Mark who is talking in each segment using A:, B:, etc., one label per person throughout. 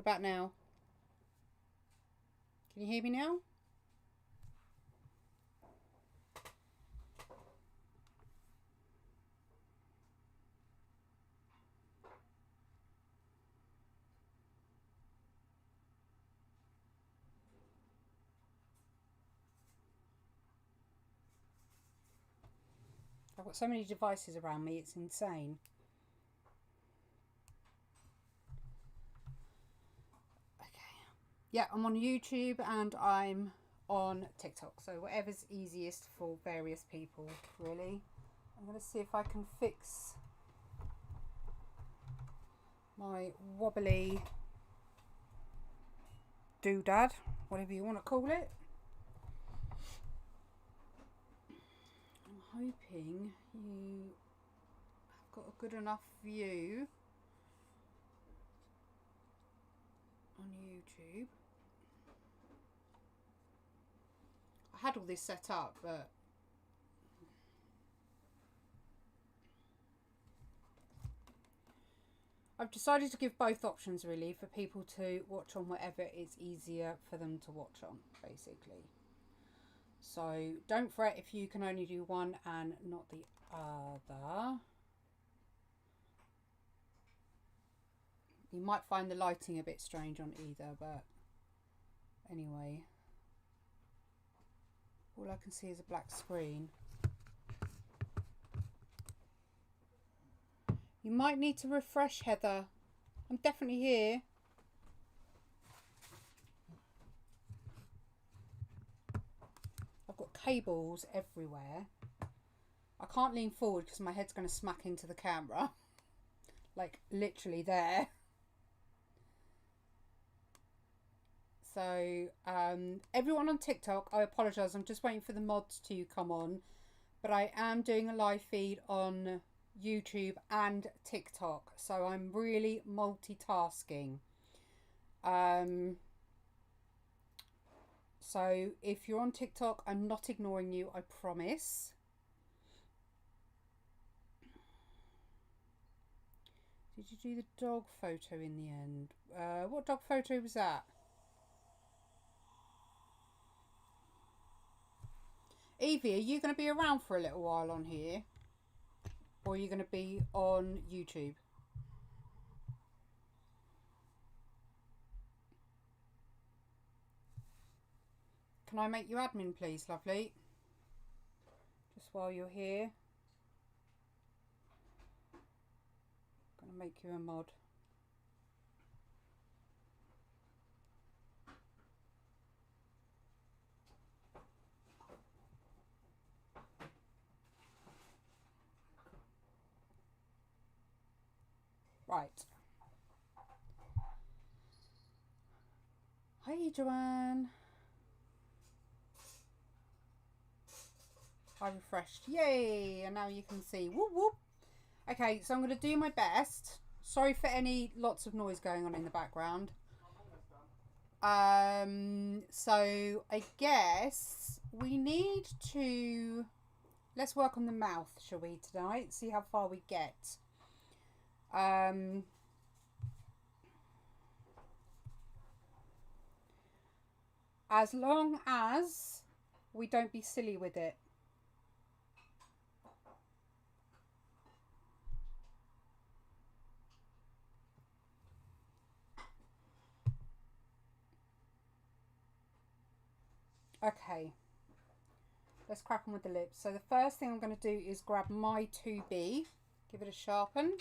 A: about now? Can you hear me now? I've got so many devices around me, it's insane. Yeah, I'm on YouTube and I'm on TikTok. So whatever's easiest for various people, really. I'm going to see if I can fix my wobbly doodad, whatever you want to call it. I'm hoping you have got a good enough view on YouTube. I had all this set up, but I've decided to give both options really for people to watch on whatever is easier for them to watch on, basically. So don't fret if you can only do one and not the other. You might find the lighting a bit strange on either, but anyway. All I can see is a black screen. You might need to refresh, Heather. I'm definitely here. I've got cables everywhere. I can't lean forward because my head's going to smack into the camera. Like literally there. So everyone on TikTok, I apologise, I'm just waiting for the mods to come on, but I am doing a live feed on YouTube and TikTok, so I'm really multitasking. So if you're on TikTok, I'm not ignoring you, I promise. Did you do the dog photo in the end? What dog photo was that? Evie, are you going to be around for a little while on here? Or are you going to be on YouTube? Can I make you admin, please, lovely? Just while you're here. I'm going to make you a mod. Right. Hi, Joanne. I refreshed. Yay! And now you can see. Whoop, whoop. Okay, so I'm going to do my best. Sorry for any lots of noise going on in the background. So I guess we need to... Let's work on the mouth, shall we, tonight? See how far we get. As long as we don't be silly with it. Okay, let's crack on with the lips. So the first thing I'm going to do is grab my 2B, give it a sharpen.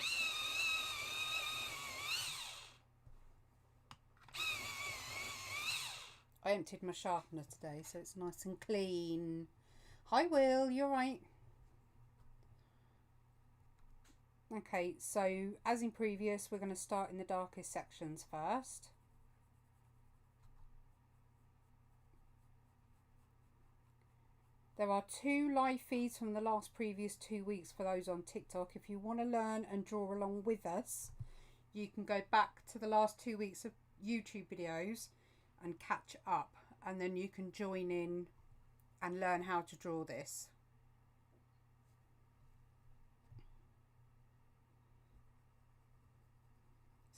A: I emptied my sharpener today, so it's nice and clean. Hi Will, you're right. Okay, so as in previous, we're going to start in the darkest sections first. There are 2 live feeds from the previous 2 weeks for those on TikTok. If you want to learn and draw along with us, you can go back to the last 2 weeks of YouTube videos and catch up, and then you can join in and learn how to draw this.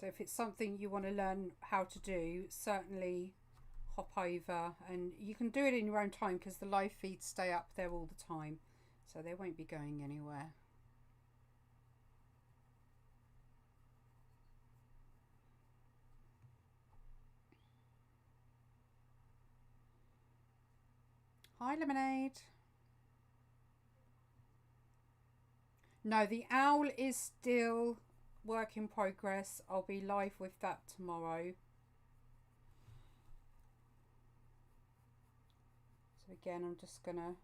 A: So if it's something you want to learn how to do, certainly hop over, and you can do it in your own time because the live feeds stay up there all the time, so they won't be going anywhere. Hi, Lemonade. No, the owl is still work in progress. I'll be live with that tomorrow. So again, I'm just gonna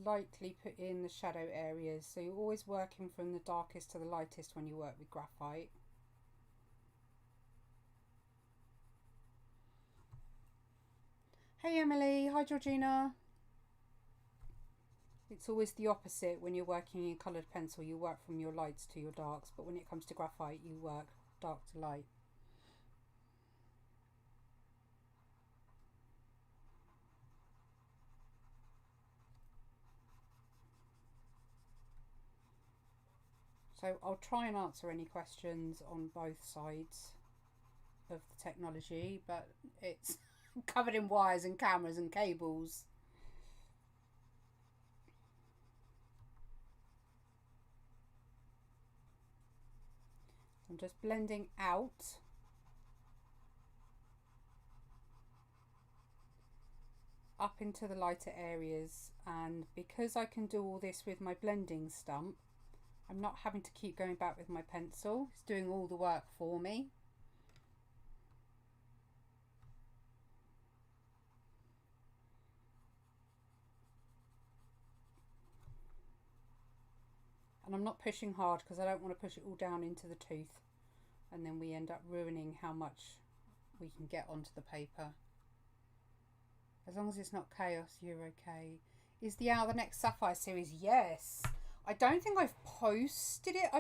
A: lightly put in the shadow areas. So you're always working from the darkest to the lightest when you work with graphite. Hey Emily, hi Georgina. It's always the opposite when you're working in coloured pencil. You work from your lights to your darks, but when it comes to graphite, you work dark to light. So I'll try and answer any questions on both sides of the technology, but it's covered in wires and cameras and cables. I'm just blending out up into the lighter areas, and because I can do all this with my blending stump, I'm not having to keep going back with my pencil. It's doing all the work for me. And I'm not pushing hard because I don't want to push it all down into the tooth, and then we end up ruining how much we can get onto the paper. As long as it's not chaos, you're okay. Is the owl the next Sapphire series? Yes. I don't think I've posted it.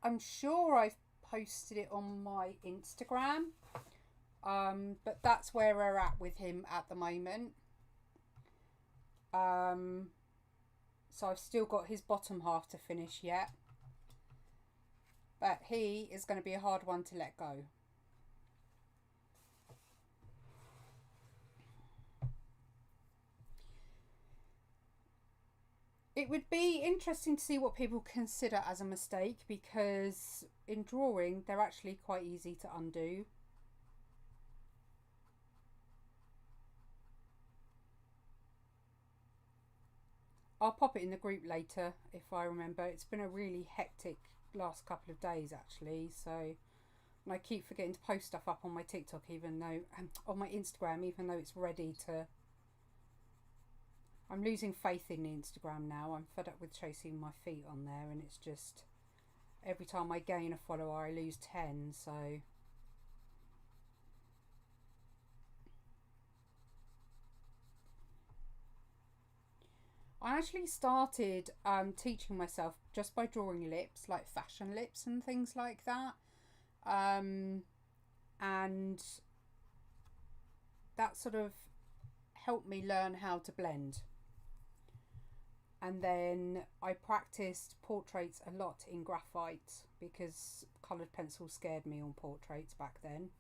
A: I'm sure I've posted it on my Instagram. But that's where we're at with him at the moment. So I've still got his bottom half to finish yet. But he is going to be a hard one to let go. It would be interesting to see what people consider as a mistake, because in drawing they're actually quite easy to undo. I'll pop it in the group later if I remember. It's been a really hectic last couple of days actually, so, and I keep forgetting to post stuff up on my TikTok, even though on my Instagram, even though it's ready to. I'm losing faith in Instagram now. I'm fed up with chasing my feet on there, and it's just every time I gain a follower I lose 10, so I actually started teaching myself just by drawing lips, like fashion lips and things like that, and that sort of helped me learn how to blend. And then I practiced portraits a lot in graphite because coloured pencil scared me on portraits back then.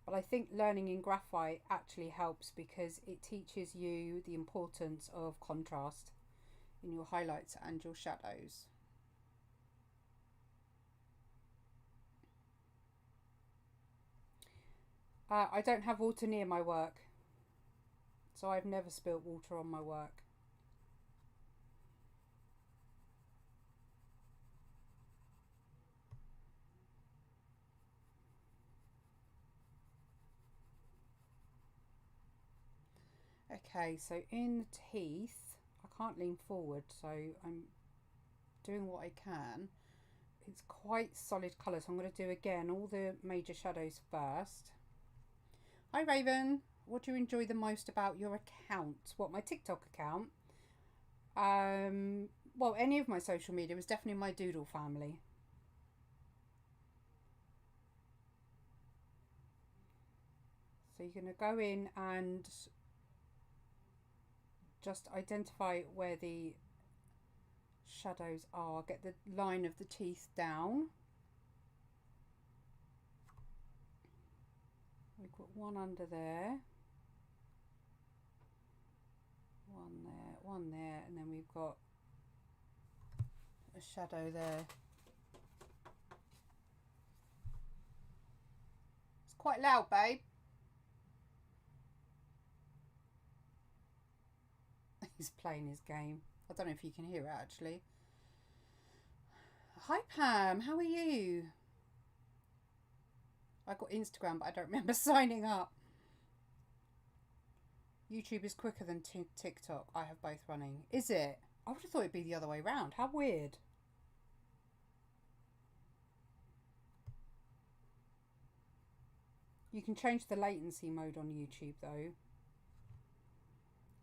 A: But I think learning in graphite actually helps because it teaches you the importance of contrast in your highlights and your shadows. I don't have water near my work, so I've never spilt water on my work. Okay, so in the teeth, I can't lean forward, so I'm doing what I can. It's quite solid colour, so I'm going to do again all the major shadows first. Hi Raven, what do you enjoy the most about your account? What, my TikTok account? Well, any of my social media was definitely my doodle family. So you're going to go in and just identify where the shadows are. Get the line of the teeth down. We've got one under there, one there, and then we've got a shadow there. It's quite loud, babe. He's playing his game. I don't know if you can hear it actually. Hi Pam, how are you? I got Instagram, but I don't remember signing up. YouTube is quicker than TikTok. I have both running. Is it? I would have thought it'd be the other way around. How weird. You can change the latency mode on YouTube though.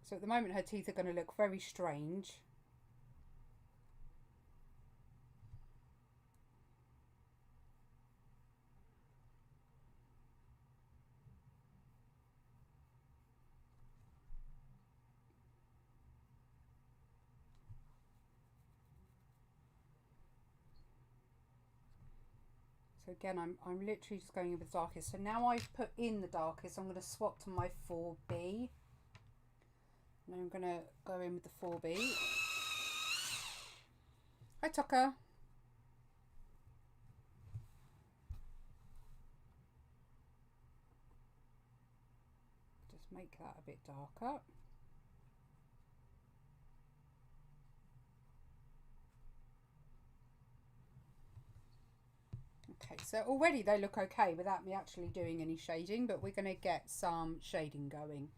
A: So at the moment her teeth are going to look very strange. So again, I'm literally just going in with the darkest. So now I've put in the darkest, I'm going to swap to my 4B. And I'm going to go in with the 4B. Hi Tucker. Just make that a bit darker. Okay, so already they look okay without me actually doing any shading, but we're going to get some shading going.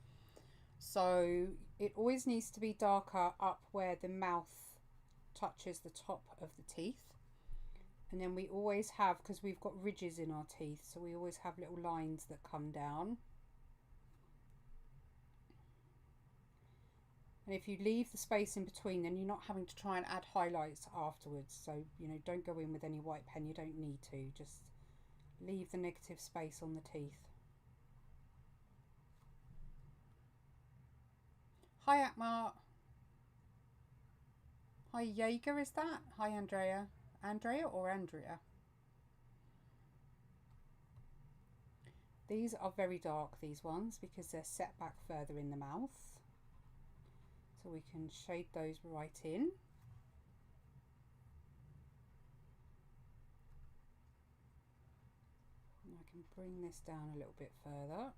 A: So it always needs to be darker up where the mouth touches the top of the teeth. And then we always have, because we've got ridges in our teeth, so we always have little lines that come down. And if you leave the space in between, then you're not having to try and add highlights afterwards. So, you know, don't go in with any white pen. You don't need to. Just leave the negative space on the teeth. Hi, Akmar. Hi, Jaeger, is that? Hi, Andrea. Andrea or Andrea? These are very dark, these ones, because they're set back further in the mouth. So we can shade those right in. And I can bring this down a little bit further.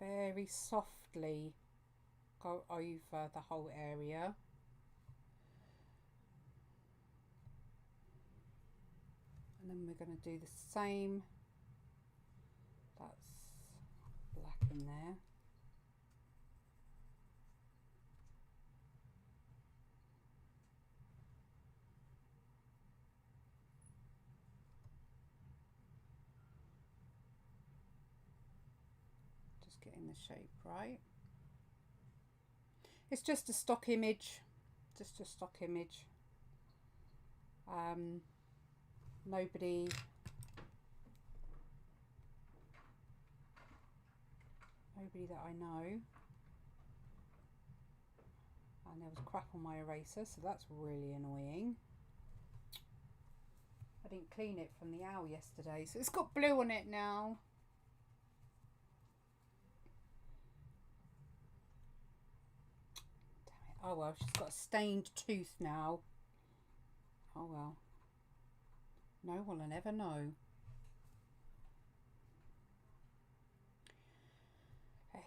A: Very softly go over the whole area. And then we're going to do the same. That's black in there. Just getting the shape right. It's just a stock image. Just a stock image. Nobody that I know. And there was crap on my eraser, so that's really annoying. I didn't clean it from the owl yesterday, so it's got blue on it now. Damn it. Oh well, she's got a stained tooth now. Oh well. No one will ever know. Okay.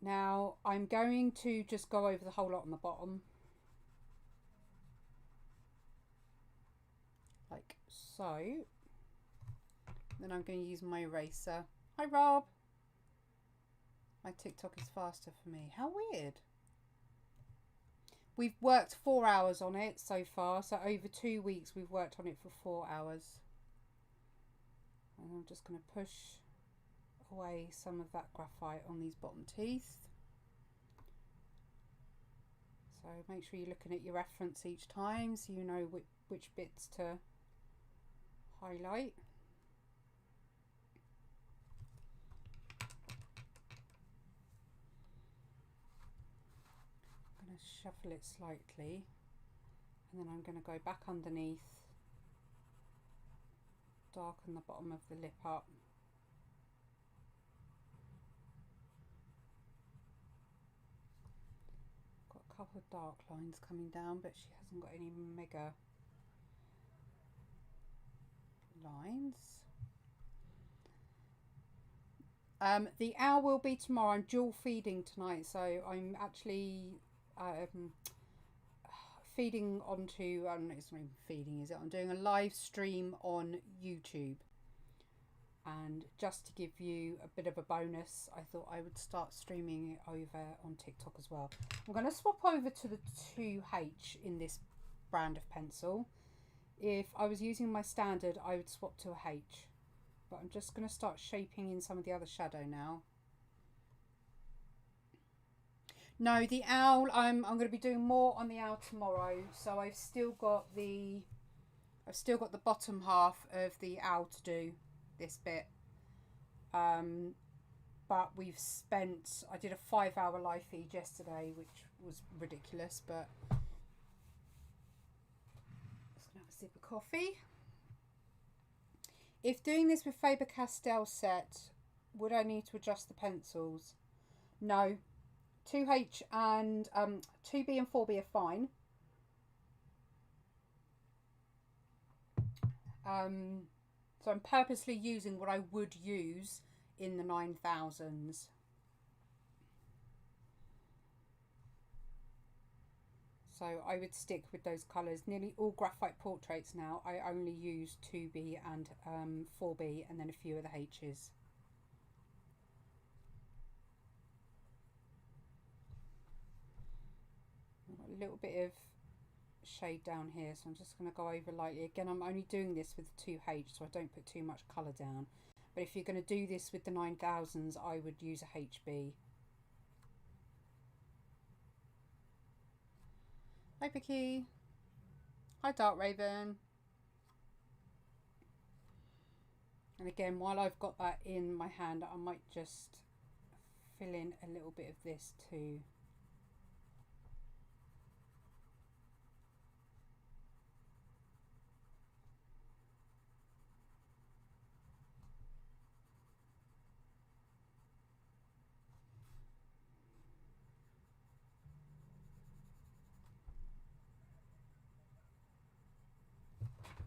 A: Now I'm going to just go over the whole lot on the bottom. Like so. Then I'm going to use my eraser. Hi Rob. My TikTok is faster for me. How weird. We've worked 4 hours on it so far. So over 2 weeks we've worked on it for 4 hours. And I'm just going to push away some of that graphite on these bottom teeth. So make sure you're looking at your reference each time so you know which bits to highlight. going to shuffle it slightly, and then I'm going to go back underneath, darken the bottom of the lip up. Got a couple of dark lines coming down, but she hasn't got any mega lines. The owl will be tomorrow. I'm dual feeding tonight, so I'm actually feeding onto, it's not even feeding, is it? I'm doing a live stream on YouTube. And just to give you a bit of a bonus, I thought I would start streaming it over on TikTok as well. I'm going to swap over to the 2H in this brand of pencil. If I was using my standard, I would swap to a H. But I'm just going to start shaping in some of the other shadow now. No, the owl, I'm going to be doing more on the owl tomorrow. So I've still got the bottom half of the owl to do, this bit. But we've spent, I did a 5-hour live feed yesterday, which was ridiculous, but just going to have a sip of coffee. If doing this with Faber-Castell set, would I need to adjust the pencils? No. 2H and 2B and 4B are fine. So I'm purposely using what I would use in the 9000s. So I would stick with those colours. Nearly all graphite portraits now, I only use 2B and 4B and then a few of the H's. I've got a little bit of shade down here, so I'm just going to go over lightly. Again, I'm only doing this with the 2H, so I don't put too much colour down. But if you're going to do this with the 9000s, I would use a HB. Hi Vicky. Hi Dark Raven. And again, while I've got that in my hand, I might just fill in a little bit of this too.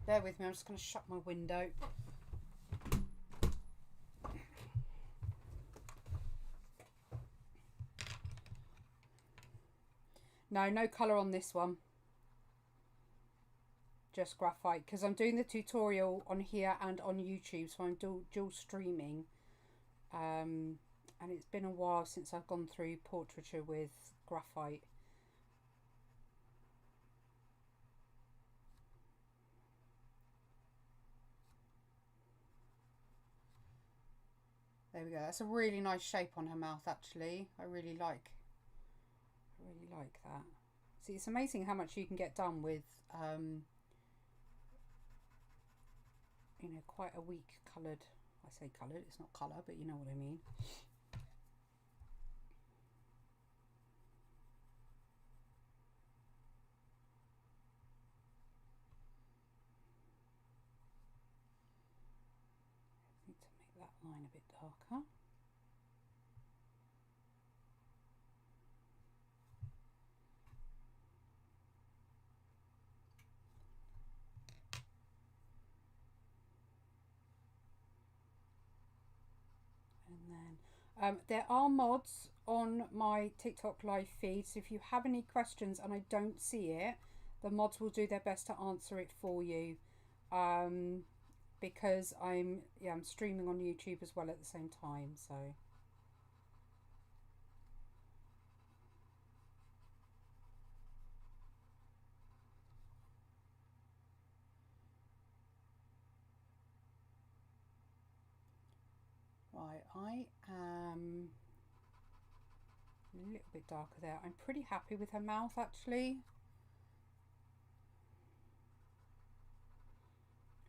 A: Bear with me, I'm just going to shut my window. No colour on this one. Just graphite, because I'm doing the tutorial on here and on YouTube, so I'm dual streaming. And it's been a while since I've gone through portraiture with graphite. There we go. That's a really nice shape on her mouth, actually. I really like that. See, it's amazing how much you can get done with, you know, quite a weak coloured. I say coloured, it's not colour, but you know what I mean. Need to make that line a bit darker. There are mods on my TikTok live feed, so if you have any questions and I don't see it, the mods will do their best to answer it for you, because I'm streaming on YouTube as well at the same time. So right, I am a little bit darker there. I'm pretty happy with her mouth, actually.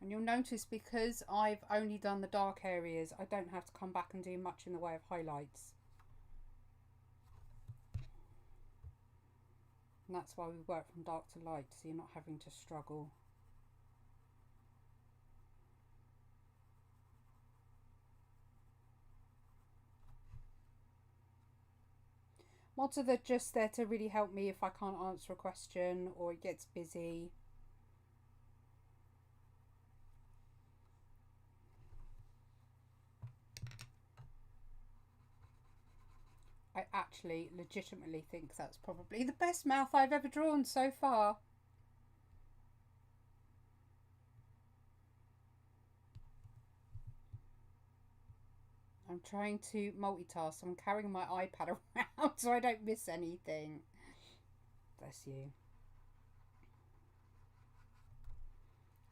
A: And you'll notice, because I've only done the dark areas, I don't have to come back and do much in the way of highlights. And that's why we work from dark to light, so you're not having to struggle. Mods are just there to really help me if I can't answer a question or it gets busy. I actually legitimately think that's probably the best mouth I've ever drawn so far. I'm trying to multitask. I'm carrying my iPad around so I don't miss anything. Bless you.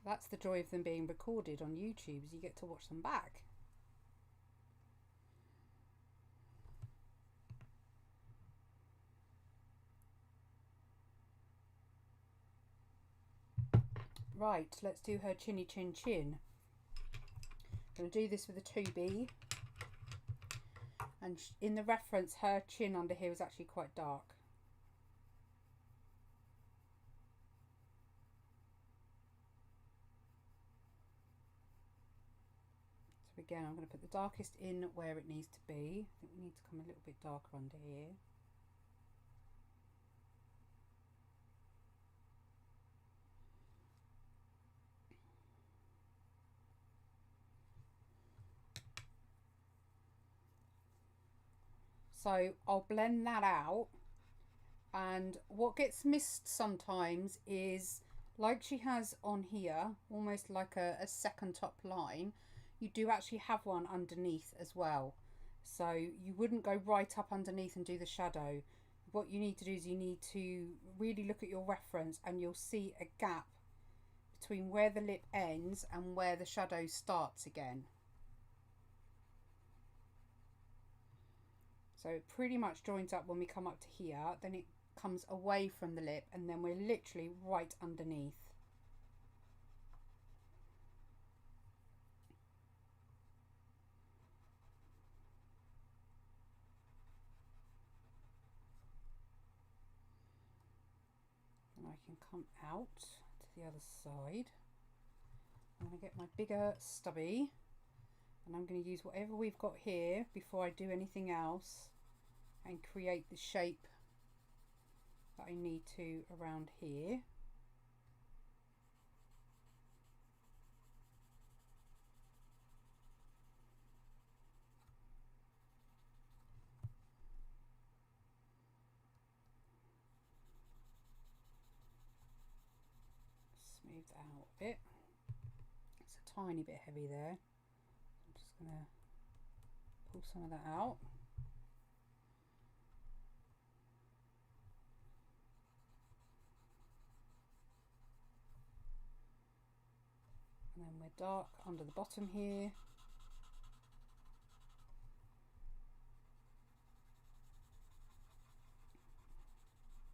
A: That's the joy of them being recorded on YouTube, is you get to watch them back. Right, let's do her chinny chin chin. I'm going to do this with a 2B. And in the reference, her chin under here is actually quite dark. So again, I'm going to put the darkest in where it needs to be. I think we need to come a little bit darker under here. So I'll blend that out, and what gets missed sometimes is, like she has on here, almost like a second top line, you do actually have one underneath as well. So you wouldn't go right up underneath and do the shadow. What you need to do is you need to really look at your reference, and you'll see a gap between where the lip ends and where the shadow starts again. So it pretty much joins up when we come up to here, then it comes away from the lip, and then we're literally right underneath. And I can come out to the other side. I'm going to get my bigger stubby, and I'm going to use whatever we've got here before I do anything else and create the shape that I need to around here. Smooth that out a bit. It's a tiny bit heavy there. I'm just going to pull some of that out. And then we're dark under the bottom here.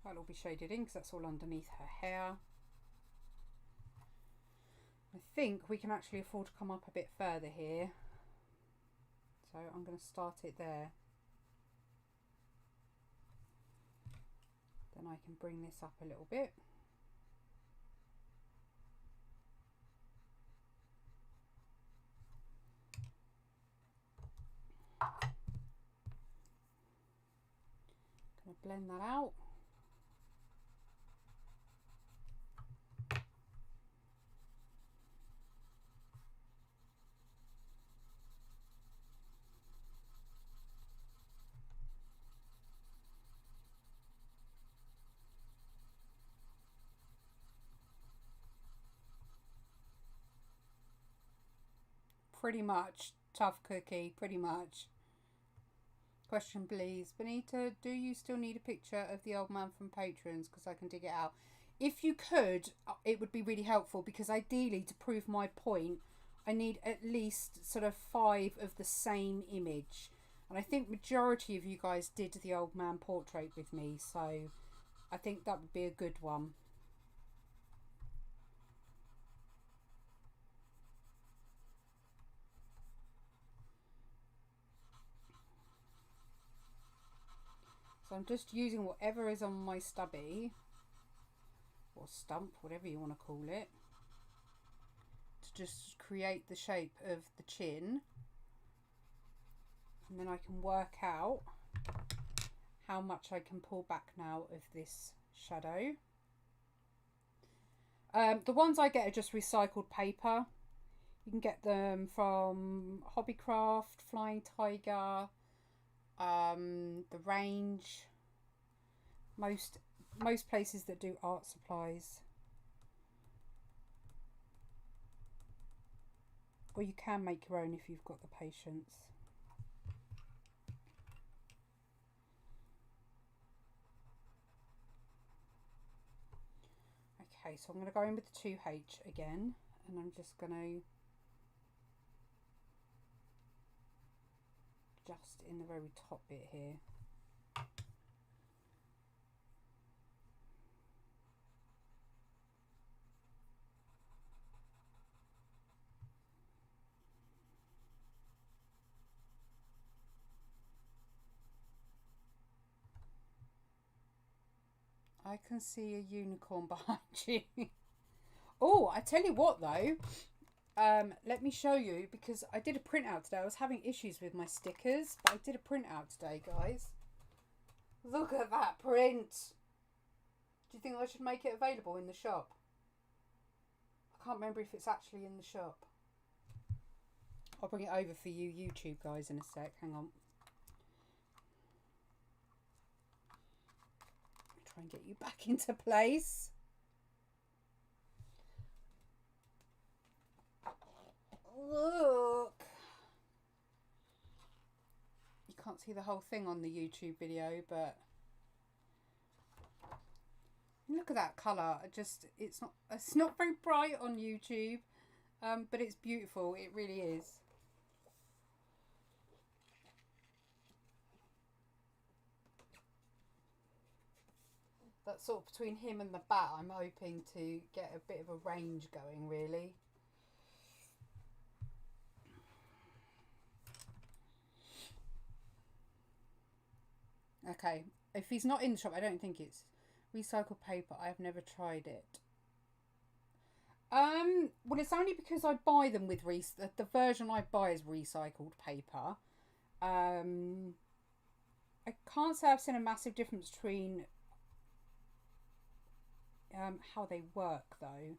A: That'll be shaded in because that's all underneath her hair. I think we can actually afford to come up a bit further here. So I'm going to start it there. Then I can bring this up a little bit. Going to blend that out. Pretty much. Tough cookie, pretty much. Question please. Benita, do you still need a picture of the old man from Patrons? Because I can dig it out. If you could, it would be really helpful, because ideally, to prove my point, I need at least sort of 5 of the same image. And I think majority of you guys did the old man portrait with me, so I think that would be a good one. So I'm just using whatever is on my stubby or stump, whatever you want to call it, to just create the shape of the chin, and then I can work out how much I can pull back now of this shadow. The ones I get are just recycled paper. You can get them from Hobbycraft, Flying Tiger, The Range, most places that do art supplies. Or you can make your own if you've got the patience. Okay, so I'm going to go in with the 2H again, and I'm just going to just in the very top bit here. I can see a unicorn behind you. Oh, I tell you what though, let me show you, because I did a printout today. I was having issues with my stickers, but I did a printout today, guys. Look at that print. Do you think I should make it available in the shop? I can't remember if it's actually in the shop. I'll bring it over for you YouTube guys in a sec. Hang on. Try and get you back into place. Look. You can't see the whole thing on the YouTube video, but look at that colour. It's not very bright on YouTube, but it's beautiful. It really is. That's sort of between him and the bat. I'm hoping to get a bit of a range going, really. Okay, if he's not in the shop, I don't think it's recycled paper. I've never tried it. Well, it's only because I buy them with the version I buy is recycled paper. I can't say I've seen a massive difference between how they work though,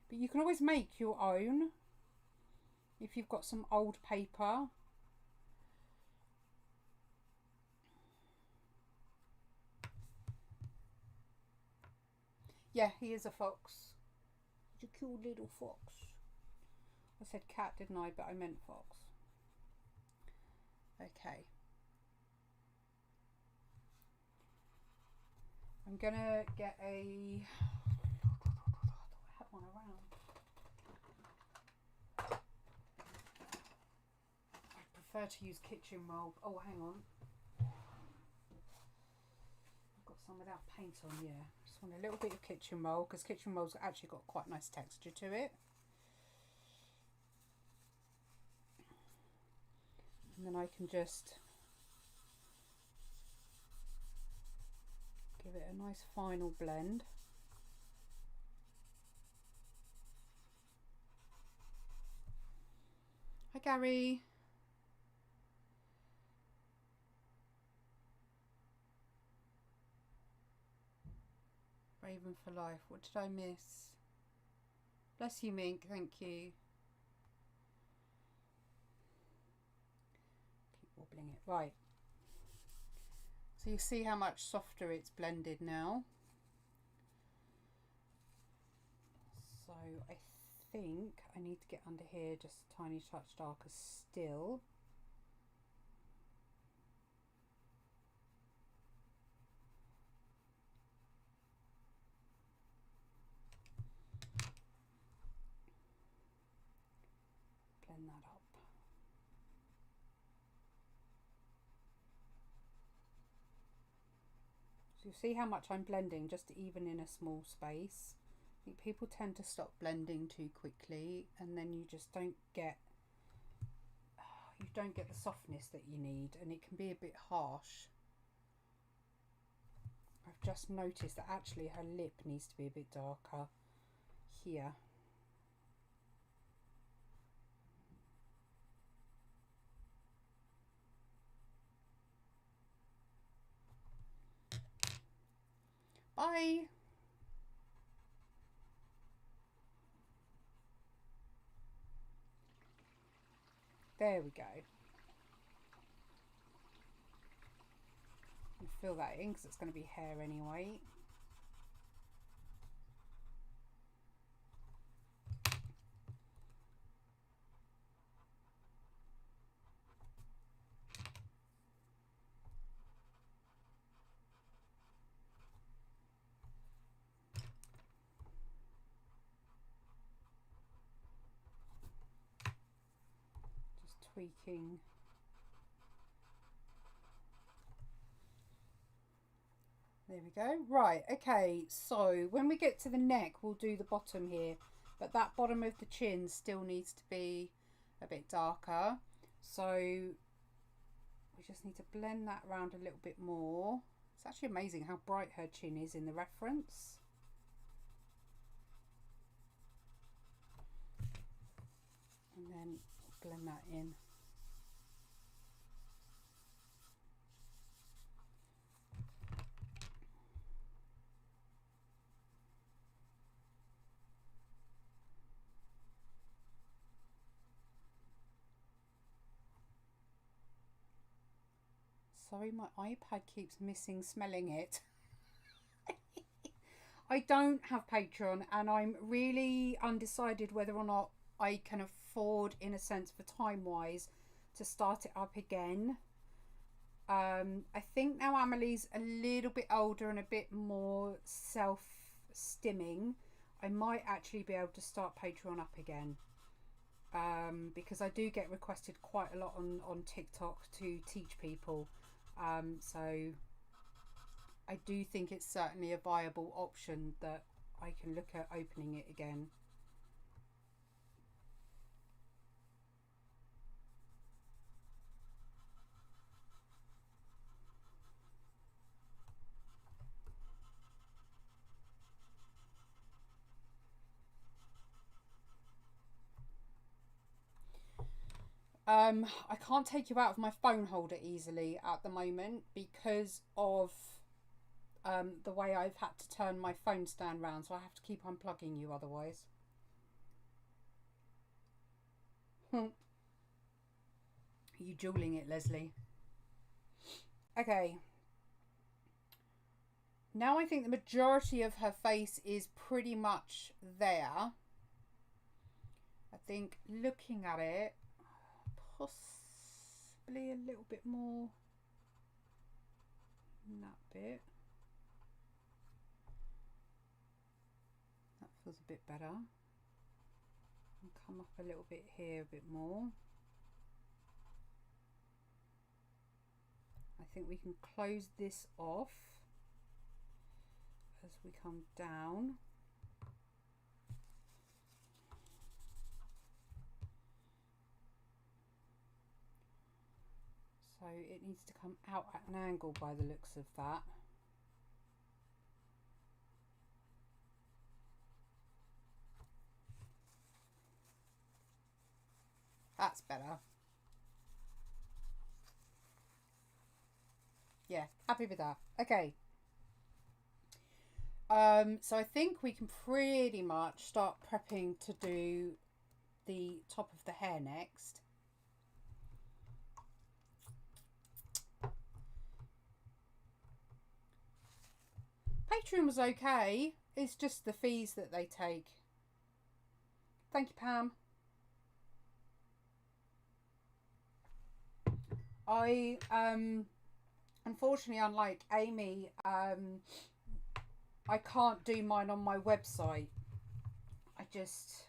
A: but you can always make your own if you've got some old paper. Yeah, he is a fox. He's a cute little fox. I said cat, didn't I? But I meant fox. Okay. I'm gonna get a... I had one around. I prefer to use kitchen roll. Oh, hang on. I've got some without paint on, yeah. Just want a little bit of kitchen roll, because kitchen roll's actually got quite nice texture to it. And then I can just give it a nice final blend. Hi Gary. Raven for life. What did I miss? Bless you, Mink. Thank you. Keep wobbling it. Right. So you see how much softer it's blended now. So I think I need to get under here just a tiny touch darker still. Blend that up. So you see how much I'm blending just even in a small space. I think people tend to stop blending too quickly, and then you just don't get the softness that you need, and it can be a bit harsh. I've just noticed that actually her lip needs to be a bit darker here. Bye. There we go. Fill that in because it's going to be hair anyway. Just tweaking. There we go. Right, okay, so when we get to the neck, we'll do the bottom here. But that bottom of the chin still needs to be a bit darker. So we just need to blend that around a little bit more. It's actually amazing how bright her chin is in the reference. And then blend that in. Sorry, my iPad keeps missing smelling it. I don't have Patreon and I'm really undecided whether or not I can afford, in a sense, for time-wise, to start it up again. I think now Amelie's a little bit older and a bit more self-stimming, I might actually be able to start Patreon up again. Because I do get requested quite a lot on TikTok to teach people. So I do think it's certainly a viable option that I can look at opening it again. I can't take you out of my phone holder easily at the moment because of the way I've had to turn my phone stand round, so I have to keep unplugging you otherwise. Are you dueling it, Leslie? Okay. Now I think the majority of her face is pretty much there. I think looking at it, possibly a little bit more in that bit. That feels a bit better. And come up a little bit here, a bit more. I think we can close this off as we come down. So it needs to come out at an angle by the looks of that. That's better. Yeah, happy with that. Okay. So I think we can pretty much start prepping to do the top of the hair next. Patreon was okay. It's just the fees that they take. Thank you, Pam. I unfortunately, unlike Amy, I can't do mine on my website. I just,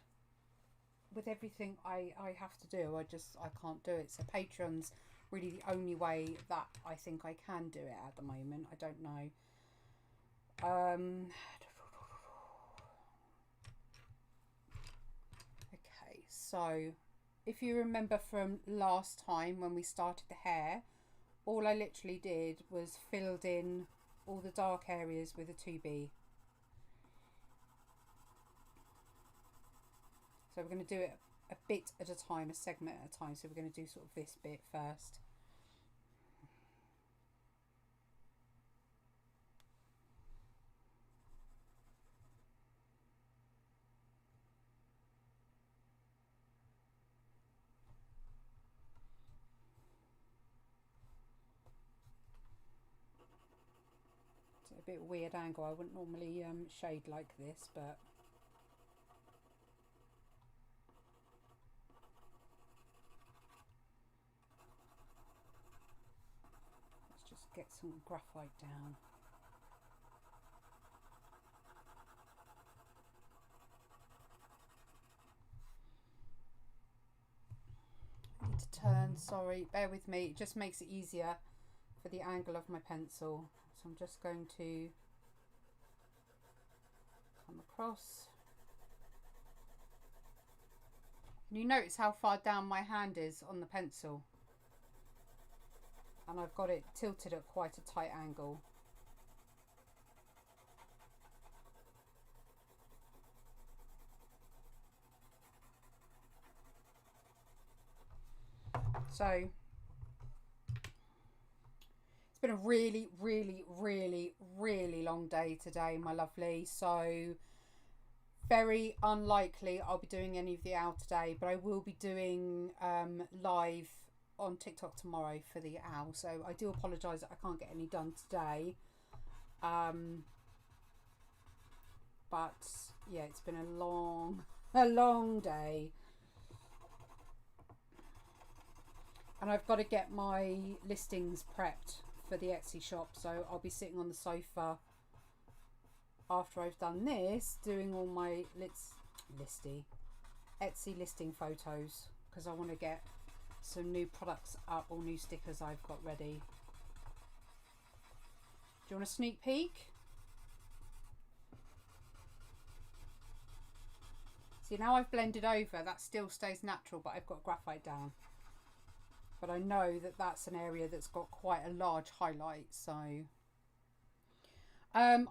A: with everything I have to do, I can't do it. So Patreon's really the only way that I think I can do it at the moment. I don't know. Okay, so if you remember from last time when we started the hair, all I literally did was filled in all the dark areas with a 2B. So we're going to do it a bit at a time, a segment at a time. So we're going to do sort of this bit first. It's a bit weird angle. I wouldn't normally shade like this, but let's just get some graphite down. I need to turn, sorry, bear with me, it just makes it easier for the angle of my pencil. So I'm just going to come across. And you notice how far down my hand is on the pencil, and I've got it tilted at quite a tight angle. So it's been a really long day today, my lovely. So very unlikely I'll be doing any of the owl today, but I will be doing live on TikTok tomorrow for the owl. So I do apologise that I can't get any done today. But yeah, it's been a long day. And I've got to get my listings prepped for the Etsy shop. So I'll be sitting on the sofa after I've done this, doing all my Etsy listing photos, because I want to get some new products up, or new stickers I've got ready. Do you want a sneak peek? See, now I've blended over, that still stays natural, but I've got graphite down. But I know that that's an area that's got quite a large highlight, so I'm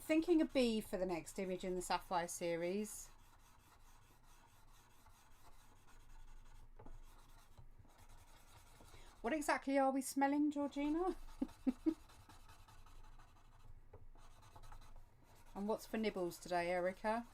A: thinking a B for the next image in the Sapphire series. What exactly are we smelling, Georgina? And what's for nibbles today, Erica?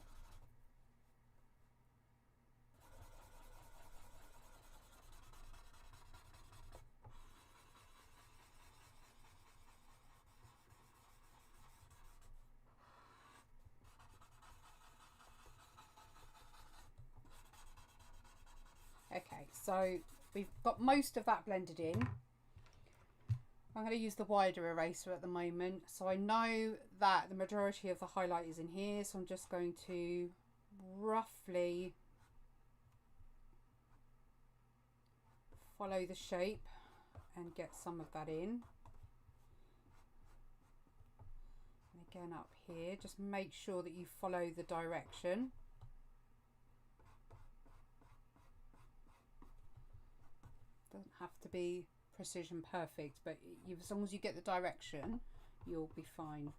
A: Okay, so we've got most of that blended in. I'm going to use the wider eraser at the moment. So I know that the majority of the highlight is in here. So I'm just going to roughly follow the shape and get some of that in. And again up here, just make sure that you follow the direction. Doesn't have to be precision perfect, but as long as you get the direction, you'll be fine.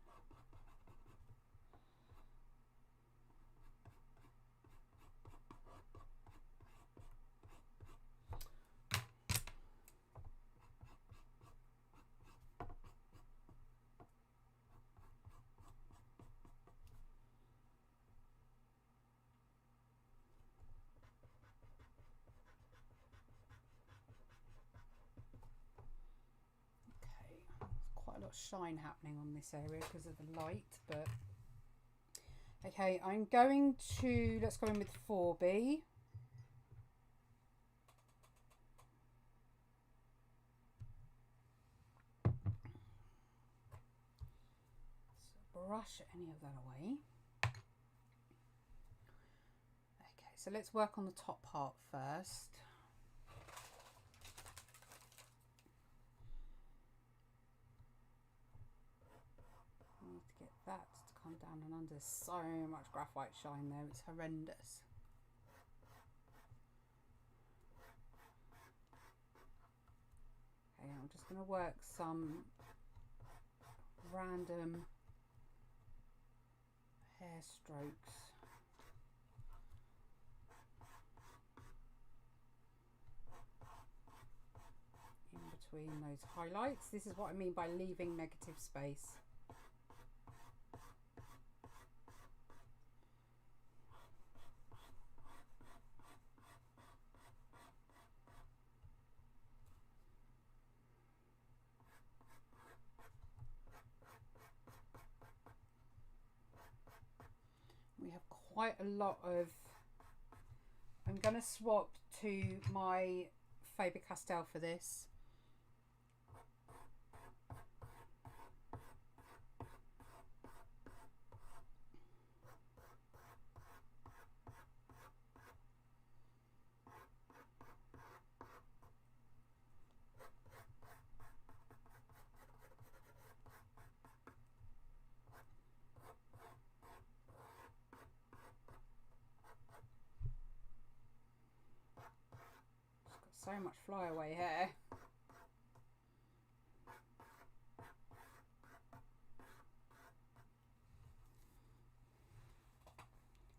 A: Shine happening on this area because of the light, but okay, I'm going to, let's go in with 4B. So brush any of that away. Okay, so let's work on the top part first. That to come down and under. So much graphite shine there, it's horrendous. Okay, I'm just going to work some random hair strokes. In between those highlights. This is what I mean by leaving negative space. We have quite a lot of, I'm going to swap to my Faber-Castell for this. So much flyaway hair.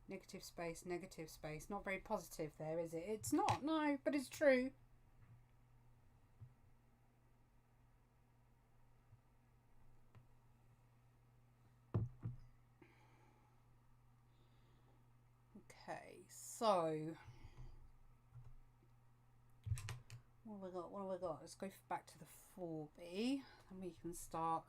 A: Negative space, negative space. Not very positive there, is it? It's not, no, but it's true. Okay, so what have we got? What have we got? Let's go back to the 4B and we can start.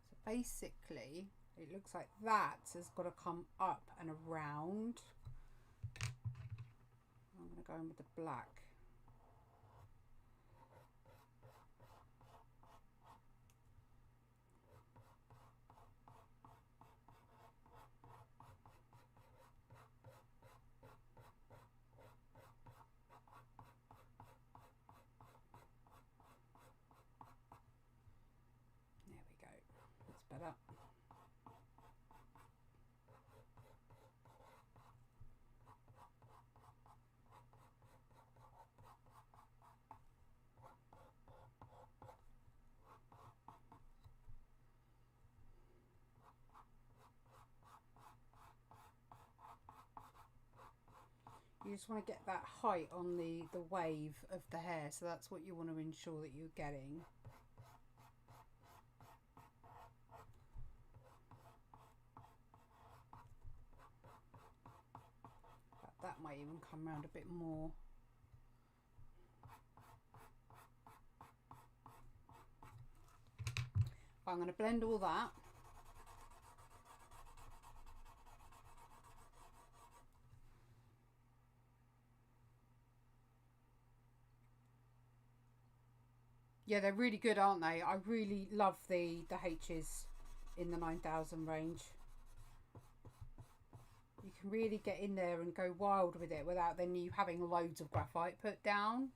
A: So basically, it looks like that has got to come up and around. I'm going to go in with the black. There we go. That's better. You just want to get that height on the wave of the hair, so that's what you want to ensure that you're getting. That might even come around a bit more. I'm going to blend all that. Yeah, they're really good, aren't they? I really love the H's in the 9000 range. You can really get in there and go wild with it without then you having loads of graphite put down.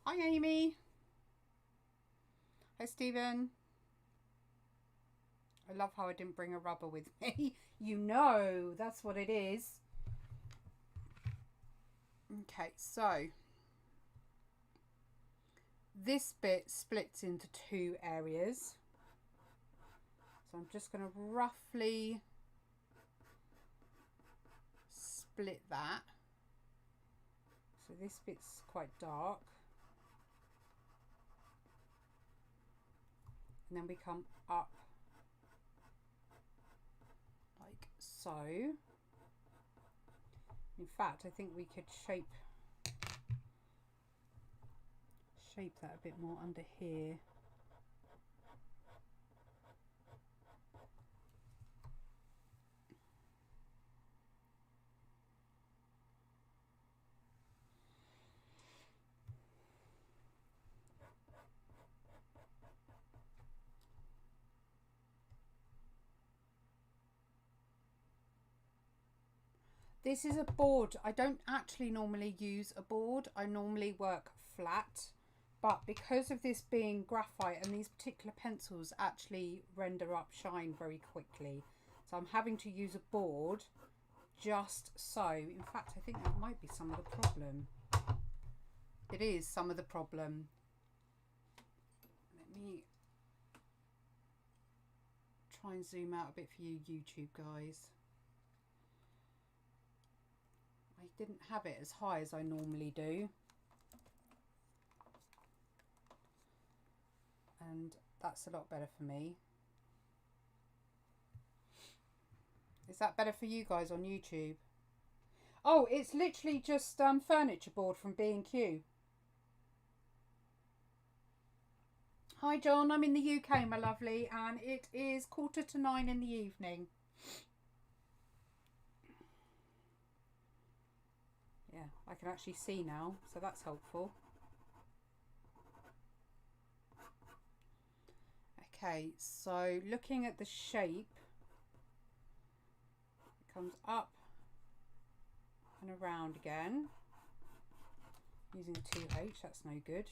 A: Hi Amy. Hi Stephen. I love how I didn't bring a rubber with me. You know, that's what it is. Okay, so this bit splits into two areas. So I'm just going to roughly split that. So this bit's quite dark. And then we come up like so. In fact, I think we could shape that a bit more under here. This is a board. I don't actually normally use a board. I normally work flat, but because of this being graphite and these particular pencils actually render up shine very quickly, so I'm having to use a board just so. In fact, I think that might be some of the problem. It is some of the problem. Let me try and zoom out a bit for you YouTube guys. I didn't have it as high as I normally do. And that's a lot better for me. Is that better for you guys on YouTube? Oh, it's literally just furniture board from B&Q. Hi John, I'm in the UK, my lovely, and it is 9:15 in the evening. Yeah, I can actually see now, so that's helpful. Okay, so looking at the shape, it comes up and around again. Using 2H, that's no good.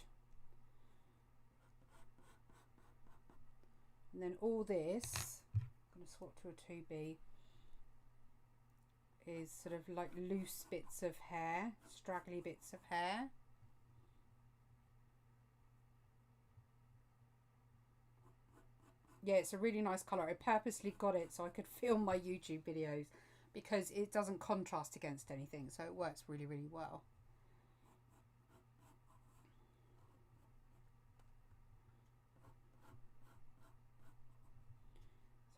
A: And then all this, I'm going to swap to a 2B, is sort of like loose bits of hair, straggly bits of hair. Yeah, it's a really nice colour. I purposely got it so I could film my YouTube videos because it doesn't contrast against anything, so it works really, really well.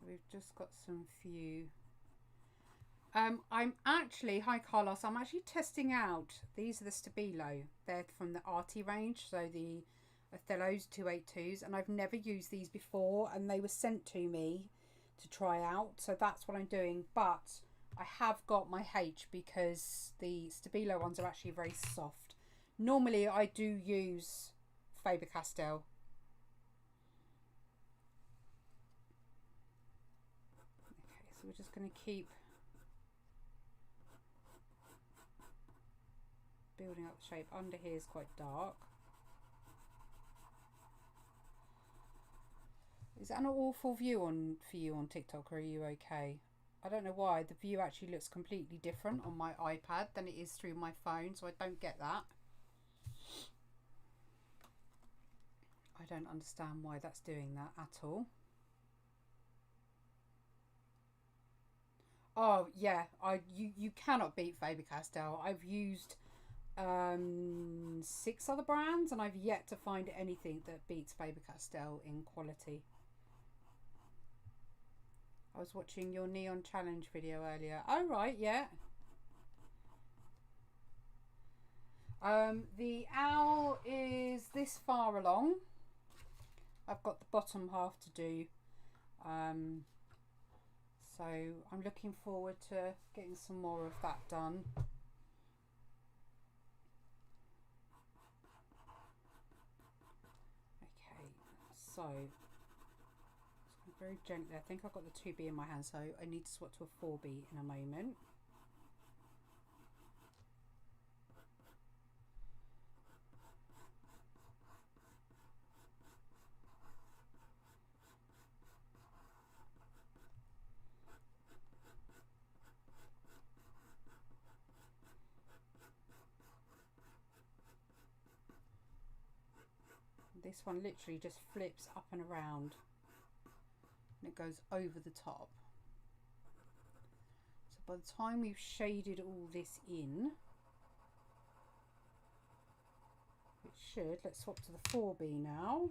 A: So we've just got some few. I'm actually, hi Carlos, I'm actually testing out, these are the Stabilo. They're from the Arty range, so the Othello's 282s, and I've never used these before, and they were sent to me to try out, so that's what I'm doing. But I have got my H because the Stabilo ones are actually very soft. Normally I do use Faber-Castell. Okay, so we're just going to keep building up the shape. Under here is quite dark. Is that an awful view for you on TikTok, or are you okay? I don't know why the view actually looks completely different on my iPad than it is through my phone, so I don't get that. I don't understand why that's doing that at all. Oh yeah, you cannot beat Faber-Castell. I've used 6 other brands and I've yet to find anything that beats Faber-Castell in quality. I was watching your neon challenge video earlier. Oh right, yeah. The owl is this far along. I've got the bottom half to do. So I'm looking forward to getting some more of that done. Okay, so very gently, I think I've got the 2B in my hand, so I need to swap to a 4B in a moment. This one literally just flips up and around and it goes over the top. So by the time we've shaded all this in, it should, let's swap to the 4B now.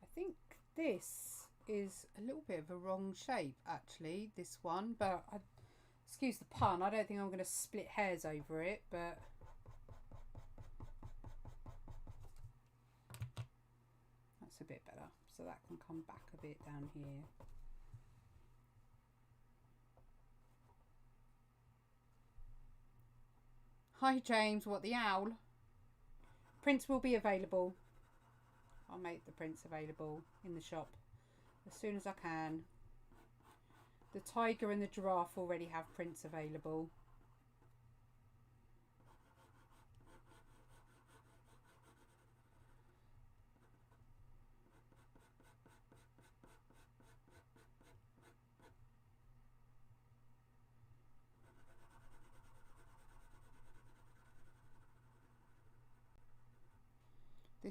A: I think this is a little bit of a wrong shape actually, this one, but excuse the pun, I don't think I'm going to split hairs over it, but that's a bit better, so that can come back a bit down here. Hi James, what, the owl? Prints will be available. I'll make the prints available in the shop as soon as I can. The tiger and the giraffe already have prints available.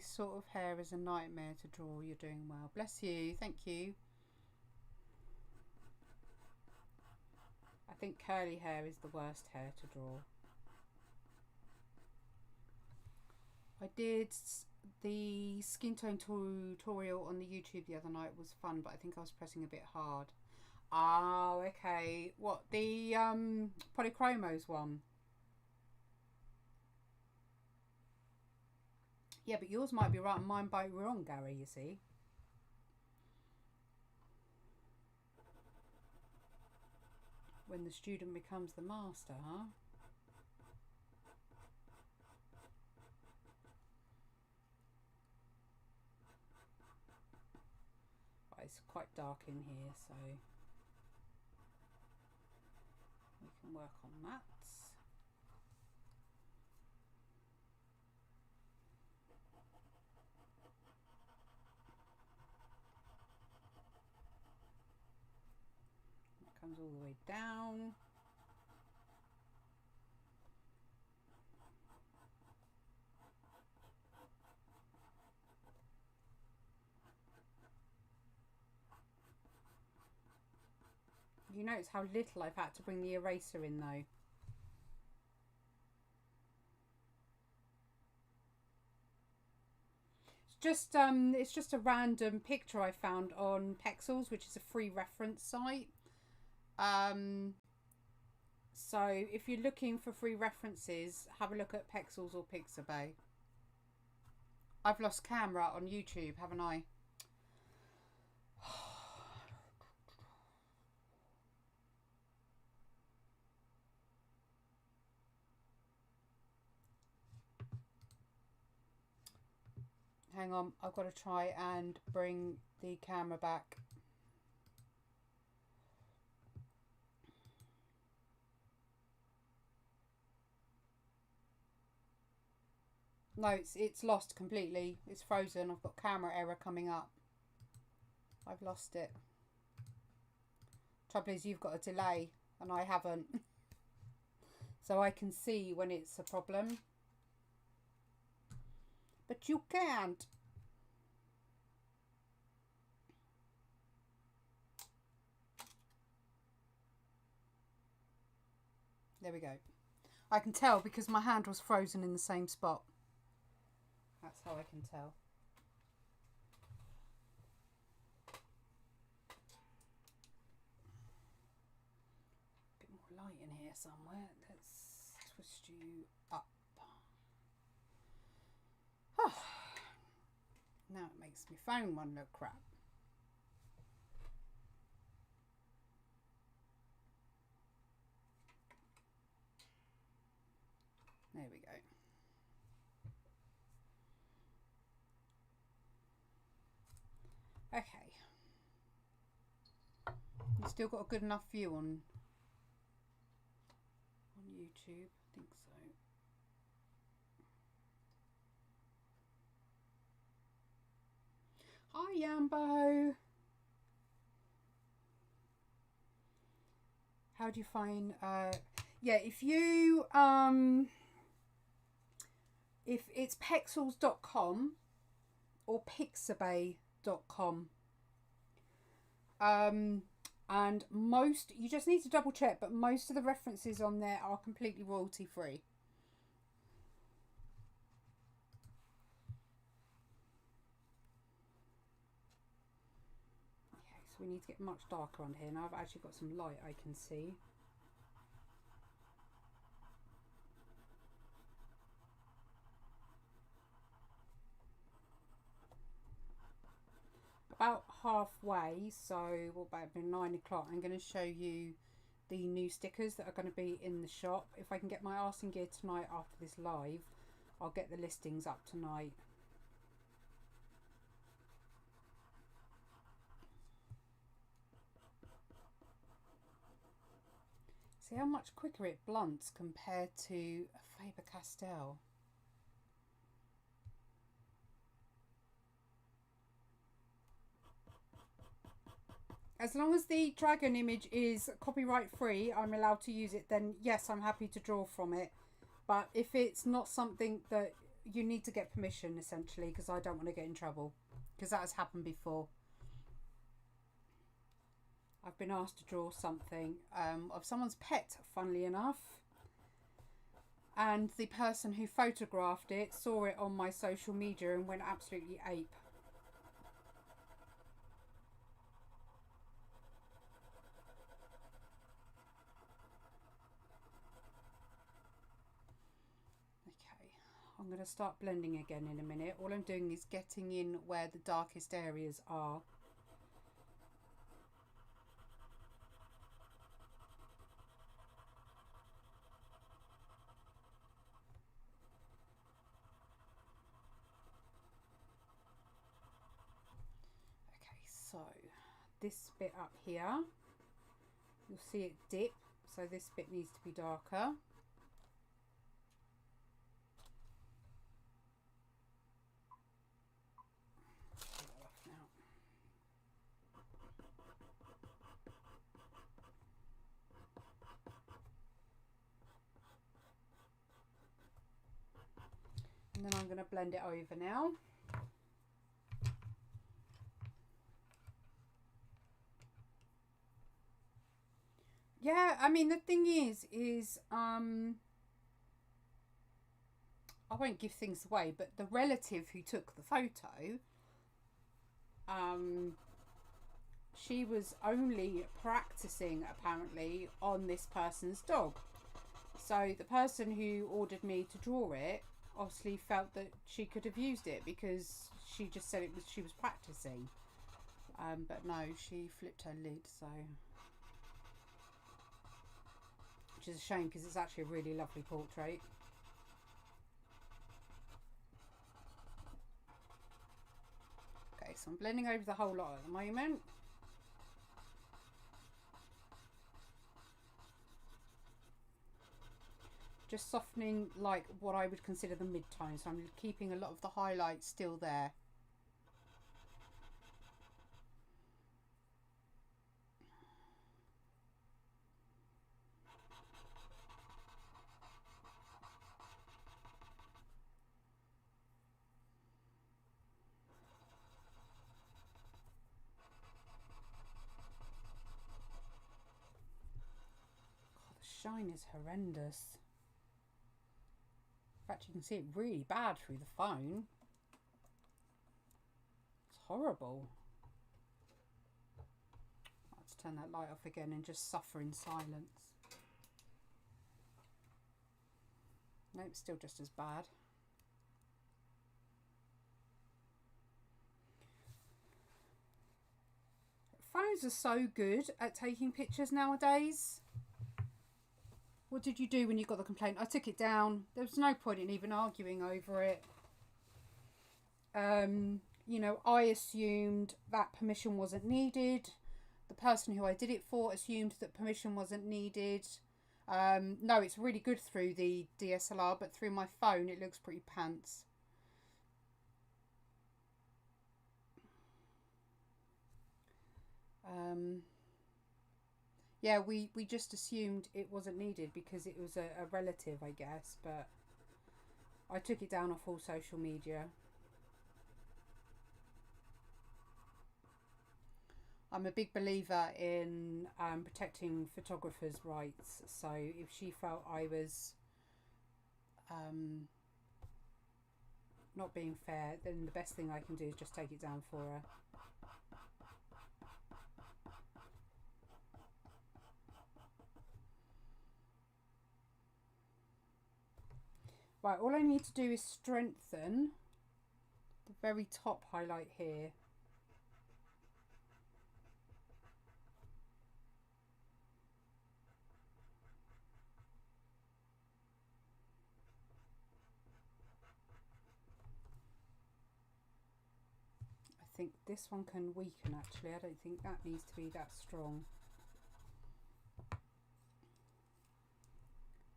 A: This sort of hair is a nightmare to draw. You're doing well. Bless you. Thank you. I think curly hair is the worst hair to draw. I did the skin tone tutorial on the YouTube the other night. It was fun, but I think I was pressing a bit hard. Oh, okay. What, the Polychromos one? Yeah, but yours might be right and mine might be wrong, Gary, you see. When the student becomes the master, huh? Right, it's quite dark in here, so we can work on that. That comes all the way down. You notice how little I've had to bring the eraser in though. It's just a random picture I found on Pexels, which is a free reference site. So if you're looking for free references, have a look at Pexels or Pixabay. I've lost camera on YouTube, haven't I? Hang on, I've got to try and bring the camera back. No, it's lost completely. It's frozen. I've got camera error coming up. I've lost it. Trouble is, you've got a delay and I haven't. So I can see when it's a problem. But you can't. There we go. I can tell because my hand was frozen in the same spot. That's how I can tell. A bit more light in here somewhere. Let's twist you up. Now it makes my phone one look crap. There we go. Okay. You still got a good enough view on YouTube? I think so. Hi Yambo. How do you find yeah, if you if it's pexels.com or pixabay.com, and most, you just need to double check, but most of the references on there are completely royalty free. Okay, so we need to get much darker on here. Now I've actually got some light I can see. About halfway, so what about 9 o'clock, I'm going to show you the new stickers that are going to be in the shop. If I can get my arse in gear tonight after this live, I'll get the listings up tonight. See how much quicker it blunts compared to a Faber-Castell. As long as the dragon image is copyright free, I'm allowed to use it, then yes, I'm happy to draw from it. But if it's not something that you need to get permission essentially, because I don't want to get in trouble, because that has happened before. I've been asked to draw something of someone's pet, funnily enough, and the person who photographed it saw it on my social media and went absolutely ape. Okay, I'm going to start blending again in a minute. All I'm doing is getting in where the darkest areas are. So this bit up here, you'll see it dip, so this bit needs to be darker. And then I'm going to blend it over now. Yeah, I mean, the thing is I won't give things away, but the relative who took the photo, she was only practicing apparently on this person's dog. So the person who ordered me to draw it obviously felt that she could have used it because she just said it was, she was practicing. But no, she flipped her lid, so, which is a shame because it's actually a really lovely portrait. Okay, so I'm blending over the whole lot at the moment. Just softening like what I would consider the mid-tones, so I'm keeping a lot of the highlights still there. God, the shine is horrendous. In fact, you can see it really bad through the phone. It's horrible. Let's turn that light off again and just suffer in silence. No, it's still just as bad. Phones are so good at taking pictures nowadays. What did you do when you got the complaint? I took it down. There was no point in even arguing over it. You know, I assumed that permission wasn't needed. The person who I did it for assumed that permission wasn't needed. No, it's really good through the DSLR, but through my phone it looks pretty pants. Yeah, we just assumed it wasn't needed because it was a relative, I guess, but I took it down off all social media. I'm a big believer in protecting photographers' rights, so if she felt I was not being fair, then the best thing I can do is just take it down for her. Right, all I need to do is strengthen the very top highlight here. I think this one can weaken actually. I don't think that needs to be that strong.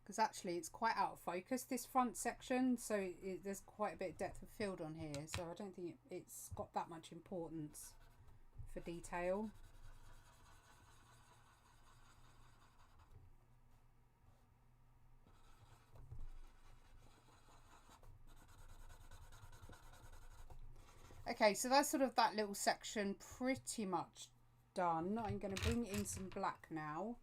A: Because actually it's quite out of focus, this front section, so there's quite a bit of depth of field on here, so I don't think it's got that much importance for detail. Okay, so that's sort of that little section pretty much done. I'm going to bring in some black now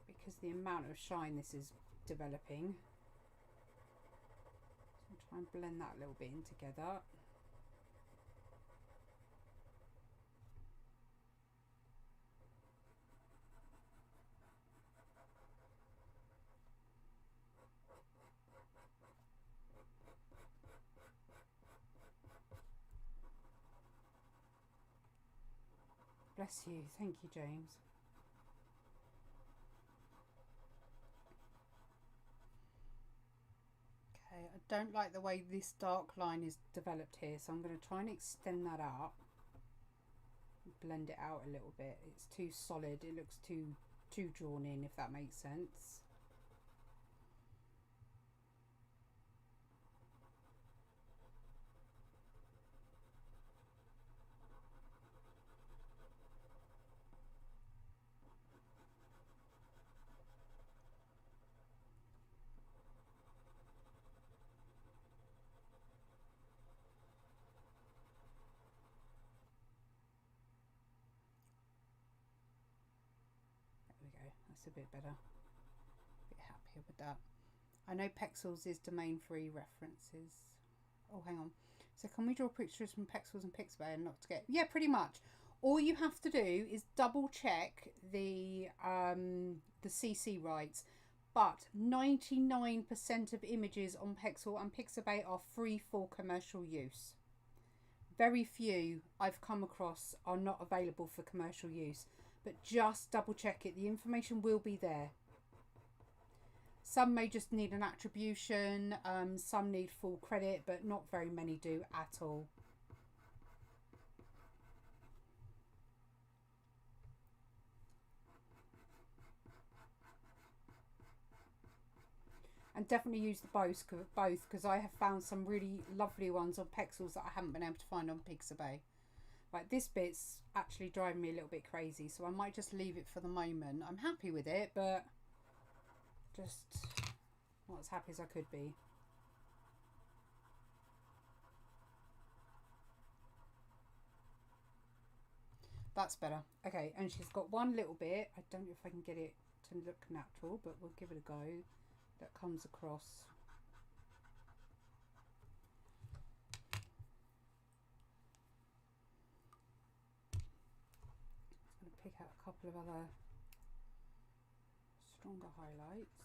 A: because the amount of shine this is developing. So I'll try and blend that a little bit in together. Bless you. Thank you, James. Okay, I don't like the way this dark line is developed here, so I'm going to try and extend that up. Blend it out a little bit. It's too solid. It looks too drawn in, if that makes sense. That's a bit better. A bit happier with that. I know Pexels is domain-free references. Oh, hang on. So can we draw pictures from Pexels and Pixabay and not to get... Yeah, pretty much. All you have to do is double check the CC rights. But 99% of images on Pexel and Pixabay are free for commercial use. Very few I've come across are not available for commercial use. But just double check it. The information will be there. Some may just need an attribution. Some need full credit, but not very many do at all. And definitely use the both because I have found some really lovely ones on Pexels that I haven't been able to find on Pixabay. Right, this bit's actually driving me a little bit crazy, so I might just leave it for the moment. I'm happy with it, but just not as happy as I could be. That's better. Okay, and she's got one little bit. I don't know if I can get it to look natural, but we'll give it a go. That comes across. Pick out a couple of other stronger highlights.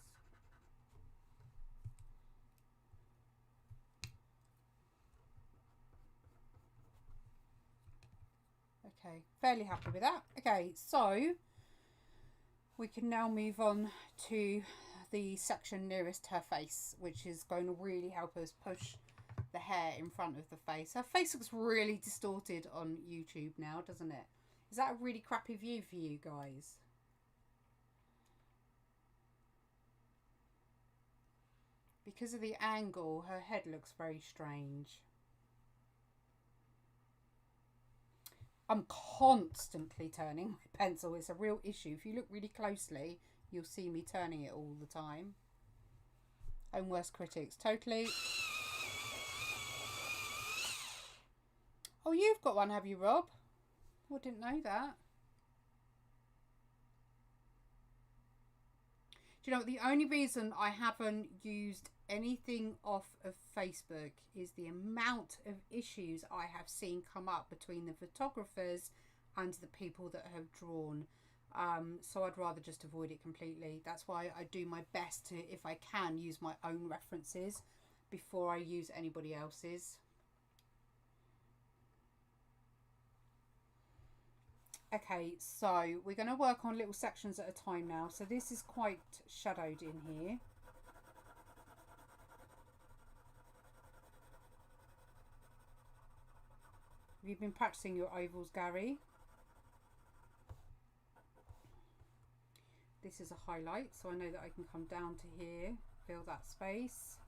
A: Okay, fairly happy with that. Okay, so we can now move on to the section nearest her face, which is going to really help us push the hair in front of the face. Her face looks really distorted on YouTube now, doesn't it? Is that a really crappy view for you guys? Because of the angle, her head looks very strange. I'm constantly turning my pencil. It's a real issue. If you look really closely, you'll see me turning it all the time. Own worst critics. Totally. Oh, you've got one, have you, Rob? Oh, I didn't know that. Do you know what? The only reason I haven't used anything off of Facebook is the amount of issues I have seen come up between the photographers and the people that have drawn. So I'd rather just avoid it completely. That's why I do my best to, if I can, use my own references before I use anybody else's. Okay, so we're going to work on little sections at a time now. So this is quite shadowed in here. Have you been practicing your ovals, Gary? This is a highlight, so I know that I can come down to here, fill that space.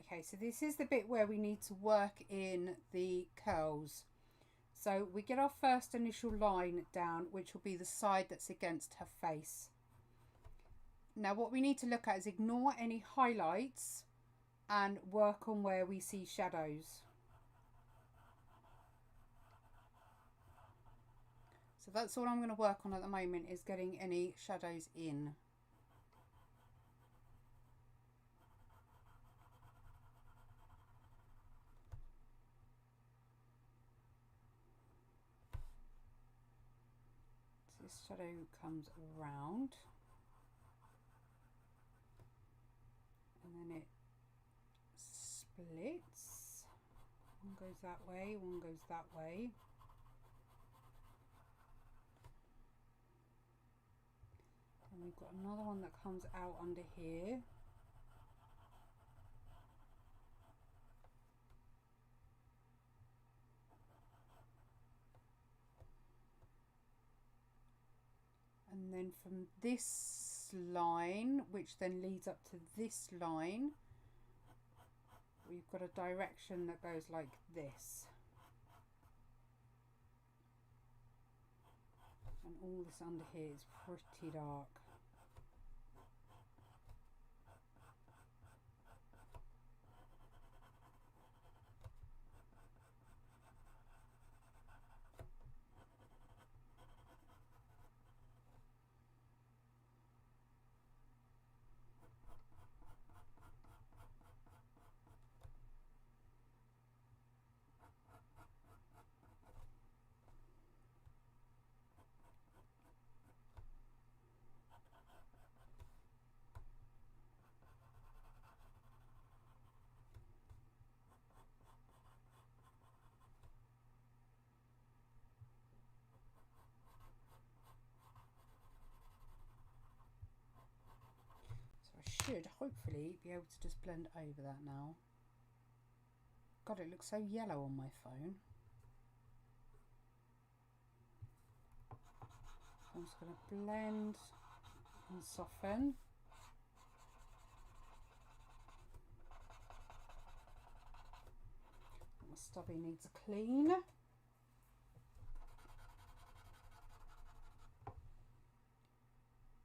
A: Okay, so this is the bit where we need to work in the curls. So we get our first initial line down, which will be the side that's against her face. Now what we need to look at is ignore any highlights and work on where we see shadows. So that's all I'm going to work on at the moment, is getting any shadows in. So this shadow comes around and then it splits. One goes that way, one goes that way. And we've got another one that comes out under here. And then from this line, which then leads up to this line, we've got a direction that goes like this. And all this under here is pretty dark. Should hopefully be able to just blend over that now. God, it looks so yellow on my phone. So I'm just going to blend and soften. My stubby needs a clean.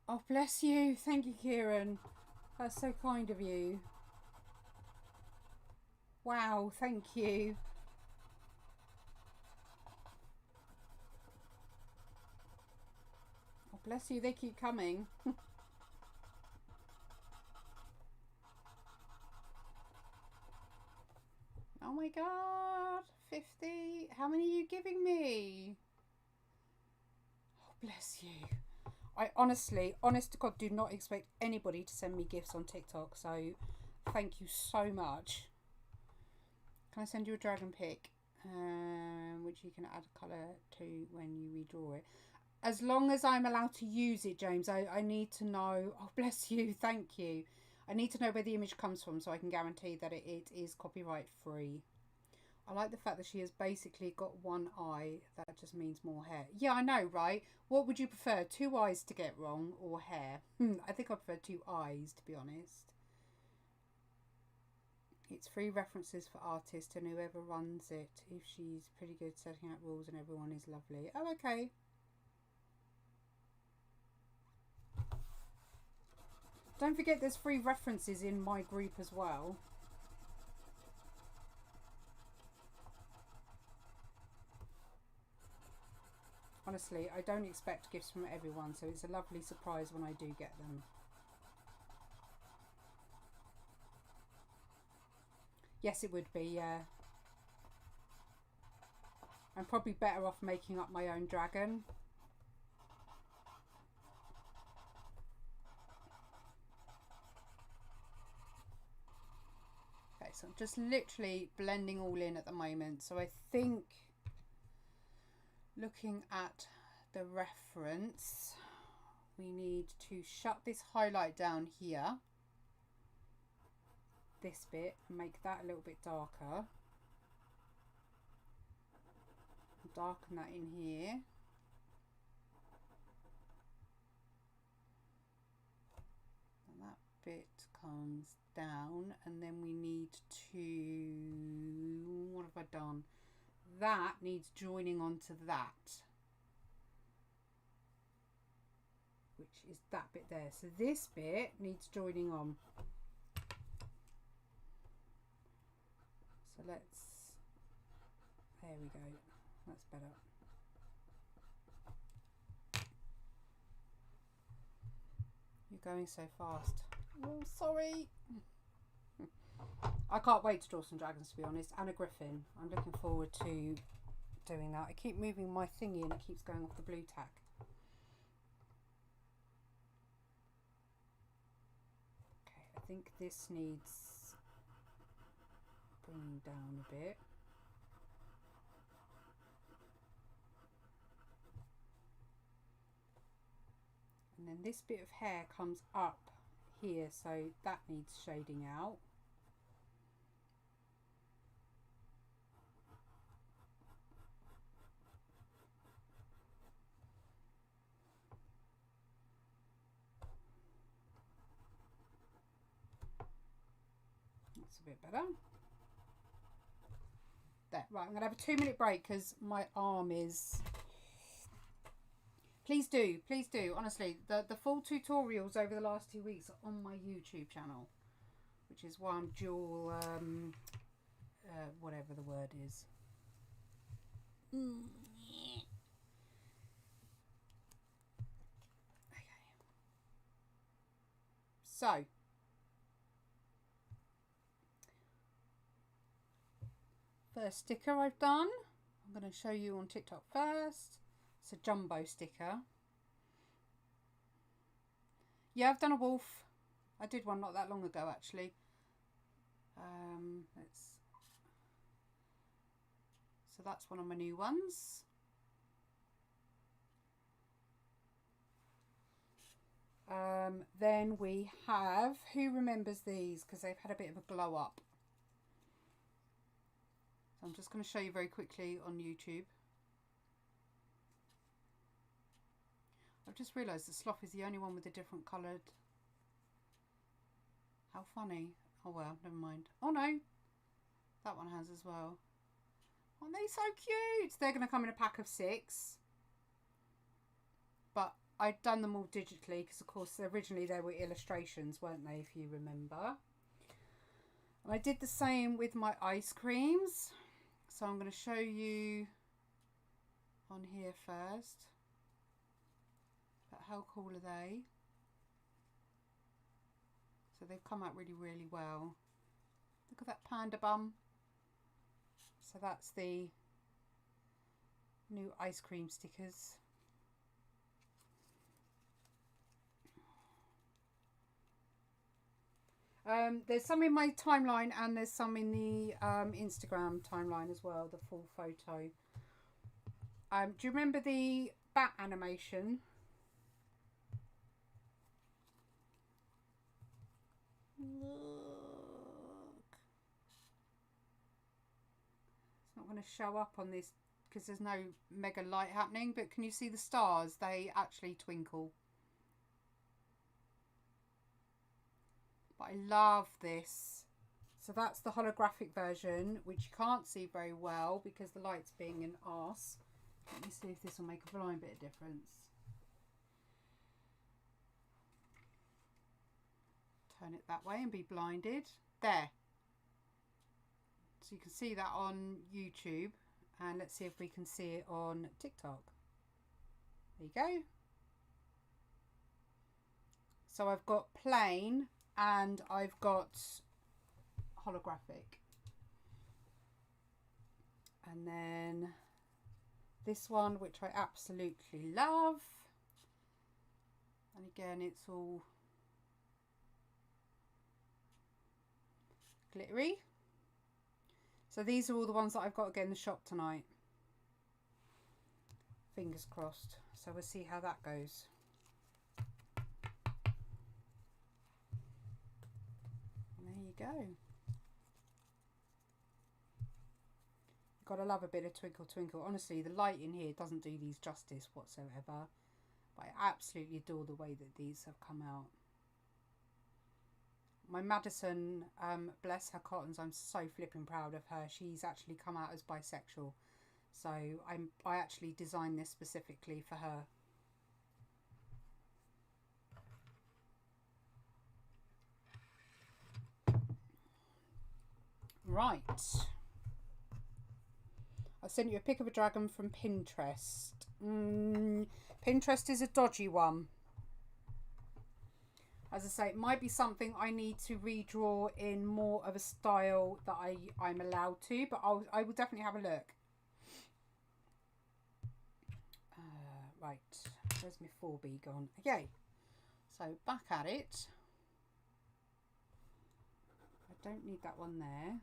A: Oh, bless you. Thank you, Kieran. That's so kind of you. Wow, thank you. Oh, bless you, they keep coming. Oh my God, 50. How many are you giving me? Oh, bless you. I honestly, honest to God, do not expect anybody to send me gifts on TikTok, so thank you so much. Can I send you a dragon pic, which you can add a colour to when you redraw it? As long as I'm allowed to use it, James, I need to know. Oh, bless you, thank you. I need to know where the image comes from so I can guarantee that it is copyright free. I like the fact that she has basically got one eye. That just means more hair. Yeah, I know, right? What would you prefer? 2 eyes to get wrong or hair? I think I prefer 2 eyes, to be honest. It's free references for artists and whoever runs it. If she's pretty good setting out rules and everyone is lovely. Oh, okay. Don't forget there's free references in my group as well. Honestly, I don't expect gifts from everyone, so it's a lovely surprise when I do get them. Yes, it would be, yeah. I'm probably better off making up my own dragon. Okay, so I'm just literally blending all in at the moment. So I think, looking at the reference, we need to shut this highlight down here. This bit, make that a little bit darker. Darken that in here. And that bit comes down, and then we need to, what have I done? That needs joining onto that, which is that bit there. So this bit needs joining on. So let's, there we go, that's better. You're going so fast. Oh, sorry. I can't wait to draw some dragons, to be honest, and a griffin. I'm looking forward to doing that. I keep moving my thingy and it keeps going off the blue tack. Okay, I think this needs bringing down a bit. And then this bit of hair comes up here, so that needs shading out. That's a bit better. There, right, I'm going to have a 2-minute break because my arm is... Please do, honestly, the full tutorials over the last 2 weeks are on my YouTube channel, which is why I'm dual, whatever the word is. Okay. So, first sticker I've done, I'm going to show you on TikTok first. It's a jumbo sticker. Yeah, I've done a wolf. I did one not that long ago, actually. So that's one of my new ones. Then we have, who remembers these? Because they've had a bit of a glow up. So I'm just going to show you very quickly on YouTube. I've just realised that Sloth is the only one with a different coloured. How funny. Oh well, never mind. Oh no, that one has as well. Aren't they so cute? They're going to come in a pack of 6. But I'd done them all digitally because of course originally they were illustrations, weren't they, if you remember. And I did the same with my ice creams. So I'm going to show you on here first. But how cool are they? So they've come out really, really well. Look at that panda bum. So that's the new ice cream stickers. There's some in my timeline and there's some in the Instagram timeline as well, the full photo. Do you remember the bat animation? Look. It's not going to show up on this because there's no mega light happening, but can you see the stars? They actually twinkle. But I love this. So that's the holographic version, which you can't see very well because the light's being an arse. Let me see if this will make a blind bit of difference. Turn it that way and be blinded. There. So you can see that on YouTube. And let's see if we can see it on TikTok. There you go. So I've got plain and I've got holographic. And then this one, which I absolutely love. And again, it's all glittery. So these are all the ones that I've got to get in the shop tonight. Fingers crossed. So we'll see how that goes. And there you go. Gotta love a bit of twinkle twinkle. Honestly, the light in here doesn't do these justice whatsoever. But I absolutely adore the way that these have come out. my Madison, bless her cottons, I'm so flipping proud of her. She's actually come out as bisexual. So I actually designed this specifically for her. Right. I sent you a pic of a dragon from Pinterest. Pinterest is a dodgy one. As I say, it might be something I need to redraw in more of a style that I'm allowed to, but I will definitely have a look. Right, where's my 4B gone? Okay, so back at it. I don't need that one there.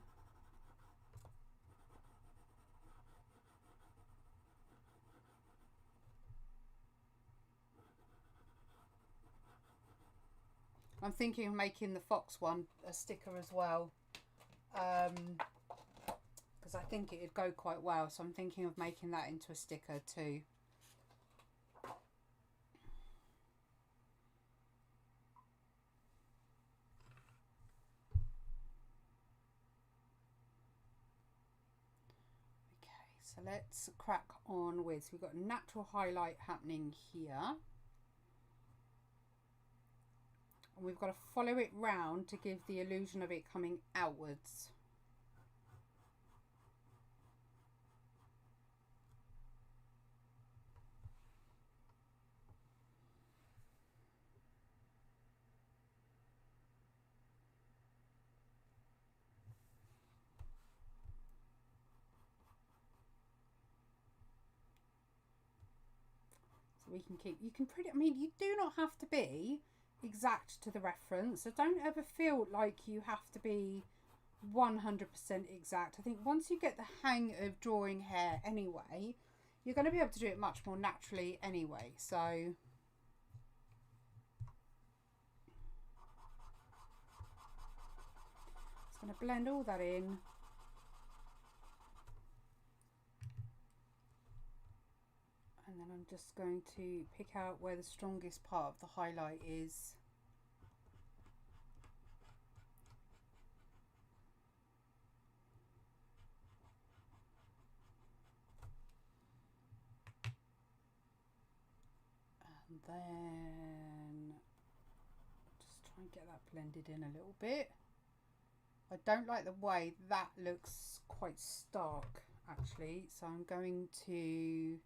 A: I'm thinking of making the fox one a sticker as well, because I think it'd go quite well, so I'm thinking of making that into a sticker too. So let's crack on with, so we've got a natural highlight happening here. And we've got to follow it round to give the illusion of it coming outwards. We can keep, you can pretty, I mean, you do not have to be exact to the reference, so don't ever feel like you have to be 100% exact. I think once you get the hang of drawing hair anyway, you're going to be able to do it much more naturally anyway. So it's going to blend all that in. And then I'm just going to pick out where the strongest part of the highlight is. And then just try and get that blended in a little bit. I don't like the way that looks quite stark actually, so I'm going to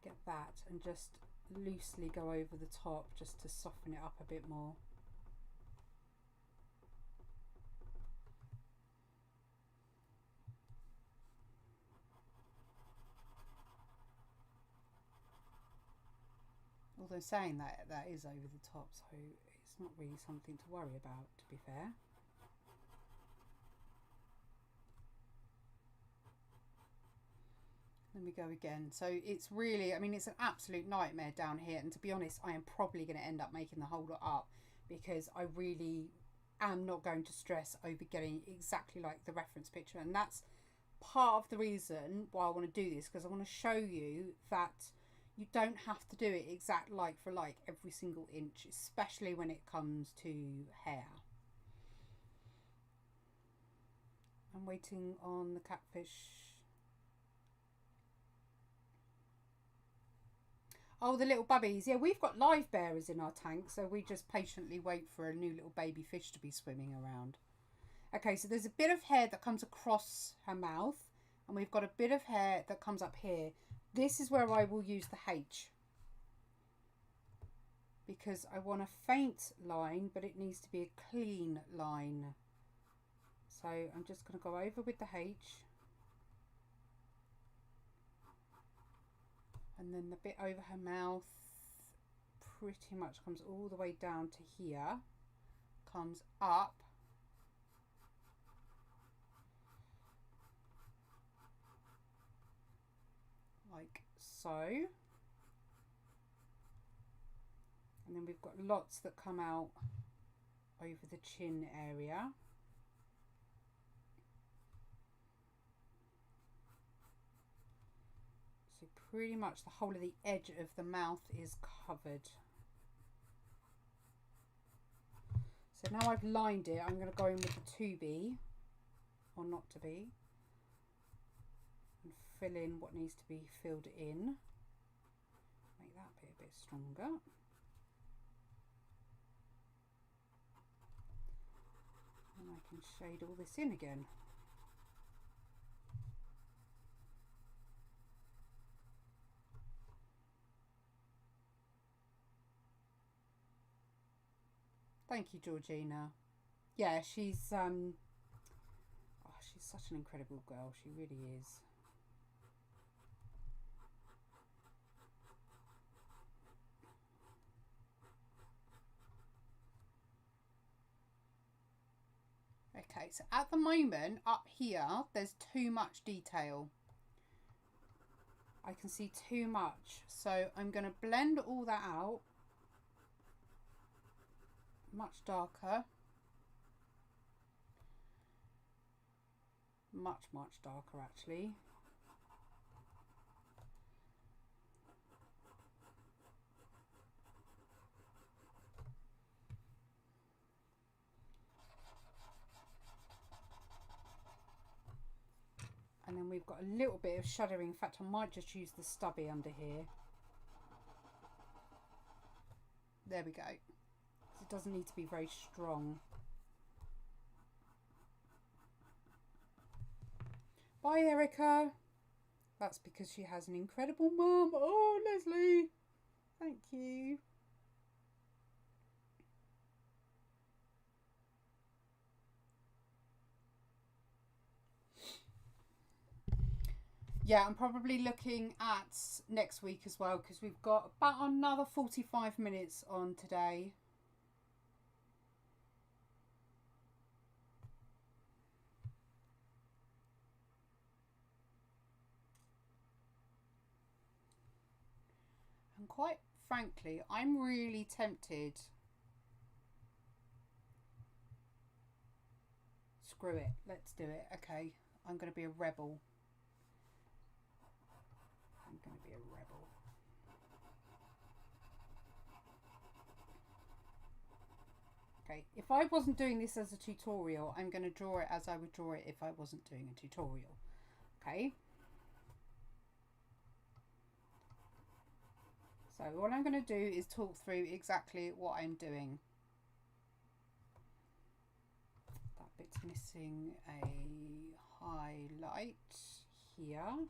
A: get that and just loosely go over the top just to soften it up a bit more. Although saying that, that is over the top, so it's not really something to worry about, to be fair. Then we go again. So it's really, I mean, it's an absolute nightmare down here. And to be honest, I am probably going to end up making the whole lot up because I really am not going to stress over getting exactly like the reference picture. And that's part of the reason why I want to do this, because I want to show you that you don't have to do it exact like for like every single inch, especially when it comes to hair. I'm waiting on the catfish. Oh, the little bubbies. Yeah, we've got live bearers in our tank, so we just patiently wait for a new little baby fish to be swimming around. Okay, so there's a bit of hair that comes across her mouth, and we've got a bit of hair that comes up here. This is where I will use the H, because I want a faint line, but it needs to be a clean line. So I'm just going to go over with the H. And then the bit over her mouth pretty much comes all the way down to here, comes up. Like so. And then we've got lots that come out over the chin area. Pretty much the whole of the edge of the mouth is covered. So now I've lined it, I'm going to go in with the to be, or not to be, and fill in what needs to be filled in. Make that bit a bit stronger. And I can shade all this in again. Thank you, Georgina. Yeah, she's she's such an incredible girl. She really is. Okay, so at the moment up here there's too much detail. I can see too much, so I'm going to blend all that out. Much darker. Much darker actually. And then we've got a little bit of shadowing. In fact, I might just use the stubby under here. There we go. It doesn't need to be very strong. Bye, Erica. That's because she has an incredible mum. Oh, Leslie. Thank you. Yeah, I'm probably looking at next week as well, because we've got about another 45 minutes on today. And quite frankly, I'm really tempted. Screw it. Let's do it. Okay, I'm going to be a rebel. I'm going to be a rebel. Okay, if I wasn't doing this as a tutorial, I'm going to draw it as I would draw it if I wasn't doing a tutorial. Okay. So what I'm going to do is talk through exactly what I'm doing. That bit's missing a highlight here.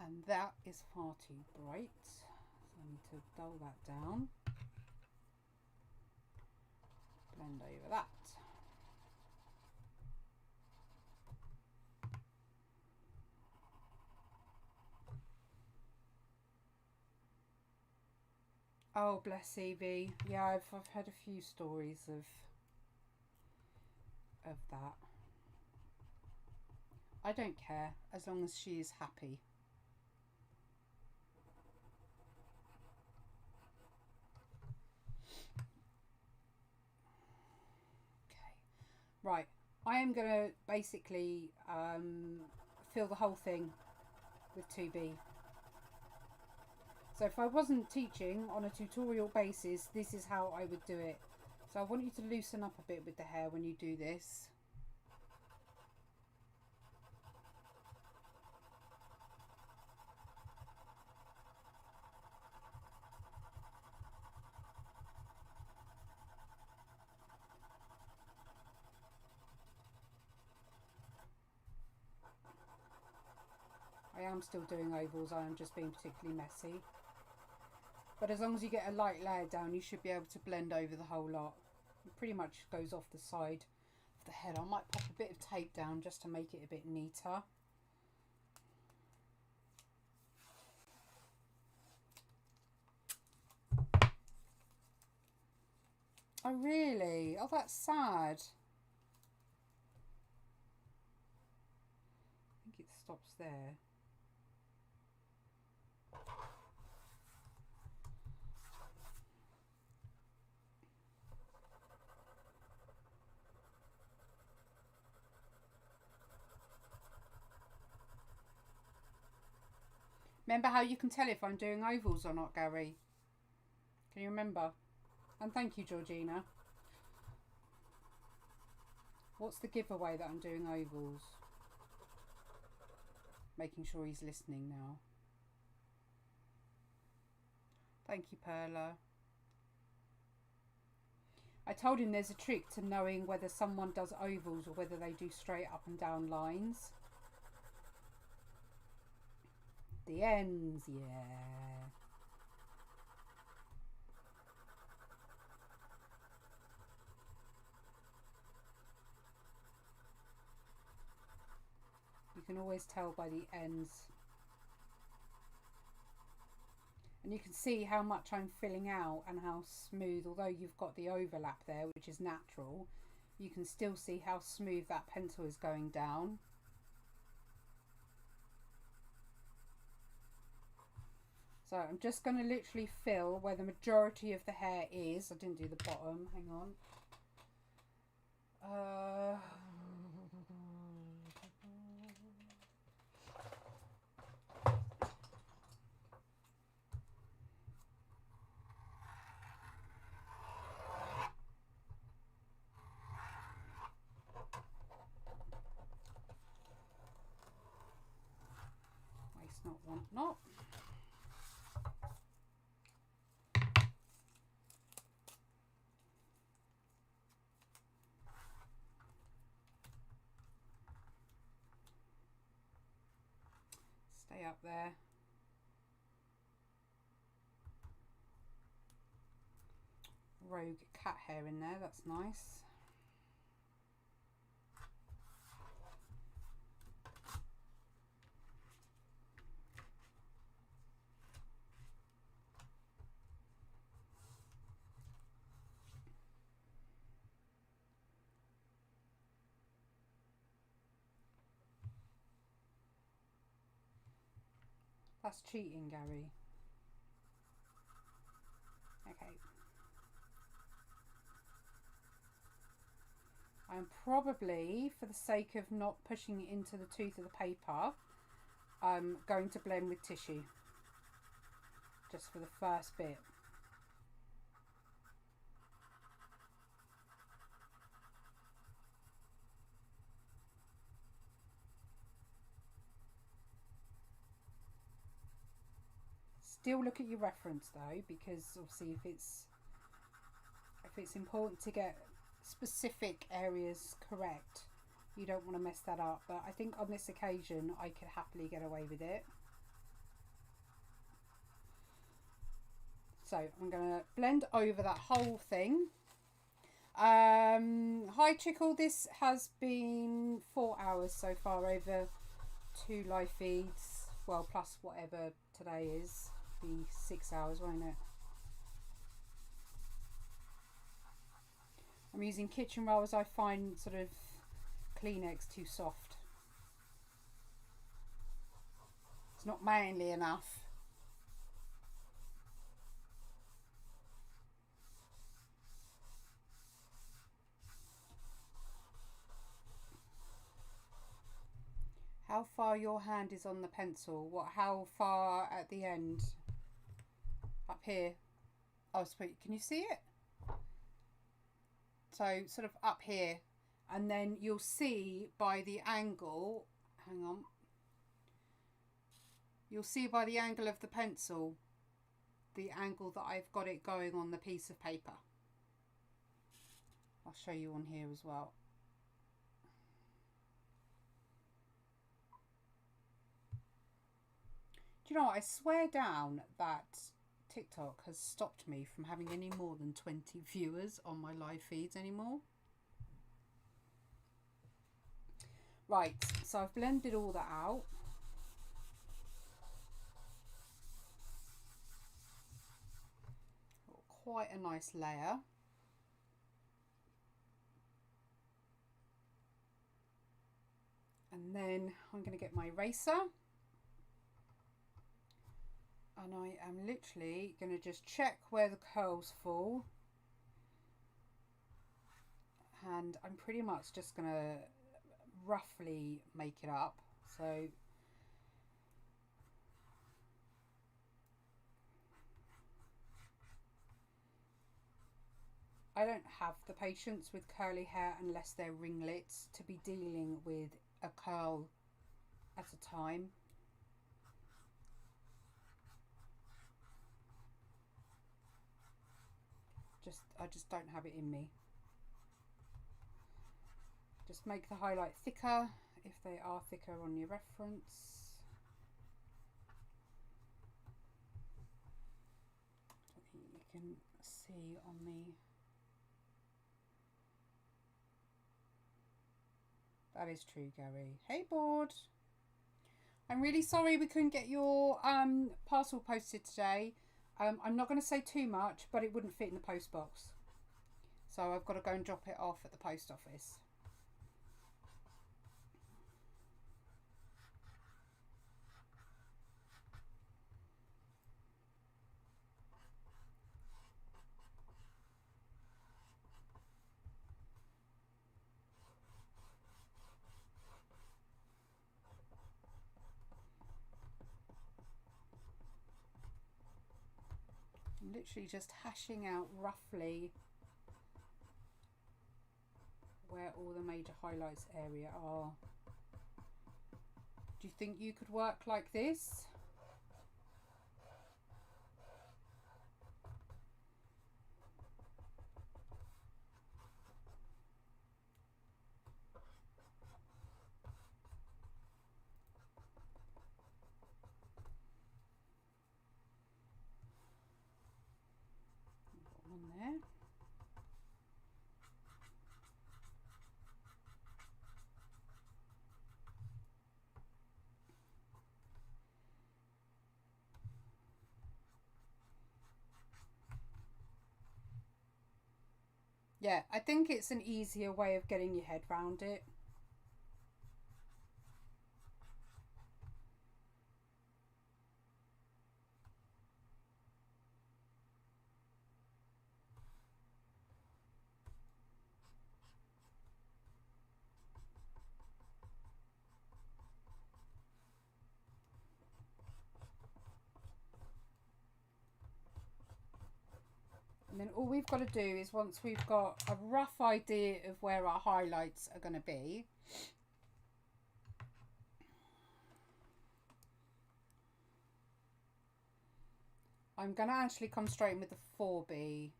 A: And that is far too bright, so I need to dull that down. Blend over that. Oh, bless Evie. Yeah, I've had a few stories of that. I don't care as long as she is happy. Right, I am going to basically fill the whole thing with 2B. So if I wasn't teaching on a tutorial basis, this is how I would do it. So I want you to loosen up a bit with the hair when you do this. I am still doing ovals, I am just being particularly messy. But as long as you get a light layer down, you should be able to blend over the whole lot. It pretty much goes off the side of the head. I might pop a bit of tape down just to make it a bit neater. Oh really? Oh, that's sad. I think it stops there. Remember how you can tell if I'm doing ovals or not, Gary? Can you remember? And thank you, Georgina. What's the giveaway that I'm doing ovals? Making sure he's listening now. Thank you, Perla. I told him there's a trick to knowing whether someone does ovals or whether they do straight up and down lines. The ends, yeah. You can always tell by the ends. And you can see how much I'm filling out and how smooth, although you've got the overlap there, which is natural, you can still see how smooth that pencil is going down. So I'm just going to literally fill where the majority of the hair is. I didn't do the bottom, hang on. Waste not, want not. Stay up there. Rogue cat hair in there, that's nice. That's cheating, Gary. Okay. I'm probably, for the sake of not pushing it into the tooth of the paper, I'm going to blend with tissue. Just for the first bit. Still look at your reference though, because obviously if it's important to get specific areas correct, you don't want to mess that up. But I think on this occasion I could happily get away with it. So I'm going to blend over that whole thing. Hi Chickle, this has been 4 hours so far over 2 live feeds, well plus whatever today is. Be 6 hours, won't it? I'm using kitchen roll as I find sort of Kleenex too soft. It's not manly enough. How far your hand is on the pencil? What? How far at the end? Up here. Oh, sweet. Can you see it? So sort of up here, and then you'll see by the angle. Hang on. You'll see by the angle of the pencil, the angle that I've got it going on the piece of paper. I'll show you on here as well. Do you know what? I swear down that TikTok has stopped me from having any more than 20 viewers on my live feeds anymore. Right, so I've blended all that out. Quite a nice layer. And then I'm going to get my eraser. And I am literally going to just check where the curls fall. And I'm pretty much just going to roughly make it up. So I don't have the patience with curly hair unless they're ringlets to be dealing with a curl at a time. I just don't have it in me. Just make the highlight thicker if they are thicker on your reference. I think you can see on the... That is true, Gary. Hey, board. I'm really sorry we couldn't get your parcel posted today. I'm not going to say too much, but it wouldn't fit in the post box. So I've got to go and drop it off at the post office. I'm literally just hashing out roughly where all the major highlights area are. Do you think you could work like this? Got one there. Yeah, I think it's an easier way of getting your head round it. And then all we've got to do is, once we've got a rough idea of where our highlights are going to be, I'm going to actually come straight in with the 4B.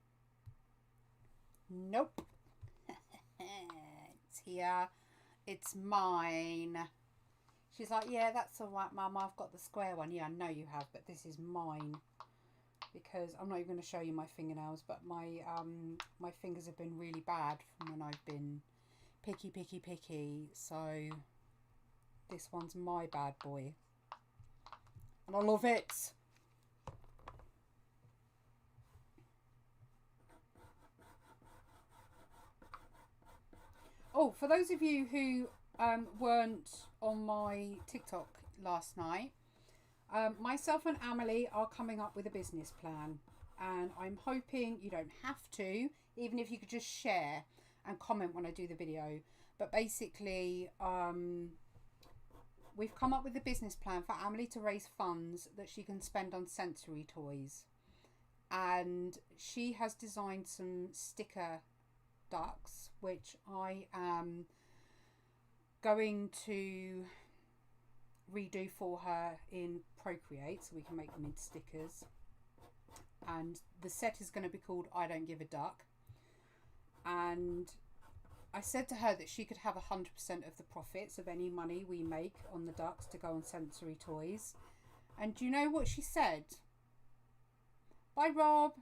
A: Nope. It's here. It's mine. She's like, yeah, that's all right, Mum. I've got the square one. Yeah, I know you have, but this is mine. Because I'm not even going to show you my fingernails, but my my fingers have been really bad from when I've been picky. So this one's my bad boy, and I love it. Oh, for those of you who weren't on my TikTok last night, myself and Amelie are coming up with a business plan, and I'm hoping you don't have to, even if you could just share and comment when I do the video. But basically, we've come up with a business plan for Amelie to raise funds that she can spend on sensory toys, and she has designed some sticker ducks, which I am going to redo for her in Procreate so we can make them into stickers. And the set is going to be called I Don't Give a Duck. And I said to her that she could have 100% of the profits of any money we make on the ducks to go on sensory toys. And do you know what she said? Bye, Rob.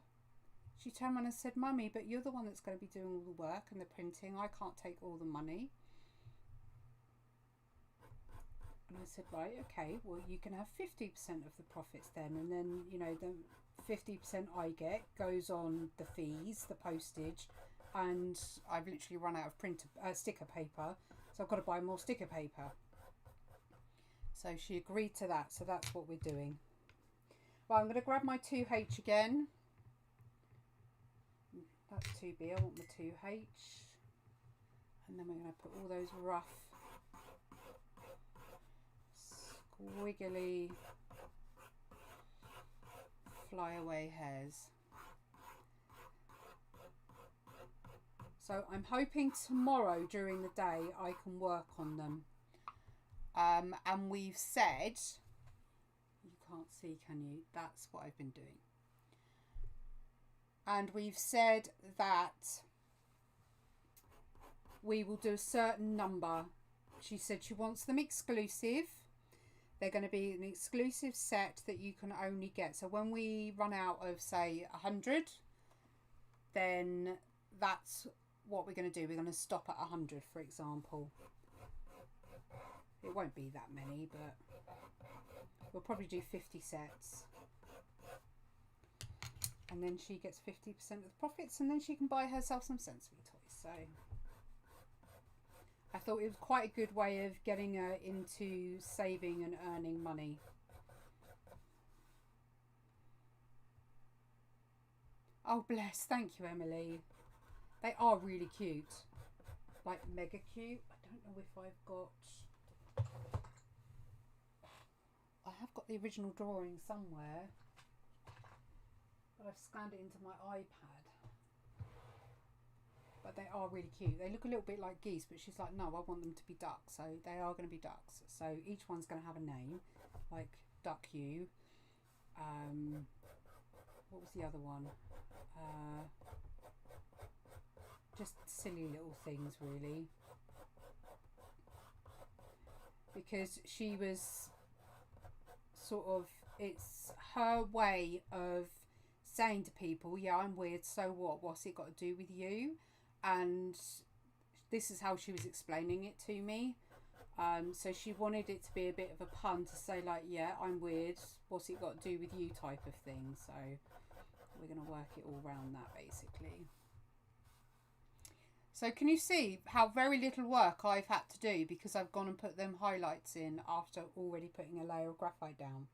A: She turned around and said, Mummy, but you're the one that's going to be doing all the work and the printing. I can't take all the money. And I said, right, okay, well, you can have 50% of the profits then. And then, you know, the 50% I get goes on the fees, the postage. And I've literally run out of sticker paper. So I've got to buy more sticker paper. So she agreed to that. So that's what we're doing. Well, I'm going to grab my 2H again. That's 2B. I want the 2H. And then we're going to put all those rough, squiggly flyaway hairs. So I'm hoping tomorrow during the day I can work on them. And we've said, you can't see, can you? That's what I've been doing. And we've said that we will do a certain number. She said she wants them exclusive. They're going to be an exclusive set that you can only get. So when we run out of, say, 100, then that's what we're going to do. We're going to stop at 100, for example. It won't be that many, but we'll probably do 50 sets. And then she gets 50% of the profits, and then she can buy herself some sensory toys. So I thought it was quite a good way of getting her into saving and earning money. Oh, bless. Thank you, Emily. They are really cute. Like, mega cute. I don't know if I've got... I have got the original drawing somewhere. But I've scanned it into my iPad. But they are really cute. They look a little bit like geese, but she's like, no, I want them to be ducks. So they are going to be ducks. So each one's going to have a name, like Duck You. What was the other one? Just silly little things, really. Because she was sort of, it's her way of saying to people, yeah, I'm weird, so what? What's it got to do with you? And this is how she was explaining it to me. So she wanted it to be a bit of a pun to say, like, yeah, I'm weird, what's it got to do with you type of thing. So we're going to work it all around that, basically. So can you see how very little work I've had to do because I've gone and put them highlights in after already putting a layer of graphite down?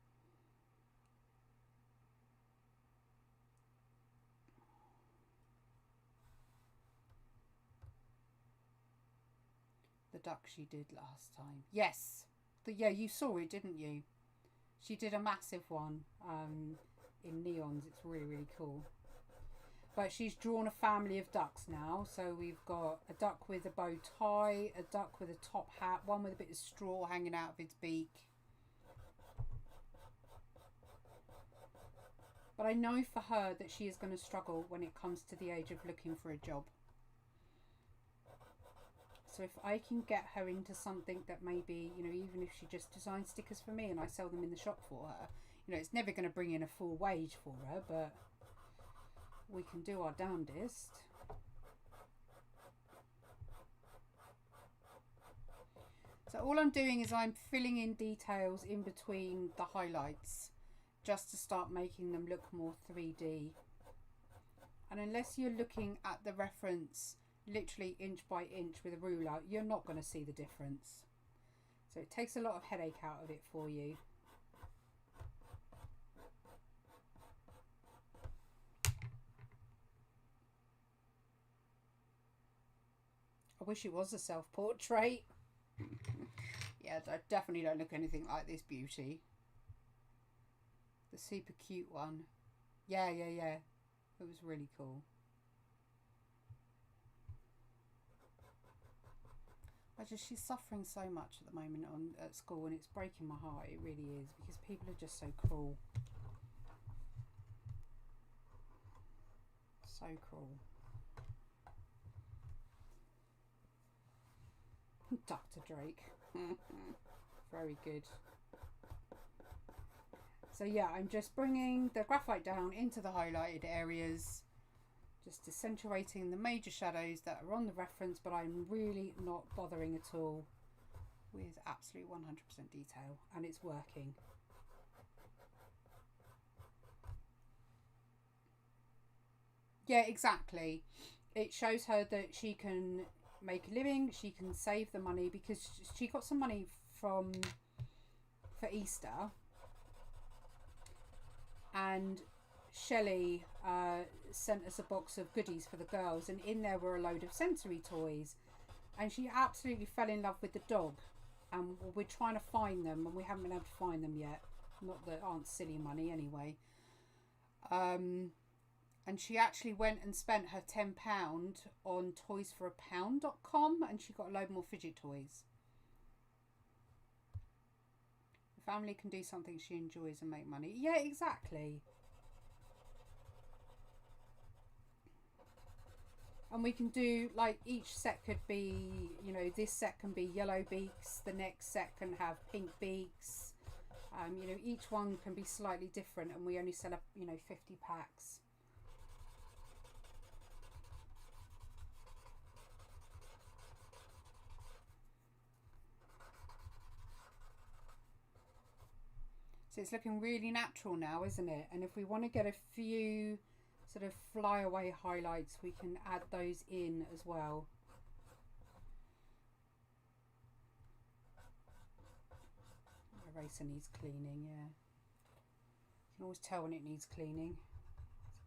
A: The duck she did last time. Yes. Yeah, you saw it, didn't you? She did a massive one in neons. It's really, really cool. But she's drawn a family of ducks now. So we've got a duck with a bow tie, a duck with a top hat, one with a bit of straw hanging out of its beak. But I know for her that she is going to struggle when it comes to the age of looking for a job. So if I can get her into something that maybe, you know, even if she just designs stickers for me and I sell them in the shop for her, you know, it's never going to bring in a full wage for her, but we can do our damnedest. So all I'm doing is I'm filling in details in between the highlights just to start making them look more 3D. And unless you're looking at the reference literally inch by inch with a ruler, you're not going to see the difference. So it takes a lot of headache out of it for you. I wish it was a self-portrait. Yeah, I definitely don't look anything like this beauty. The super cute one. Yeah. It was really cool. She's suffering so much at the moment at school, and it's breaking my heart. It really is, because people are just so cruel. So cruel. Dr. Drake. Very good. So yeah, I'm just bringing the graphite down into the highlighted areas, just accentuating the major shadows that are on the reference, but I'm really not bothering at all with absolute 100% detail, and it's working. Yeah, exactly. It shows her that she can make a living, she can save the money, because she got some money for Easter, and Shelley sent us a box of goodies for the girls, and in there were a load of sensory toys, and she absolutely fell in love with the dog, and we're trying to find them, and we haven't been able to find them yet. Not that aren't silly money anyway. And she actually went and spent her £10 on toysforapound.com, and she got a load more fidget toys. The family can do something she enjoys and make money. Yeah, exactly. And we can do, like, each set could be, you know, this set can be yellow beaks, the next set can have pink beaks. You know, each one can be slightly different, and we only sell, you know, 50 packs. So it's looking really natural now, isn't it? And if we want to get a few sort of flyaway highlights, we can add those in as well. My eraser needs cleaning, yeah. You can always tell when it needs cleaning.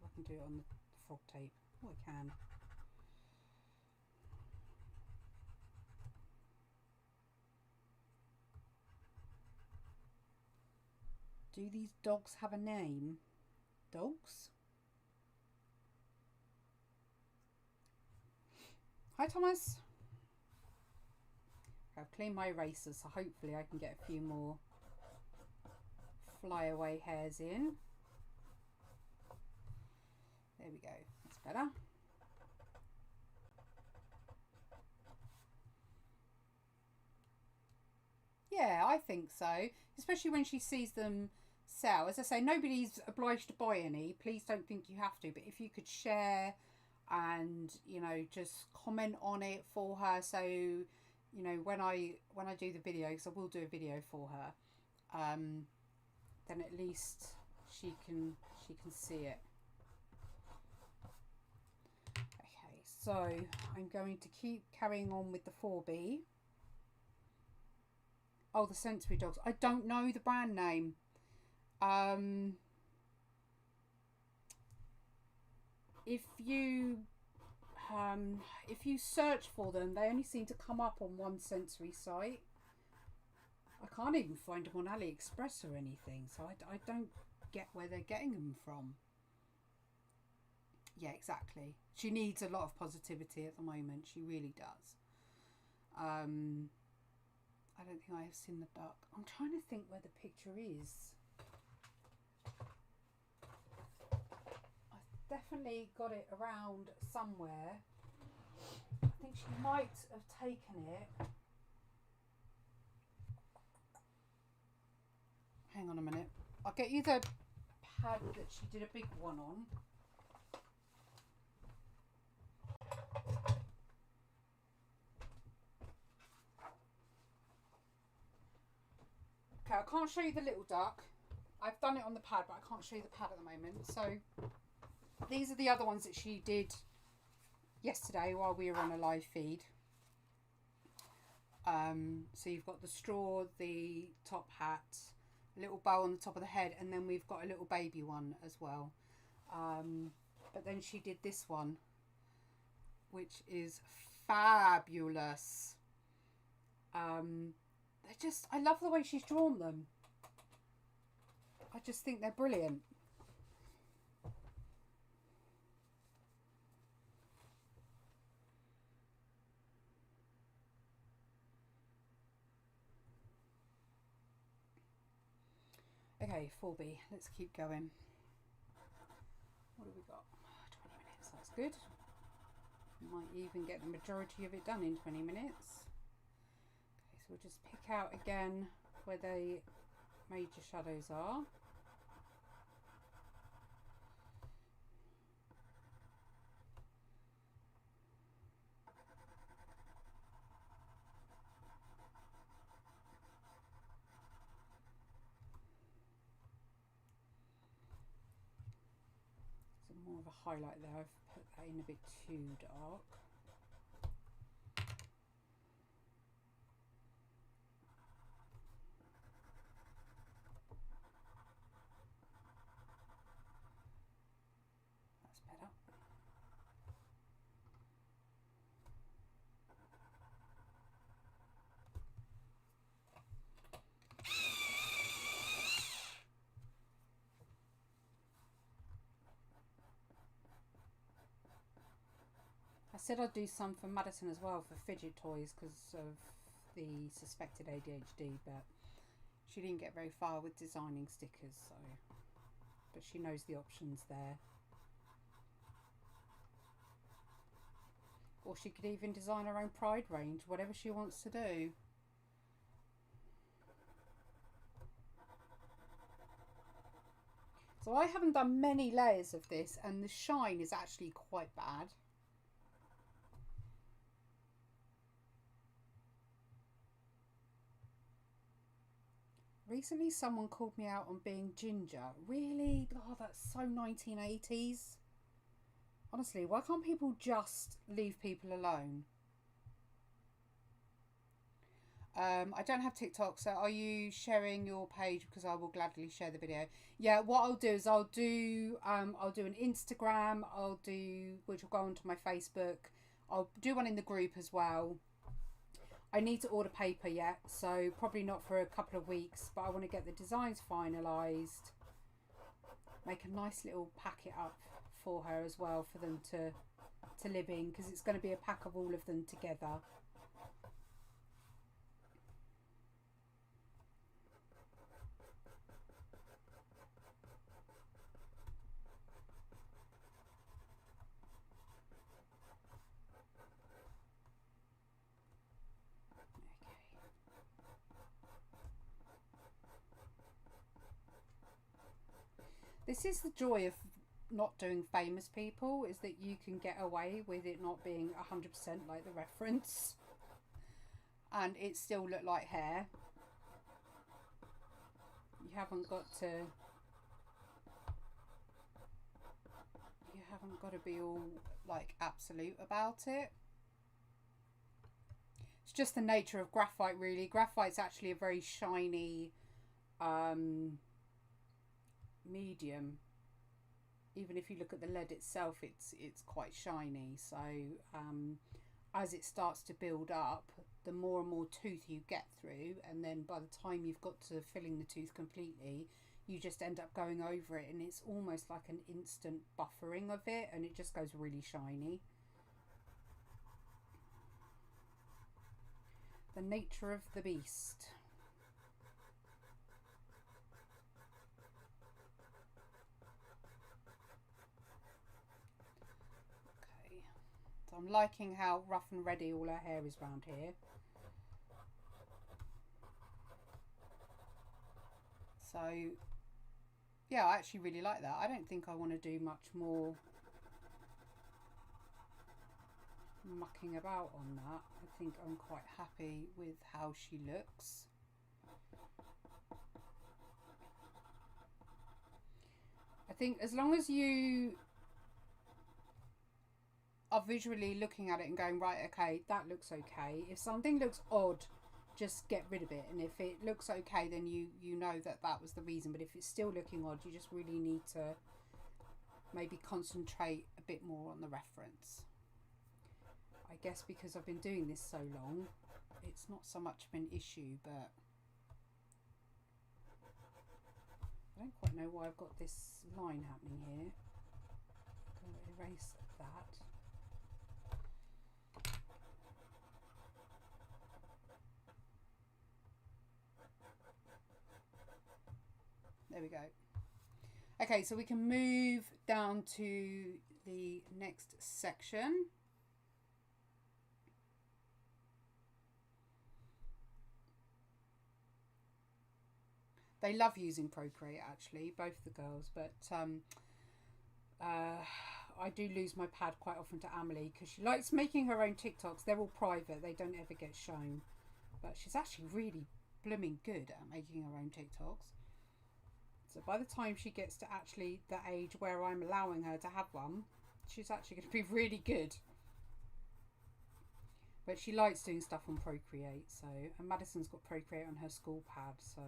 A: So I can do it on the frog tape. Oh, I can. Do these dogs have a name? Dogs? Hi, Thomas. I've cleaned my erasers, so hopefully I can get a few more flyaway hairs in. There we go. That's better. Yeah, I think so. Especially when she sees them sell. As I say, nobody's obliged to buy any. Please don't think you have to. But if you could share and, you know, just comment on it for her, so, you know, when I do the video, because I will do a video for her, then at least she can see it. Okay, so I'm going to keep carrying on with the 4B. Oh, the sensory dogs. I don't know the brand name. If you search for them, they only seem to come up on one sensory site. I can't even find them on AliExpress or anything, so I don't get where they're getting them from. Yeah, exactly. She needs a lot of positivity at the moment. She really does. I don't think I have seen the duck. I'm trying to think where the picture is. I've definitely got it around somewhere. I think she might have taken it. Hang on a minute. I'll get you the pad that she did a big one on. Okay, I can't show you the little duck. I've done it on the pad, but I can't show you the pad at the moment. So these are the other ones that she did yesterday while we were on a live feed. So you've got the straw, the top hat, a little bow on the top of the head, and then we've got a little baby one as well. But then she did this one, which is fabulous. I love the way she's drawn them. I just think they're brilliant. Okay, 4B, let's keep going. What have we got? 20 minutes, that's good. Might even get the majority of it done in 20 minutes. Okay, so we'll just pick out again where the major shadows are. More of a highlight there. I've put that in a bit too dark. That's better. I said I'd do some for Madison as well for fidget toys because of the suspected ADHD, but she didn't get very far with designing stickers, so but she knows the options there. Or she could even design her own Pride range, whatever she wants to do. So I haven't done many layers of this, and the shine is actually quite bad. Recently someone called me out on being ginger. Really? Oh, that's so 1980s. Honestly, why can't people just leave people alone? I don't have TikTok, so are you sharing your page? Because I will gladly share the video. Yeah, what I'll do is I'll do an Instagram, which will go onto my Facebook. I'll do one in the group as well. I need to order paper yet, so probably not for a couple of weeks, but I want to get the designs finalised. Make a nice little packet up for her as well for them to live in, because it's going to be a pack of all of them together. This is the joy of not doing famous people, is that you can get away with it not being 100% like the reference and it still look like hair. You haven't got to be all like absolute about it. It's just the nature of graphite, really. Graphite's actually a very shiny medium. Even if you look at the lead itself, it's quite shiny. So as it starts to build up, the more and more tooth you get through, and then by the time you've got to filling the tooth completely, you just end up going over it, and it's almost like an instant buffering of it, and it just goes really shiny. The nature of the beast. Okay, so I'm liking how rough and ready all her hair is round here. So yeah, I actually really like that. I don't think I want to do much more mucking about on that. I think I'm quite happy with how she looks. I think as long as you are visually looking at it and going, right, okay, that looks okay. If something looks odd, just get rid of it, and if it looks okay, then you know that was the reason. But if it's still looking odd, you just really need to maybe concentrate a bit more on the reference. I guess because I've been doing this so long, it's not so much of an issue, but I don't quite know why I've got this line happening here. I'm going to erase that. There we go. Okay, so we can move down to the next section. They love using Procreate, actually, both the girls, but I do lose my pad quite often to Amelie because she likes making her own TikToks. They're all private, they don't ever get shown, but she's actually really blooming good at making her own TikToks. So by the time she gets to actually the age where I'm allowing her to have one, she's actually going to be really good. But she likes doing stuff on Procreate, so, and Madison's got Procreate on her school pad, so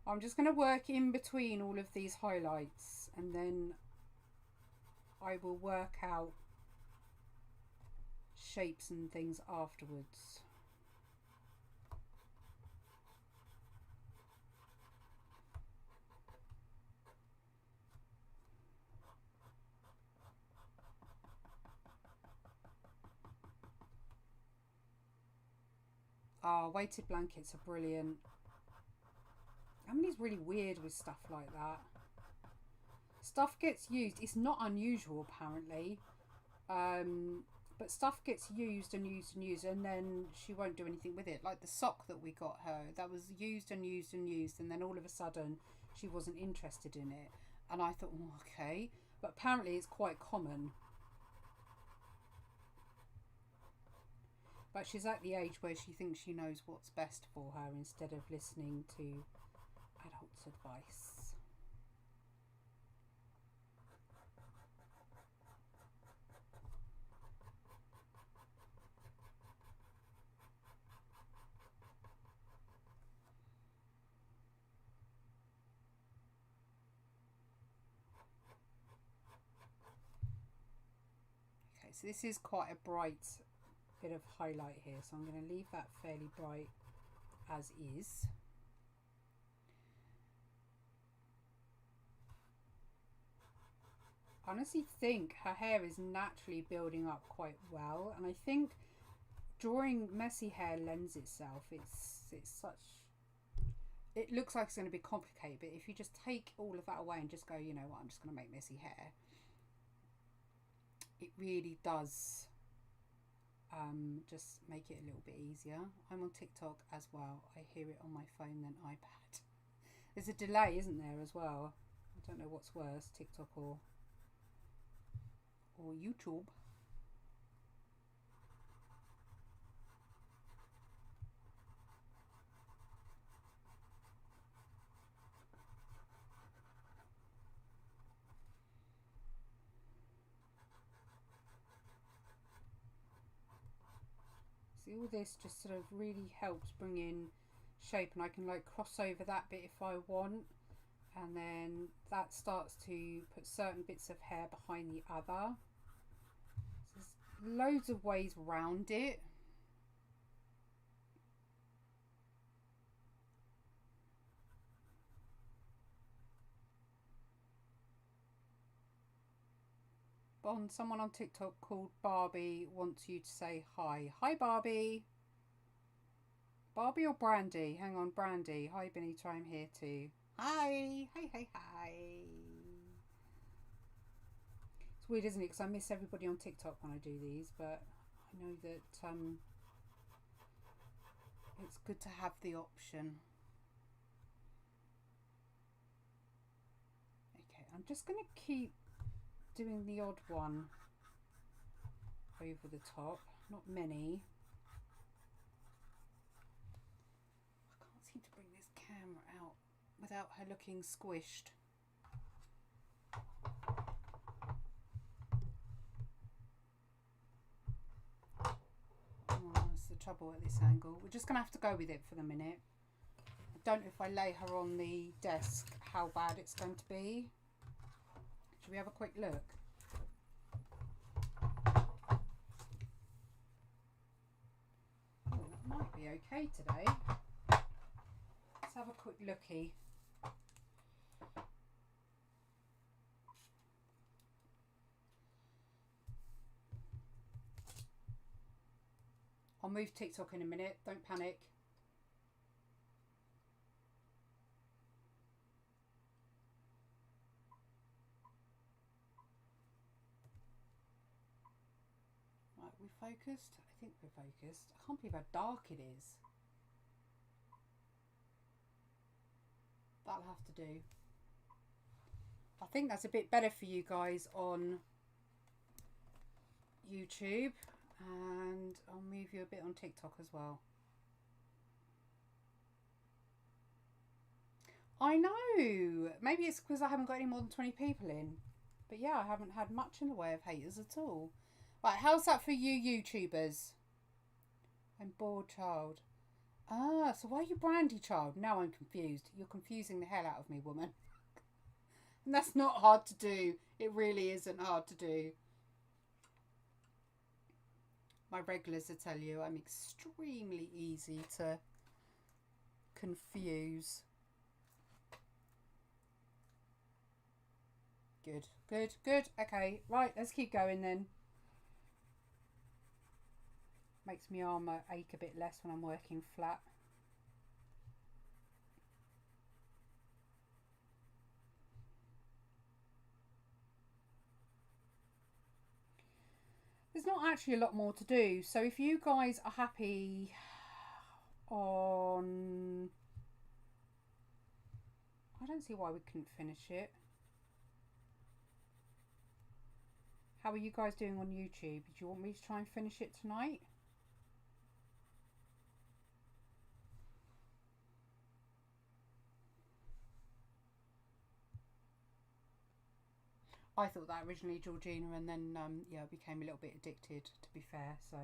A: I'm just going to work in between all of these highlights, and then I will work out shapes and things afterwards. Oh, weighted blankets are brilliant. Emily's really weird with stuff like that. Stuff gets used. It's not unusual, apparently. But stuff gets used and used and used, and then she won't do anything with it. Like the sock that we got her, that was used and used and used, and then all of a sudden she wasn't interested in it. And I thought, oh, okay. But apparently it's quite common. But she's at the age where she thinks she knows what's best for her instead of listening to adults' advice. Okay, so this is quite a bright bit of highlight here, so I'm going to leave that fairly bright as is. I honestly think her hair is naturally building up quite well, and I think drawing messy hair lends itself. It's such, it looks like it's going to be complicated, but if you just take all of that away and just go, you know what, I'm just going to make messy hair, it really does just make it a little bit easier. I'm on TikTok as well. I hear it on my phone than iPad. There's a delay, isn't there, as well? I don't know what's worse, TikTok or YouTube. See, all this just sort of really helps bring in shape, and I can like cross over that bit if I want, and then that starts to put certain bits of hair behind the other. So there's loads of ways around it. Someone on TikTok called Barbie wants you to say hi. Hi, Barbie. Barbie or Brandy? Hang on, Brandy. Hi, Benita, I'm here too. Hi. Hi, hi, hi. It's weird, isn't it? Because I miss everybody on TikTok when I do these, but I know that it's good to have the option. Okay, I'm just going to keep doing the odd one over the top, not many. I can't seem to bring this camera out without her looking squished. Oh, that's the trouble at this angle. We're just going to have to go with it for the minute. I don't know if I lay her on the desk how bad it's going to be. Should we have a quick look? Oh, that might be okay today. Let's have a quick looky. I'll move TikTok in a minute, don't panic. We're focused? I think we're focused. I can't believe how dark it is. That'll have to do. I think that's a bit better for you guys on YouTube, and I'll move you a bit on TikTok as well. I know, maybe it's because I haven't got any more than 20 people in, but yeah, I haven't had much in the way of haters at all. Right, how's that for you YouTubers? I'm bored, child. Ah, so why are you Brandy, child? Now I'm confused. You're confusing the hell out of me, woman. And that's not hard to do. It really isn't hard to do. My regulars will tell you I'm extremely easy to confuse. Good, good, good. Okay, right, let's keep going then. Makes my arm ache a bit less when I'm working flat. There's not actually a lot more to do. So if you guys are happy on... I don't see why we couldn't finish it. How are you guys doing on YouTube? Do you want me to try and finish it tonight? I thought that originally, Georgina, and then yeah, I became a little bit addicted, to be fair, so...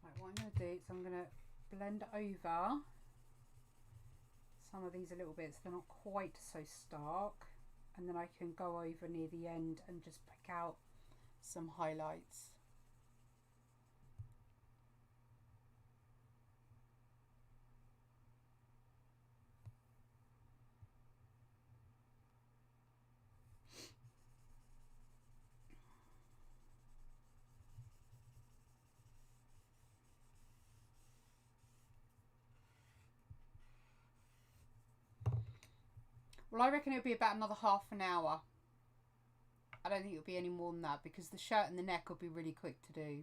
A: Right, what I'm going to do is I'm going to blend over some of these a little bit so they're not quite so stark, and then I can go over near the end and just pick out some highlights. Well, I reckon it'll be about another half an hour. I don't think it'll be any more than that because the shirt and the neck will be really quick to do.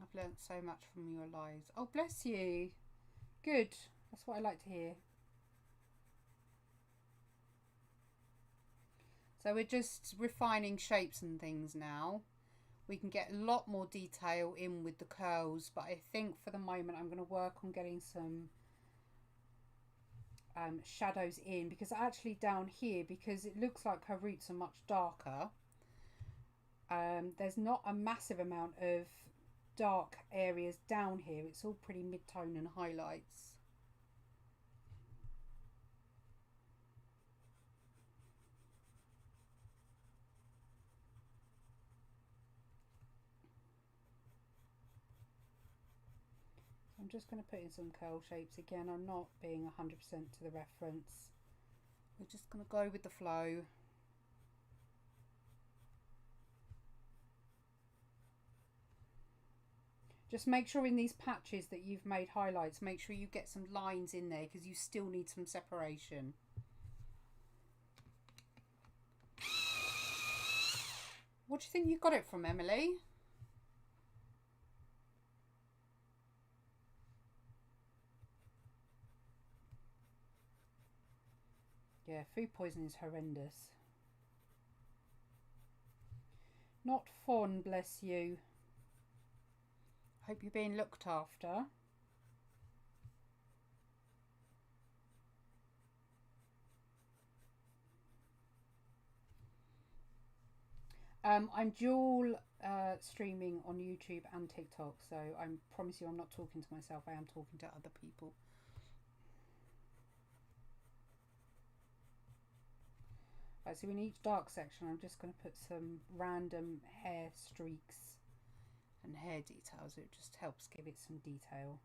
A: I've learnt so much from your lives. Oh, bless you. Good. That's what I like to hear. So we're just refining shapes and things now. We can get a lot more detail in with the curls, but I think for the moment I'm going to work on getting some shadows in, because actually down here, because it looks like her roots are much darker, there's not a massive amount of dark areas down here. It's all pretty mid-tone and highlights. I'm just going to put in some curl shapes again. I'm not being 100% to the reference. We're just going to go with the flow. Just make sure in these patches that you've made highlights, make sure you get some lines in there because you still need some separation. What do you think you got it from, Emily? Yeah, food poisoning is horrendous. Not fun, bless you. Hope you're being looked after. I'm dual streaming on YouTube and TikTok, so I promise you I'm not talking to myself, I am talking to other people. Right, so in each dark section I'm just going to put some random hair streaks and hair details. It just helps give it some detail.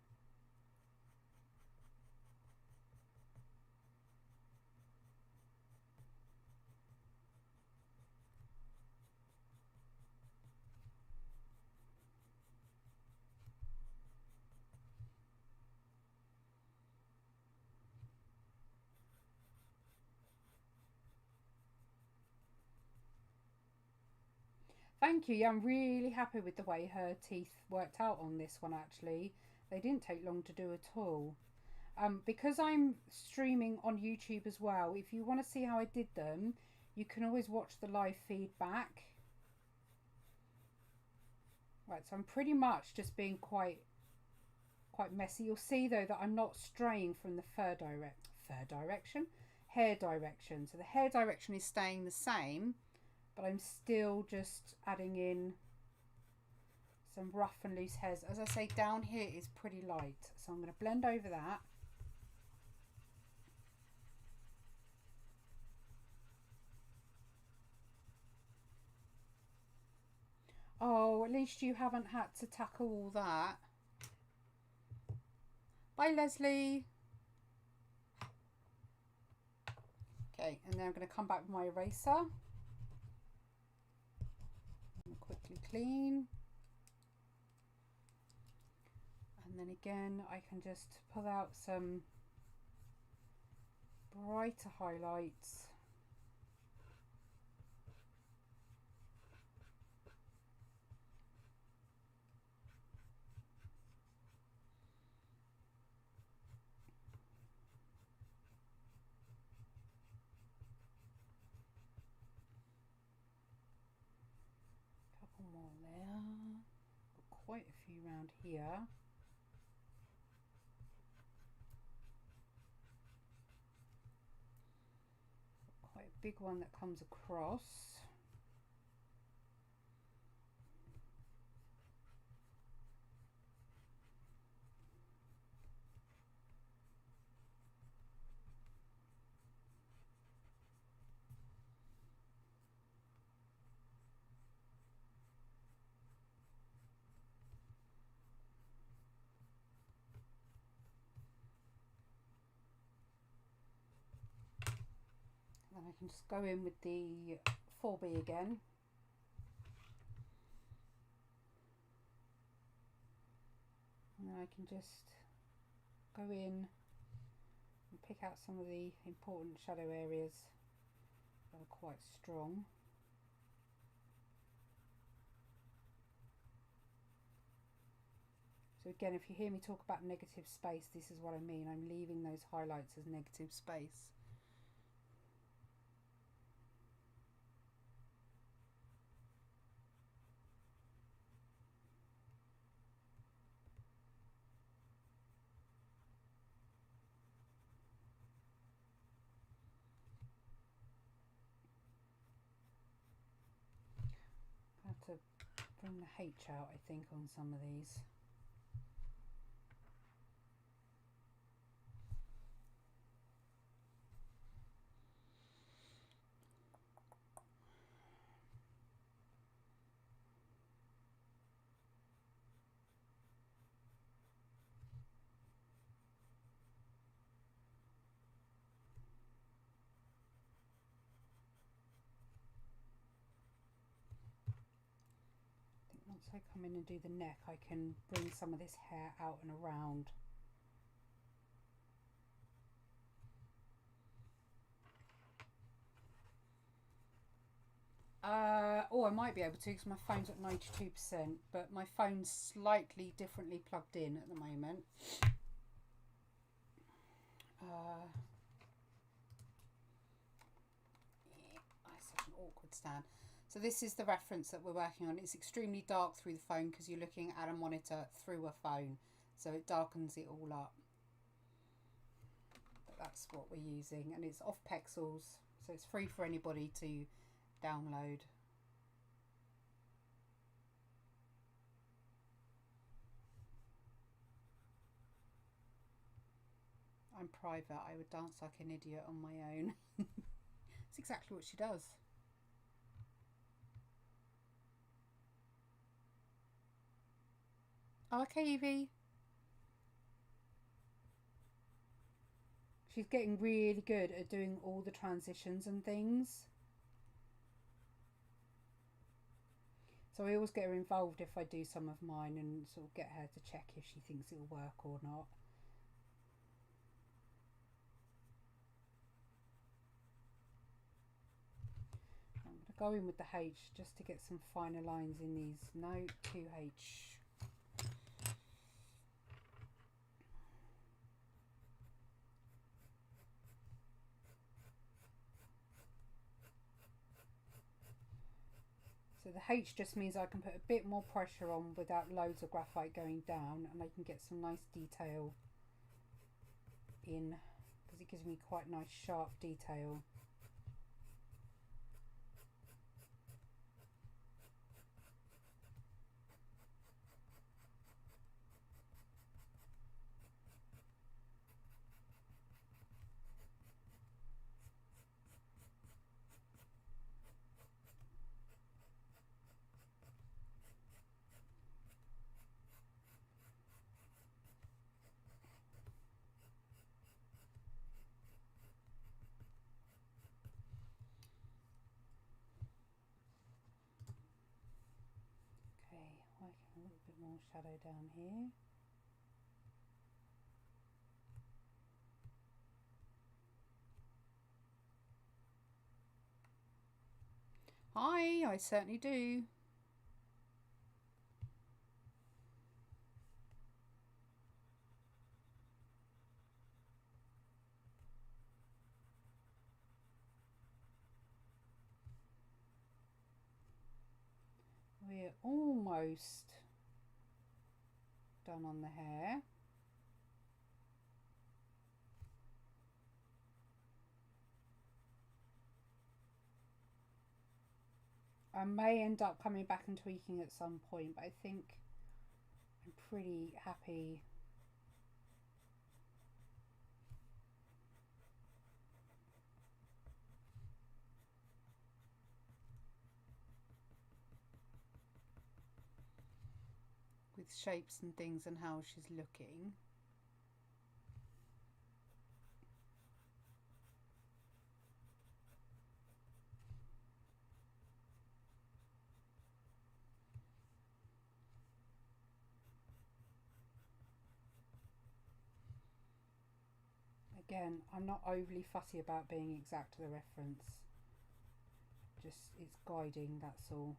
A: Thank you. Yeah, I'm really happy with the way her teeth worked out on this one, actually. They didn't take long to do at all. Because I'm streaming on YouTube as well, if you want to see how I did them, you can always watch the live feedback. Right, so I'm pretty much just being quite messy. You'll see though that I'm not straying from the hair direction. So the hair direction is staying the same, but I'm still just adding in some rough and loose hairs. As I say, down here is pretty light, so I'm going to blend over that. Oh, at least you haven't had to tackle all that. Bye, Leslie. Okay, and then I'm going to come back with my eraser. And quickly clean. And then again, I can just pull out some brighter highlights. Couple more there. Got quite a few around here. Quite a big one that comes across. And I can just go in with the 4B again. And then I can just go in and pick out some of the important shadow areas that are quite strong. So again, if you hear me talk about negative space, this is what I mean. I'm leaving those highlights as negative space. I have to bring the H out, I think, on some of these. Once I come in and do the neck, I can bring some of this hair out and around. Oh, I might be able to because my phone's at 92%, but my phone's slightly differently plugged in at the moment. It's such an awkward stand. So this is the reference that we're working on. It's extremely dark through the phone because you're looking at a monitor through a phone, so it darkens it all up. But that's what we're using, and it's off Pexels, so it's free for anybody to download. I'm private. I would dance like an idiot on my own. That's exactly what she does. Oh, okay, Evie. She's getting really good at doing all the transitions and things. So I always get her involved if I do some of mine and sort of get her to check if she thinks it'll work or not. I'm going to go in with the H just to get some finer lines in these. No, 2H. So the H just means I can put a bit more pressure on without loads of graphite going down, and I can get some nice detail in because it gives me quite nice sharp detail. bit more shadow down here. Hi, I certainly do. We're almost done on the hair. I may end up coming back and tweaking at some point, but I think I'm pretty happy. With shapes and things and how she's looking. Again, I'm not overly fussy about being exact to the reference. Just, it's guiding, that's all.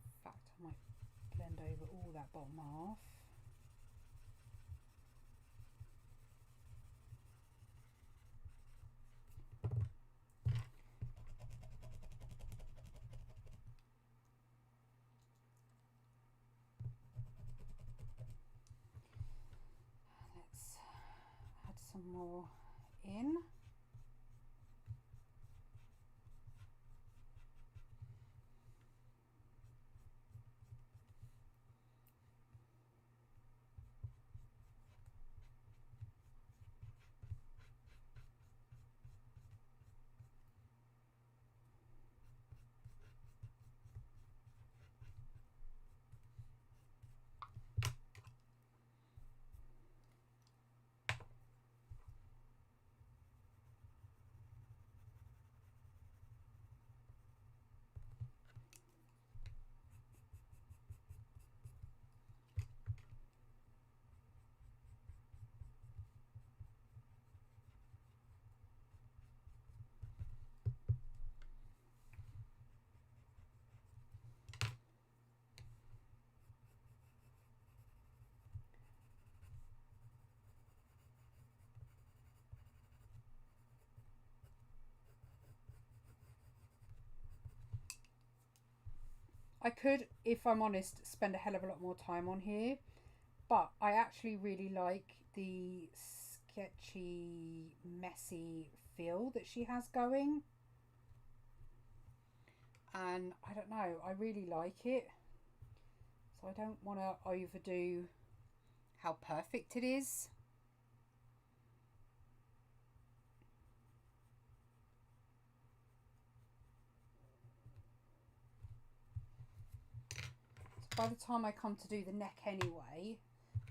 A: In fact, I might blend over all that bottom half. Some more in. I could, if I'm honest, spend a hell of a lot more time on here, but I actually really like the sketchy, messy feel that she has going. And I don't know, I really like it. So I don't want to overdo how perfect it is. By the time I come to do the neck anyway,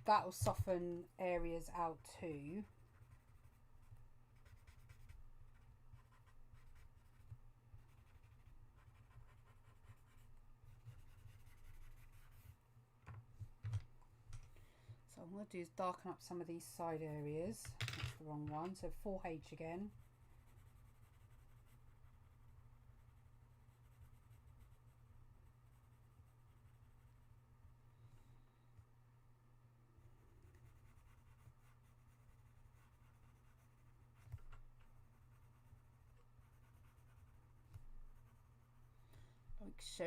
A: that will soften areas out too. So what I'm going to do is darken up some of these side areas. That's the wrong one. So 4H again. Like so.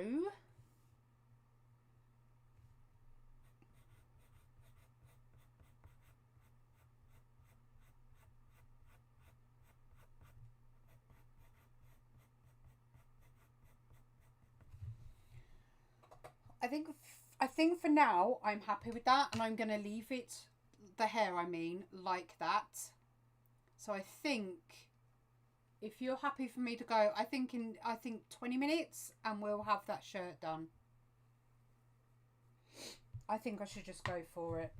A: I think for now I'm happy with that, and I'm going to leave it, the hair I mean, like that. So I think if you're happy for me to go, I think 20 minutes and we'll have that shirt done. I think I should just go for it.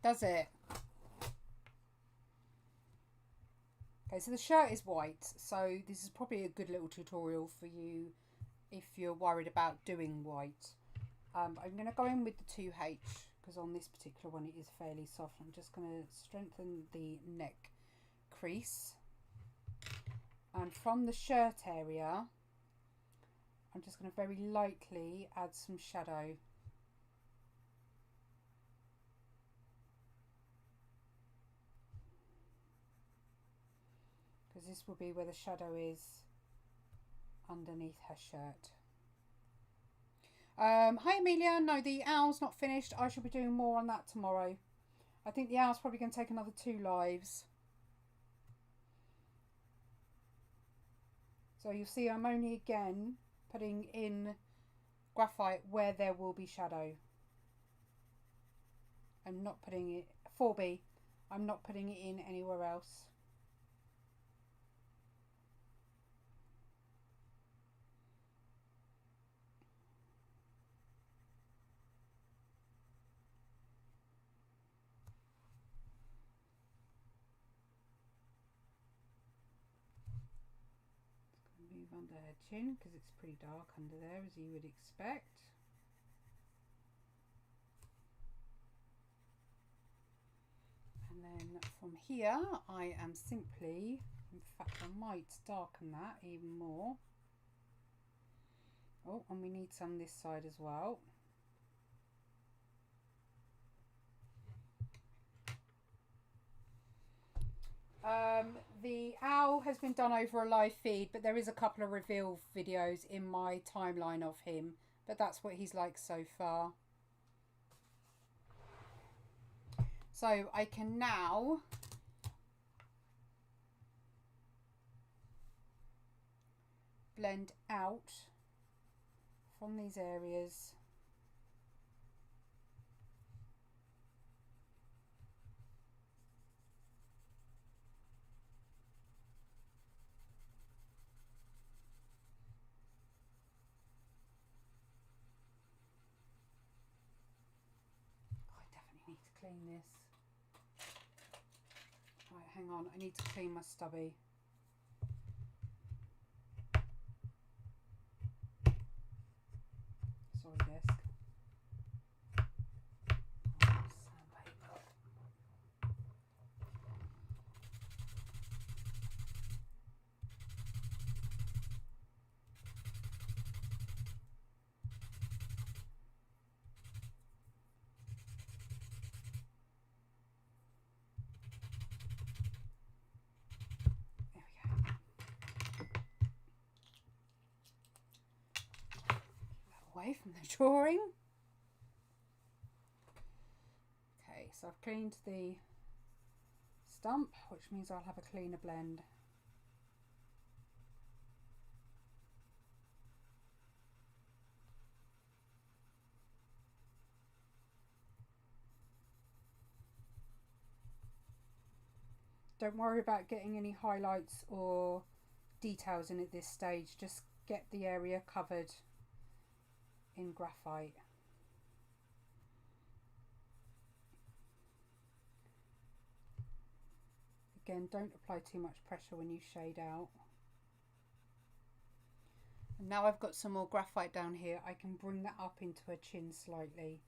A: Does it? Okay, so the shirt is white, so this is probably a good little tutorial for you if you're worried about doing white. I'm going to go in with the 2H because on this particular one it is fairly soft. I'm just going to strengthen the neck crease, and from the shirt area I'm just going to very lightly add some shadow. Because this will be where the shadow is underneath her shirt. Hi Amelia, no, the owl's not finished. I shall be doing more on that tomorrow. I think the owl's probably going to take another 2 lives. So you'll see I'm only again putting in graphite where there will be shadow. I'm not putting it, 4B, I'm not putting it in anywhere else. Move under her chin because it's pretty dark under there, as you would expect. And then from here I am simply, in fact I might darken that even more. Oh, and we need some this side as well. The owl has been done over a live feed, but there is a couple of reveal videos in my timeline of him, but that's what he's like so far. So I can now blend out from these areas. Need to clean this. Right, hang on, I need to clean my stubby. Sorry, desk. Sandpaper. Away from the drawing. Okay, so I've cleaned the stump, which means I'll have a cleaner blend. Don't worry about getting any highlights or details in at this stage, just get the area covered in graphite. Again, don't apply too much pressure when you shade out. And now I've got some more graphite down here, I can bring that up into her chin slightly,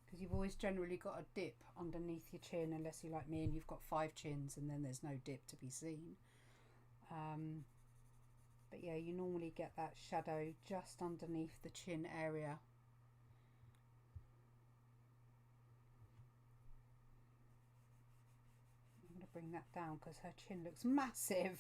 A: because you've always generally got a dip underneath your chin, unless you're like me and you've got 5 chins and then there's no dip to be seen. But yeah, you normally get that shadow just underneath the chin area. I'm going to bring that down because her chin looks massive.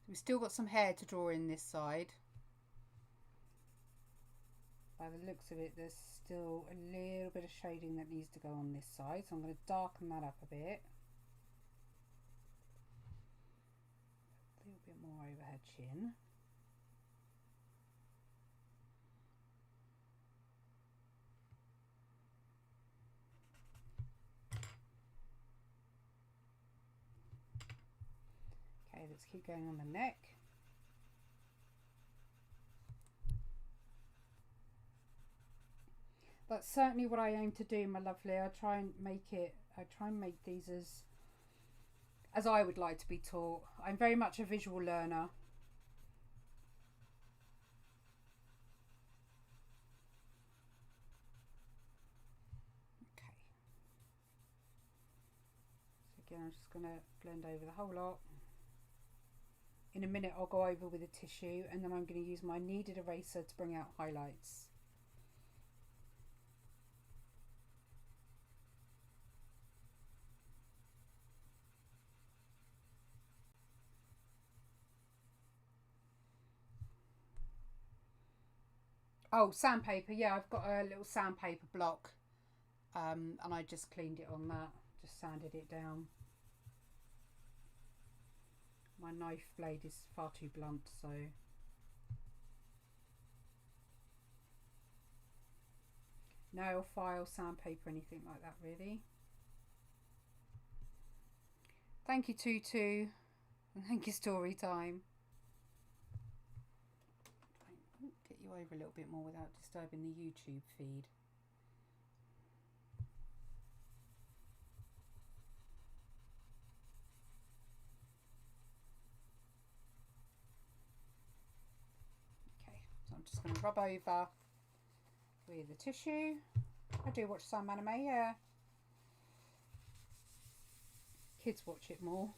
A: We've still got some hair to draw in this side. By the looks of it, there's still a little bit of shading that needs to go on this side, so I'm going to darken that up a bit. A little bit more over her chin. Okay, let's keep going on the neck. That's certainly what I aim to do, my lovely. I try and make these as I would like to be taught. I'm very much a visual learner. Okay. So again, I'm just going to blend over the whole lot. In a minute I'll go over with a tissue, and then I'm going to use my kneaded eraser to bring out highlights. Oh, sandpaper. Yeah, I've got a little sandpaper block, and I just cleaned it on that, just sanded it down. My knife blade is far too blunt, so nail file, sandpaper, anything like that really. Thank you, Tutu, and thank you, Story Time. Get you over a little bit more without disturbing the YouTube feed. Okay, so I'm just going to rub over with the tissue. I do watch some anime, yeah. Kids watch it more.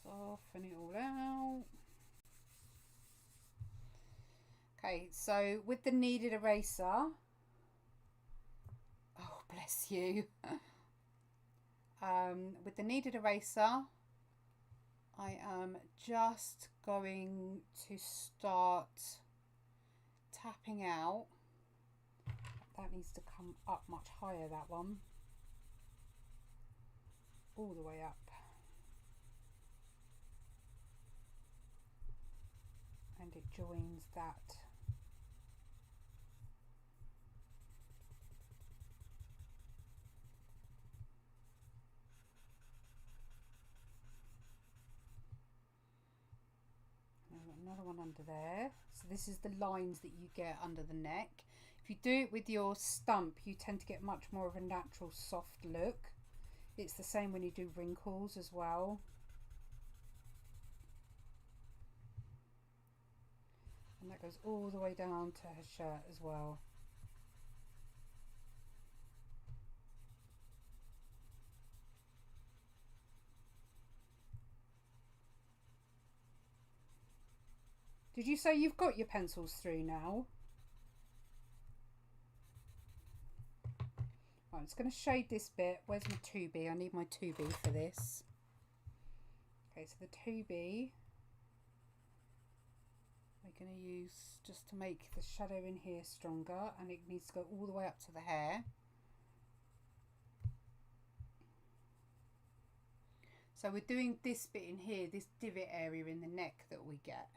A: Soften it all out. Okay, so with the kneaded eraser, oh bless you, with the kneaded eraser, I am just going to start tapping out. That needs to come up much higher, that one, all the way up. And it joins that. Another one under there. So this is the lines that you get under the neck. If you do it with your stump, you tend to get much more of a natural soft look. It's the same when you do wrinkles as well. And that goes all the way down to her shirt as well. Did you say you've got your pencils through now? Right, I'm just going to shade this bit. Where's my 2B? I need my 2B for this. Okay, so the 2B we're going to use just to make the shadow in here stronger, and it needs to go all the way up to the hair. So we're doing this bit in here, this divot area in the neck that we get.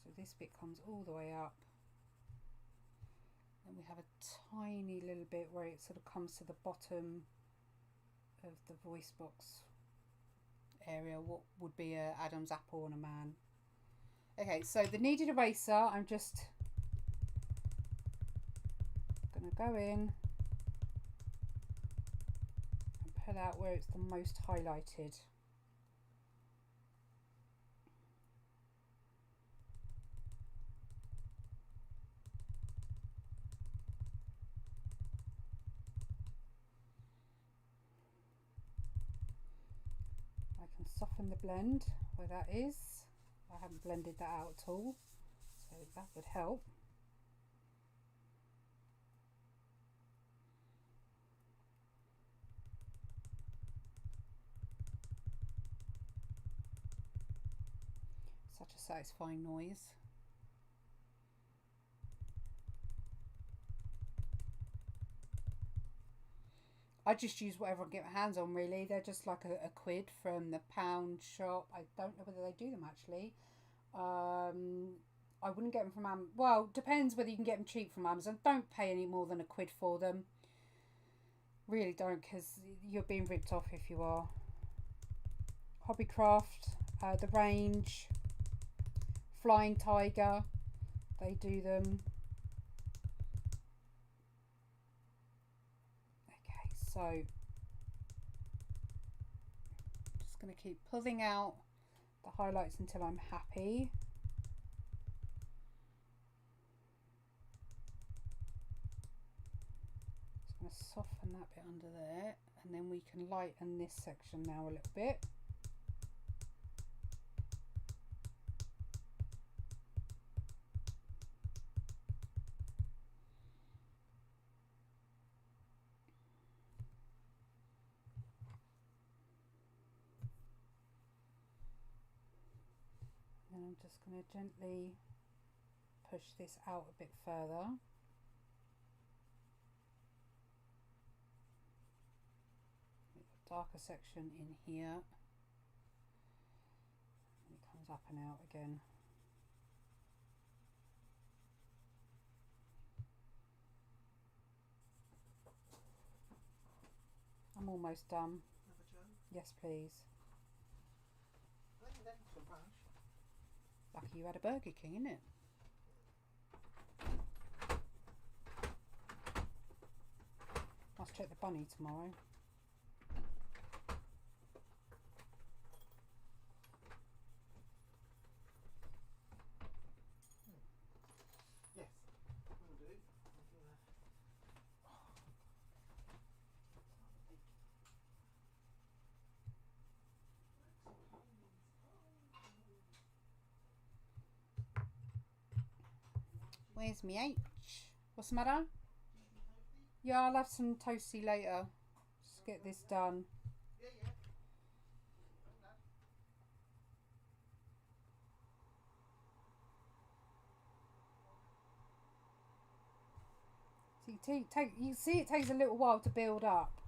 A: So this bit comes all the way up. And we have a tiny little bit where it sort of comes to the bottom of the voice box area, what would be a Adam's apple on a man. Okay, so the kneaded eraser, I'm just going to go in and pull out where it's the most highlighted. I can soften the blend where that is. I haven't blended that out at all, so that would help. Such a satisfying noise. I just use whatever I get my hands on, really. They're just like a quid from the pound shop. I don't know whether they do them, actually. I wouldn't get them from Amazon. Well, depends whether you can get them cheap from Amazon. Don't pay any more than a quid for them. Really don't, because you're being ripped off if you are. Hobbycraft, The Range, Flying Tiger, they do them. Okay, so I'm just going to keep pulling out the highlights until I'm happy. Just going to soften that bit under there, and then we can lighten this section now a little bit. And I'm just going to gently push this out a bit further. Darker section in here. And it comes up and out again. I'm almost done. Yes, please. Lucky you had a Burger King, innit? Must check the bunny tomorrow.
B: Yes, will do.
A: Where's me H? What's the matter? Yeah, I'll have some toasty later. Just get this done. So you see it takes a little while to build up.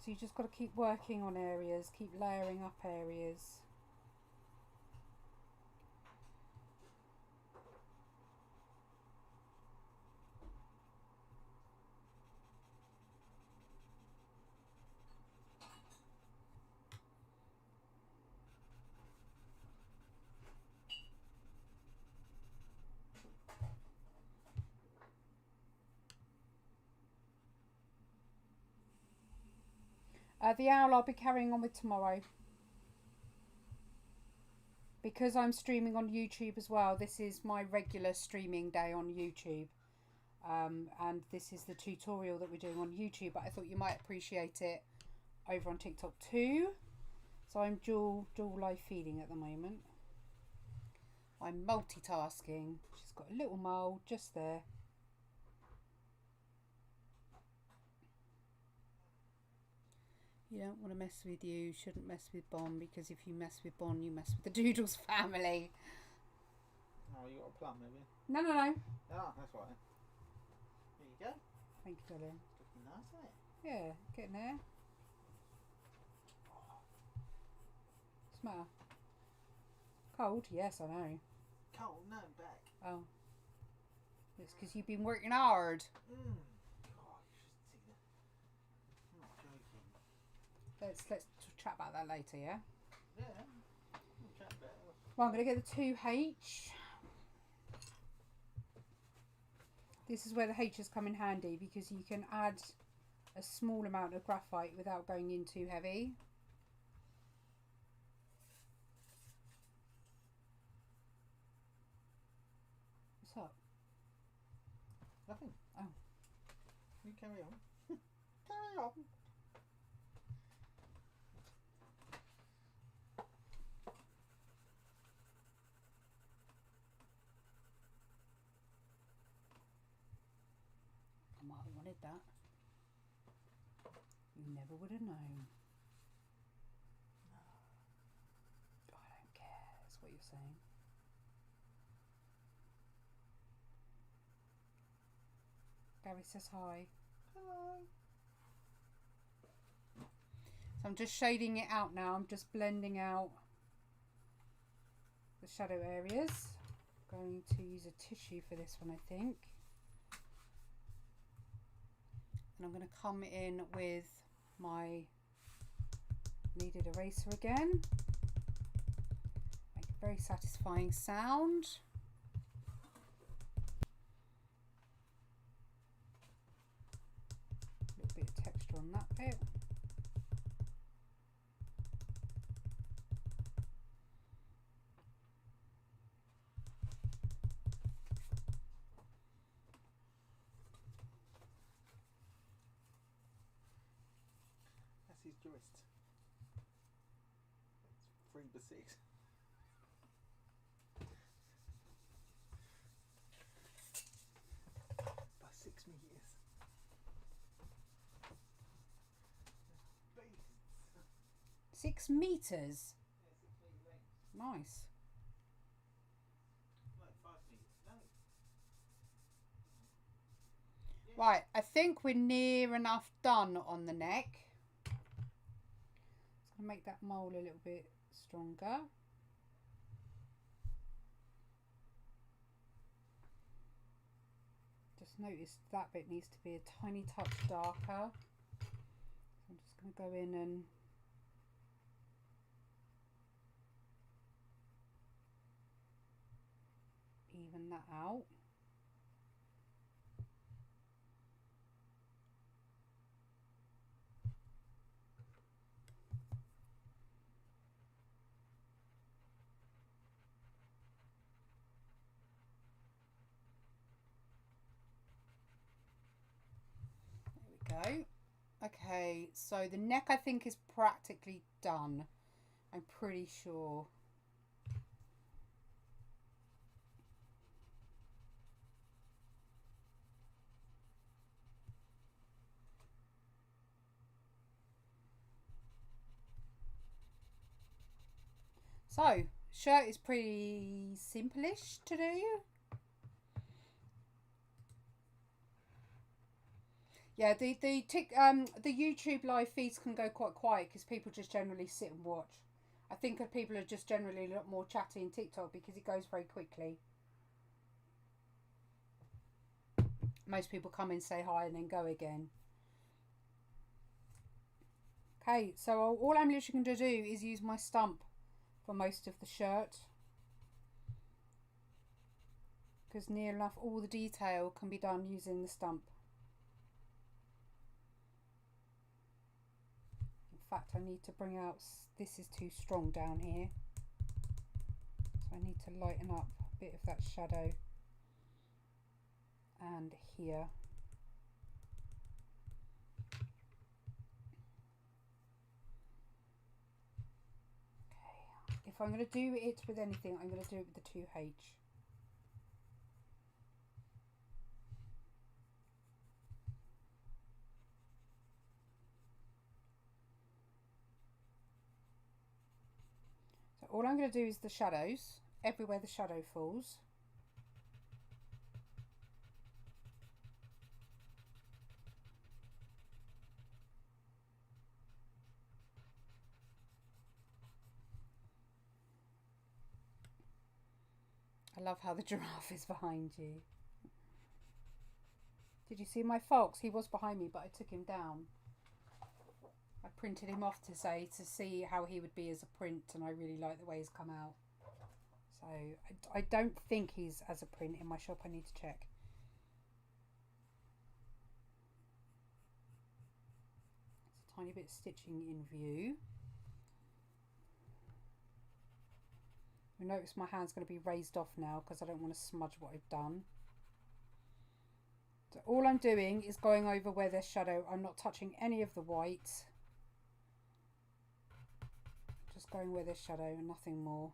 A: So you just got to keep working on areas, keep layering up areas. The owl I'll be carrying on with tomorrow. Because I'm streaming on YouTube as well, this is my regular streaming day on YouTube. And this is the tutorial that we're doing on YouTube, but I thought you might appreciate it over on TikTok too. So I'm dual live feeding at the moment. I'm multitasking. She's got a little mole just there. You don't want to mess with you, shouldn't mess with Bon, because if you mess with Bon, you mess with the Doodles family.
B: Oh, you got a plum, have you?
A: No.
B: Oh, that's right. There you go.
A: Thank you, darling.
B: It's looking nice, isn't it?
A: Yeah, getting there. What's the matter? Cold? Yes, I know.
B: Cold? No, back.
A: Oh. It's because you've been working hard.
B: God, you should see that. I'm not joking.
A: Let's chat about that later, yeah?
B: Yeah. We'll chat about it.
A: Well, I'm going to get the 2H. This is where the H's come in handy, because you can add a small amount of graphite without going in too heavy. What's up?
B: Nothing.
A: Oh.
B: You carry on. Carry on.
A: I might have wanted that. You never would have known. I don't care, that's what you're saying. Gary says hi.
B: Hello.
A: So I'm just shading it out now. I'm just blending out the shadow areas. I'm going to use a tissue for this one, I think. And I'm going to come in with my kneaded eraser again. Make a very satisfying sound. A little bit of texture on that bit.
B: That's his joist. It's 3x6. By 6 meters. Beasts.
A: 6 meters.
B: Yeah, 6 meter length.
A: Nice.
B: Like 5 meters. No.
A: Right, I think we're near enough done on the neck. It's going to make that mole a little bit stronger. Just noticed that bit needs to be a tiny touch darker. So I'm just going to go in and even that out. Go. Okay, so the neck I think is practically done. I'm pretty sure. So, shirt is pretty simple-ish to do. Yeah, the YouTube live feeds can go quite quiet because people just generally sit and watch. I think that people are just generally a lot more chatty in TikTok because it goes very quickly. Most people come in, say hi, and then go again. Okay, so all I'm literally going to do is use my stump for most of the shirt. Because near enough all the detail can be done using the stump. In fact, I need to bring out, this is too strong down here. So I need to lighten up a bit of that shadow. And here. Okay, if I'm going to do it with anything, I'm going to do it with the 2H. All I'm going to do is the shadows, everywhere the shadow falls. I love how the giraffe is behind you. Did you see my fox? He was behind me, but I took him down. I printed him off to see how he would be as a print, and I really like the way he's come out. So I don't think he's as a print in my shop. I need to check. It's a tiny bit of stitching in view. You'll notice my hand's going to be raised off now because I don't want to smudge what I've done. So all I'm doing is going over where there's shadow. I'm not touching any of the white. Just going where there's shadow and nothing more.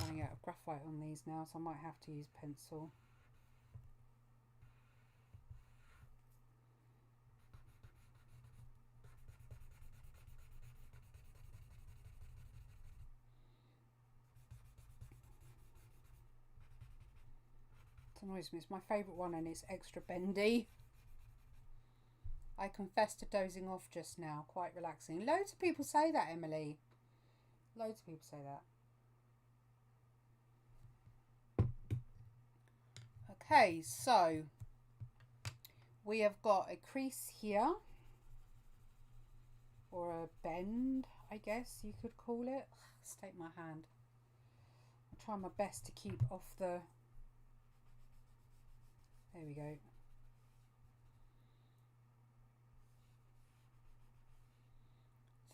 A: Running out of graphite on these now, so I might have to use pencil. It annoys me. It's my favourite one and it's extra bendy. I confess to dozing off just now. Quite relaxing. Loads of people say that, Emily. Loads of people say that. Okay, so we have got a crease here. Or a bend, I guess you could call it. Let's take my hand. I'll try my best to keep off the... There we go.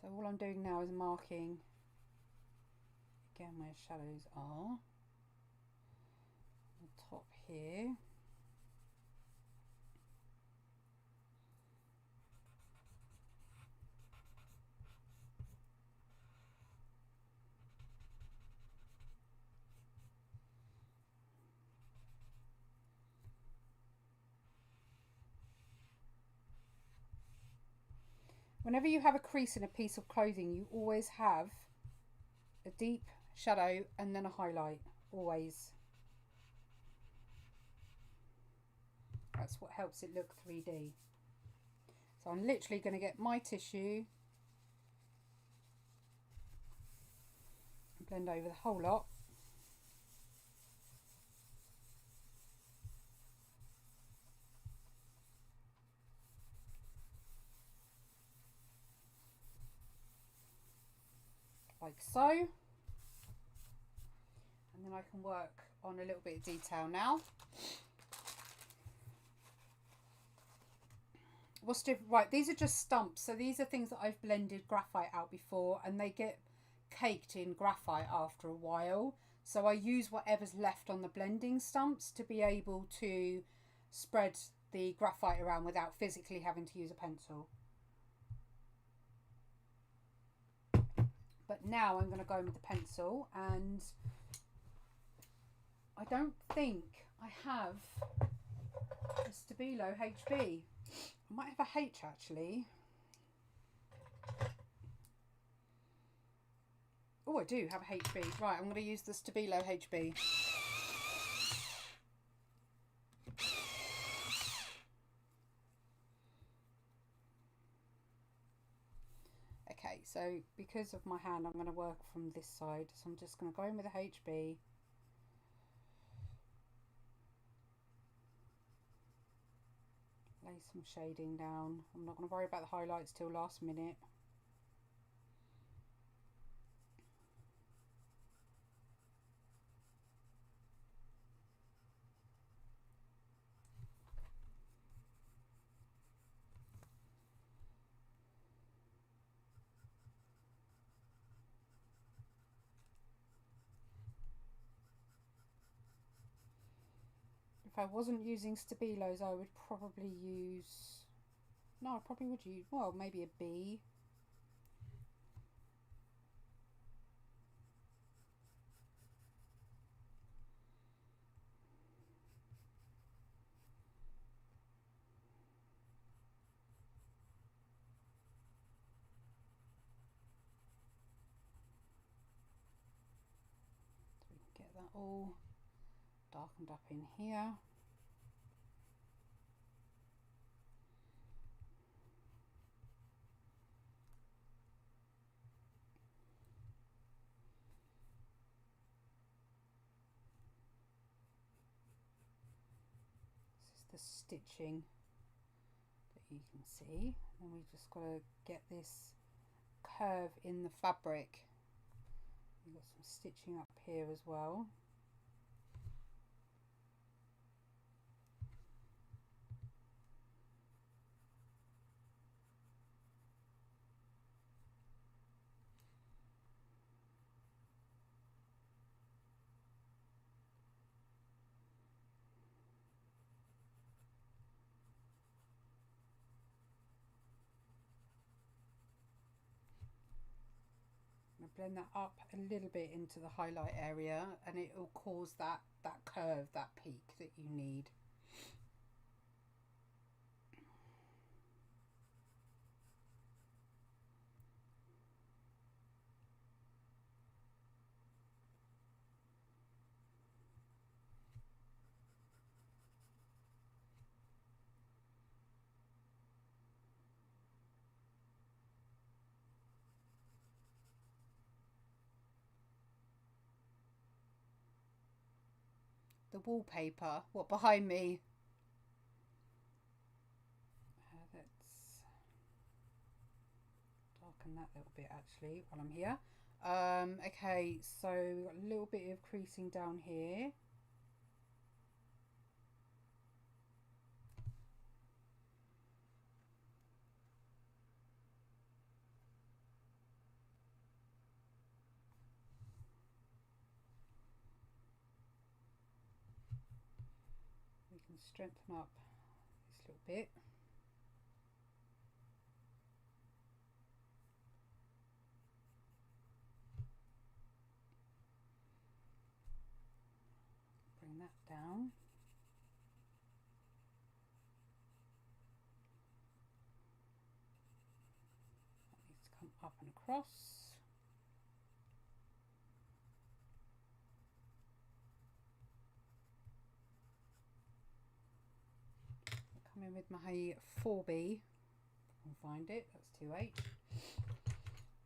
A: So all I'm doing now is marking again where shadows are. On the top here. Whenever you have a crease in a piece of clothing, you always have a deep shadow and then a highlight, always. That's what helps it look 3D. So I'm literally going to get my tissue and blend over the whole lot. Like so. And then I can work on a little bit of detail now. What's different? Right, these are just stumps. So these are things that I've blended graphite out before and they get caked in graphite after a while. So I use whatever's left on the blending stumps to be able to spread the graphite around without physically having to use a pencil. But now I'm going to go in with the pencil, and I don't think I have a Stabilo HB. I might have a H actually. Oh, I do have a HB. Right, I'm going to use the Stabilo HB. Okay, so because of my hand, I'm going to work from this side. So I'm just going to go in with a HB. Lay some shading down. I'm not going to worry about the highlights till last minute. If I wasn't using Stabilos, I would probably use... No, I probably would use... Well, maybe a B. So we can get that all darkened up in here. This is the stitching that you can see, and we just got to get this curve in the fabric. We've got some stitching up here as well. Blend that up a little bit into the highlight area, and it will cause that curve, that peak that you need. the wallpaper. What, behind me? Let's darken that little bit actually while I'm here. Okay, so we've got a little bit of creasing down here. We can strengthen up this little bit. Bring that down. That needs to come up and across. Come in with my 4B. I'll find it. That's 2H.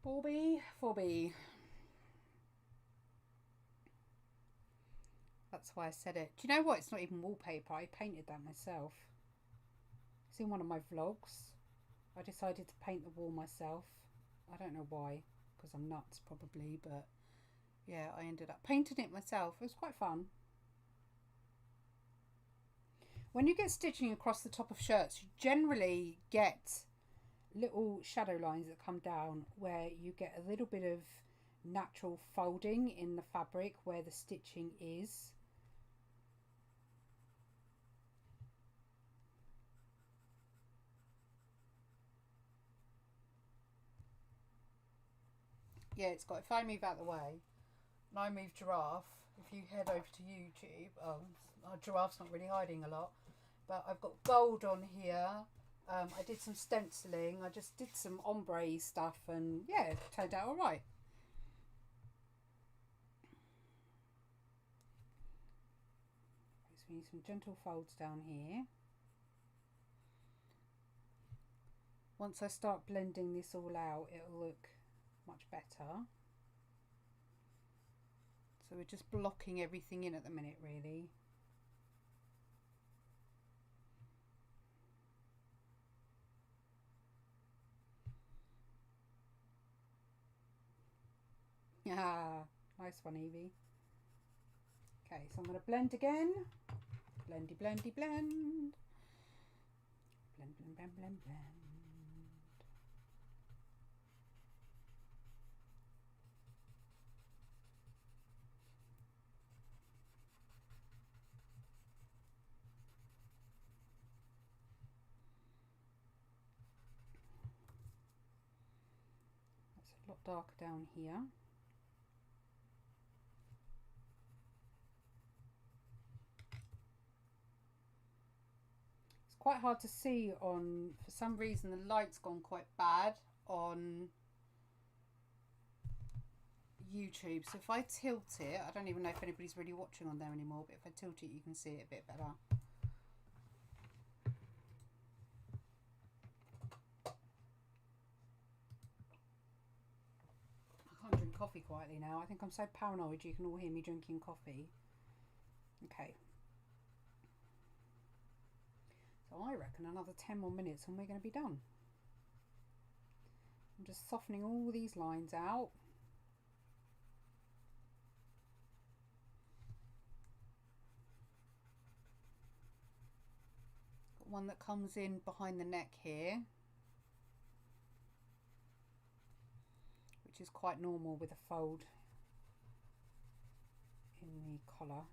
A: 4B, 4B. That's why I said it. Do you know what? It's not even wallpaper. I painted that myself. It's in one of my vlogs. I decided to paint the wall myself. I don't know why, because I'm nuts probably, but yeah, I ended up painting it myself. It was quite fun. When you get stitching across the top of shirts, you generally get little shadow lines that come down where you get a little bit of natural folding in the fabric where the stitching is. Yeah, it's got, if I move out the way and I move giraffe, if you head over to YouTube, giraffe's not really hiding a lot, but I've got gold on here. I did some stenciling, I just did some ombre stuff, and yeah, it turned out alright. So we need some gentle folds down here. Once I start blending this all out, it'll look much better. So we're just blocking everything in at the minute, really. Ah, nice one, Evie. Okay, so I'm going to blend again. Blendy, blendy, blend. Blend, blend, blend, blend, blend. That's a lot darker down here. Quite hard to see on, for some reason the light's gone quite bad on YouTube, so if I tilt it, I don't even know if anybody's really watching on there anymore, but if I tilt it you can see it a bit better. I can't drink coffee quietly now. I think I'm so paranoid you can all hear me drinking coffee. Okay. So I reckon another 10 more minutes and we're going to be done. I'm just softening all these lines out. Got one that comes in behind the neck here, which is quite normal with a fold in the collar.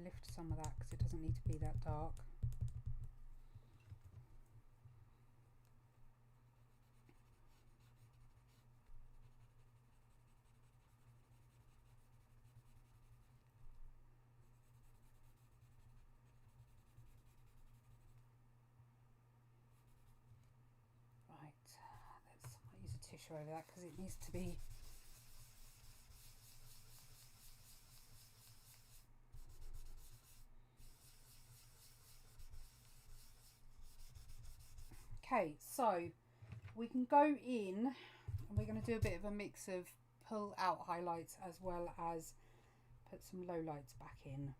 A: Lift some of that because it doesn't need to be that dark. Right, let's use a tissue over that because it needs to be Okay, so we can go in and we're going to do a bit of a mix of pull out highlights as well as put some low lights back in.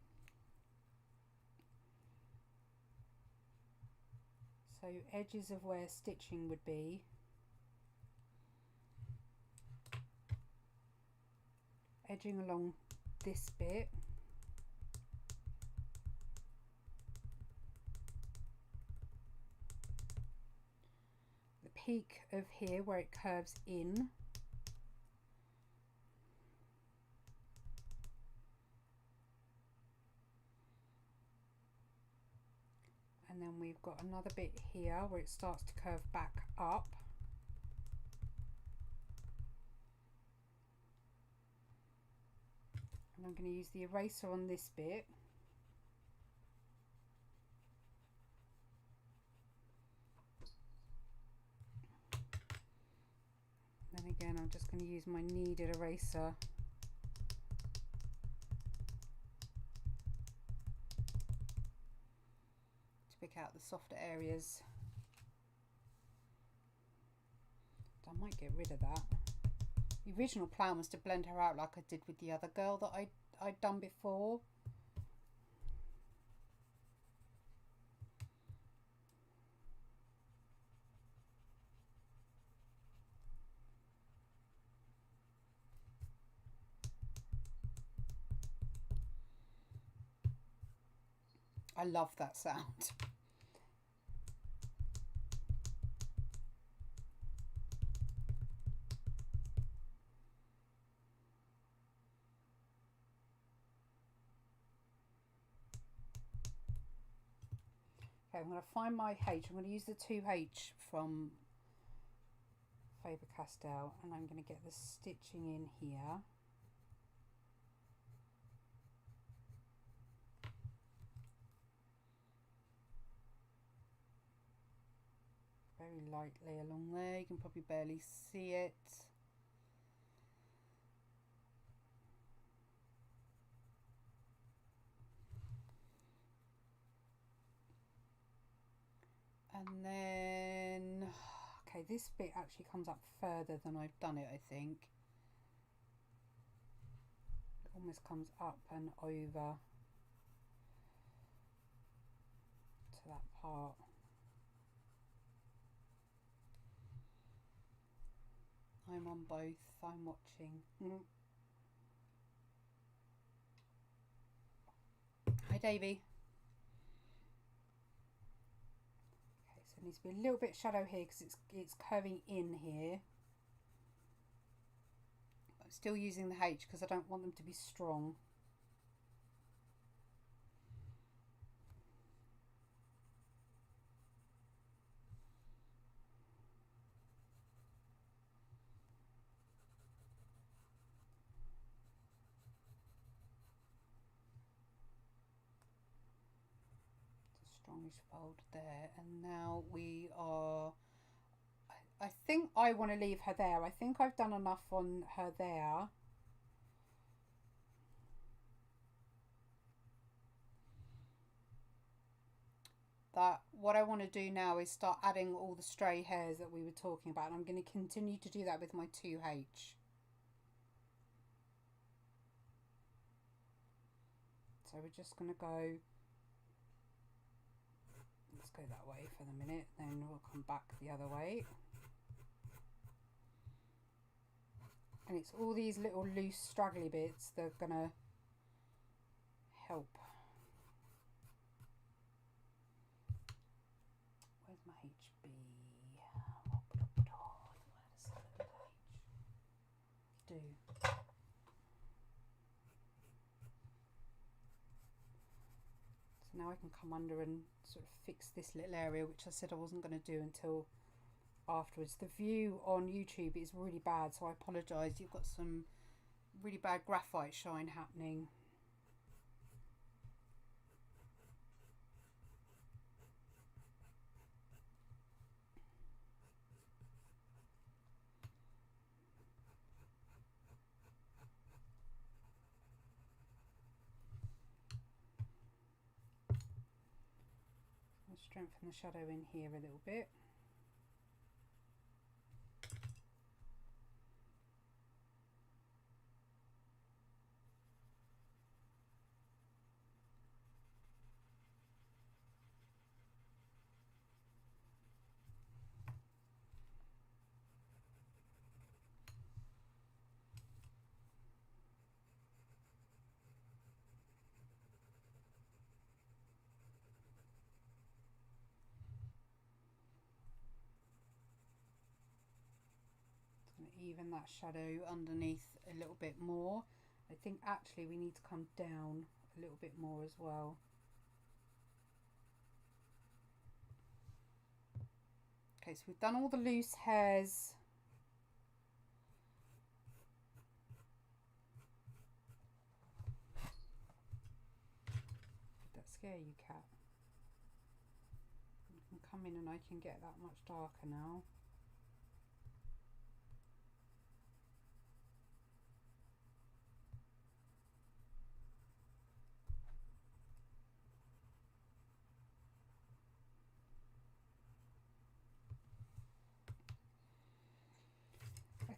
A: So edges of where stitching would be. Edging along this bit. The peak of here where it curves in. And then we've got another bit here where it starts to curve back up. And I'm going to use the eraser on this bit. Then again, I'm just going to use my kneaded eraser to pick out the softer areas. I might get rid of that. The original plan was to blend her out like I did with the other girl that I'd done before. I love that sound. Okay, I'm going to find my H. I'm going to use the 2H from Faber-Castell, and I'm going to get the stitching in here. Very lightly along there. You can probably barely see it. And then, okay, this bit actually comes up further than I've done it, I think. It almost comes up and over to that part. I'm on both, I'm watching. Hi Davey. Okay, so it needs to be a little bit shadow here because it's curving in here. I'm still using the H because I don't want them to be strong. Strongish fold there, and now we are, I think I want to leave her there. I think I've done enough on her there. That what I want to do now is start adding all the stray hairs that we were talking about, and I'm going to continue to do that with my 2H. So we're just going to go, let's go that way for the minute, then we'll come back the other way. And it's all these little loose straggly bits that are gonna help. Where's my HB? Do. So now I can come under and sort of fix this little area, which I said I wasn't going to do until afterwards. The view on YouTube is really bad, so I apologise. You've got some really bad graphite shine happening. I'll strengthen the shadow in here a little bit. Even that shadow underneath a little bit more. I think actually we need to come down a little bit more as well. Okay, so we've done all the loose hairs. Did that scare you, cat? I can come in and I can get that much darker now.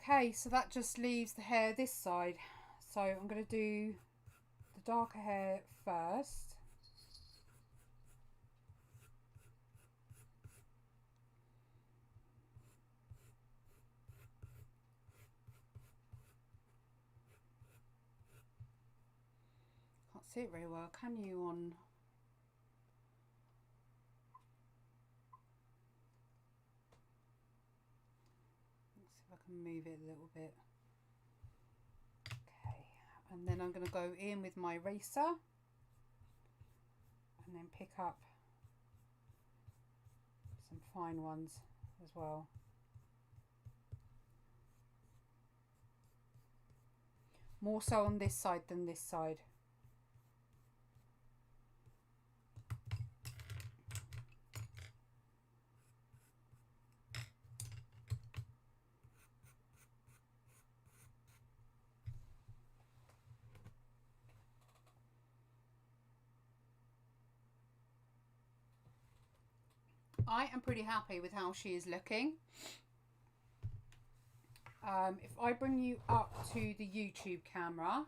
A: Okay, so that just leaves the hair this side. So I'm going to do the darker hair first. Can't see it very well, can you, on... I can move it a little bit. Okay, and then I'm going to go in with my eraser and then pick up some fine ones as well. More so on this side than this side. I am pretty happy with how she is looking. If I bring you up to the YouTube camera,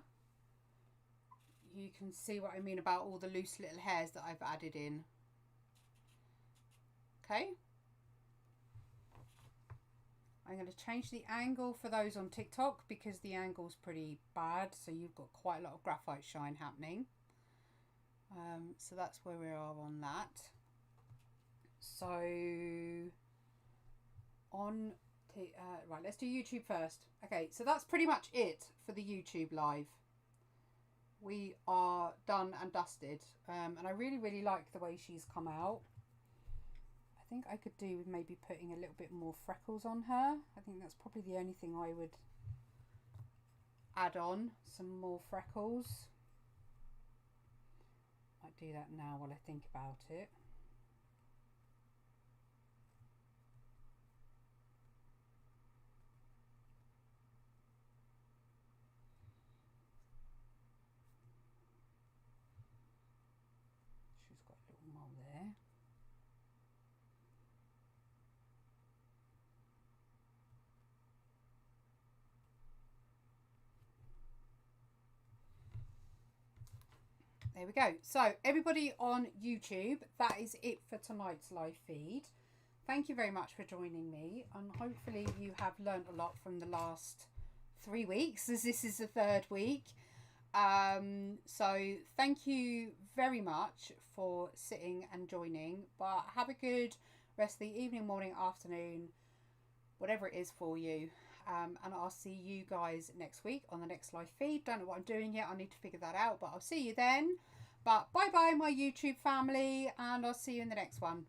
A: you can see what I mean about all the loose little hairs that I've added in. Okay. I'm going to change the angle for those on TikTok because the angle's pretty bad. So you've got quite a lot of graphite shine happening. So that's where we are on that. So on right, let's do YouTube first. Okay, so that's pretty much it for the YouTube live. We are done and dusted, and I really like the way she's come out. I think I could do with maybe putting a little bit more freckles on her. I think that's probably the only thing I would add on, some more freckles. Might do that now while I think about it. She's got a little mole there. There we go. So everybody on YouTube, that is it for tonight's live feed. Thank you very much for joining me, and hopefully you have learned a lot from the last 3 weeks, as this is the third week. So thank you very much for sitting and joining, but have a good rest of the evening, morning, afternoon, whatever it is for you. And I'll see you guys next week on the next live feed. Don't know what I'm doing yet. I need to figure that out, but I'll see you then. But bye bye, my YouTube family, and I'll see you in the next one.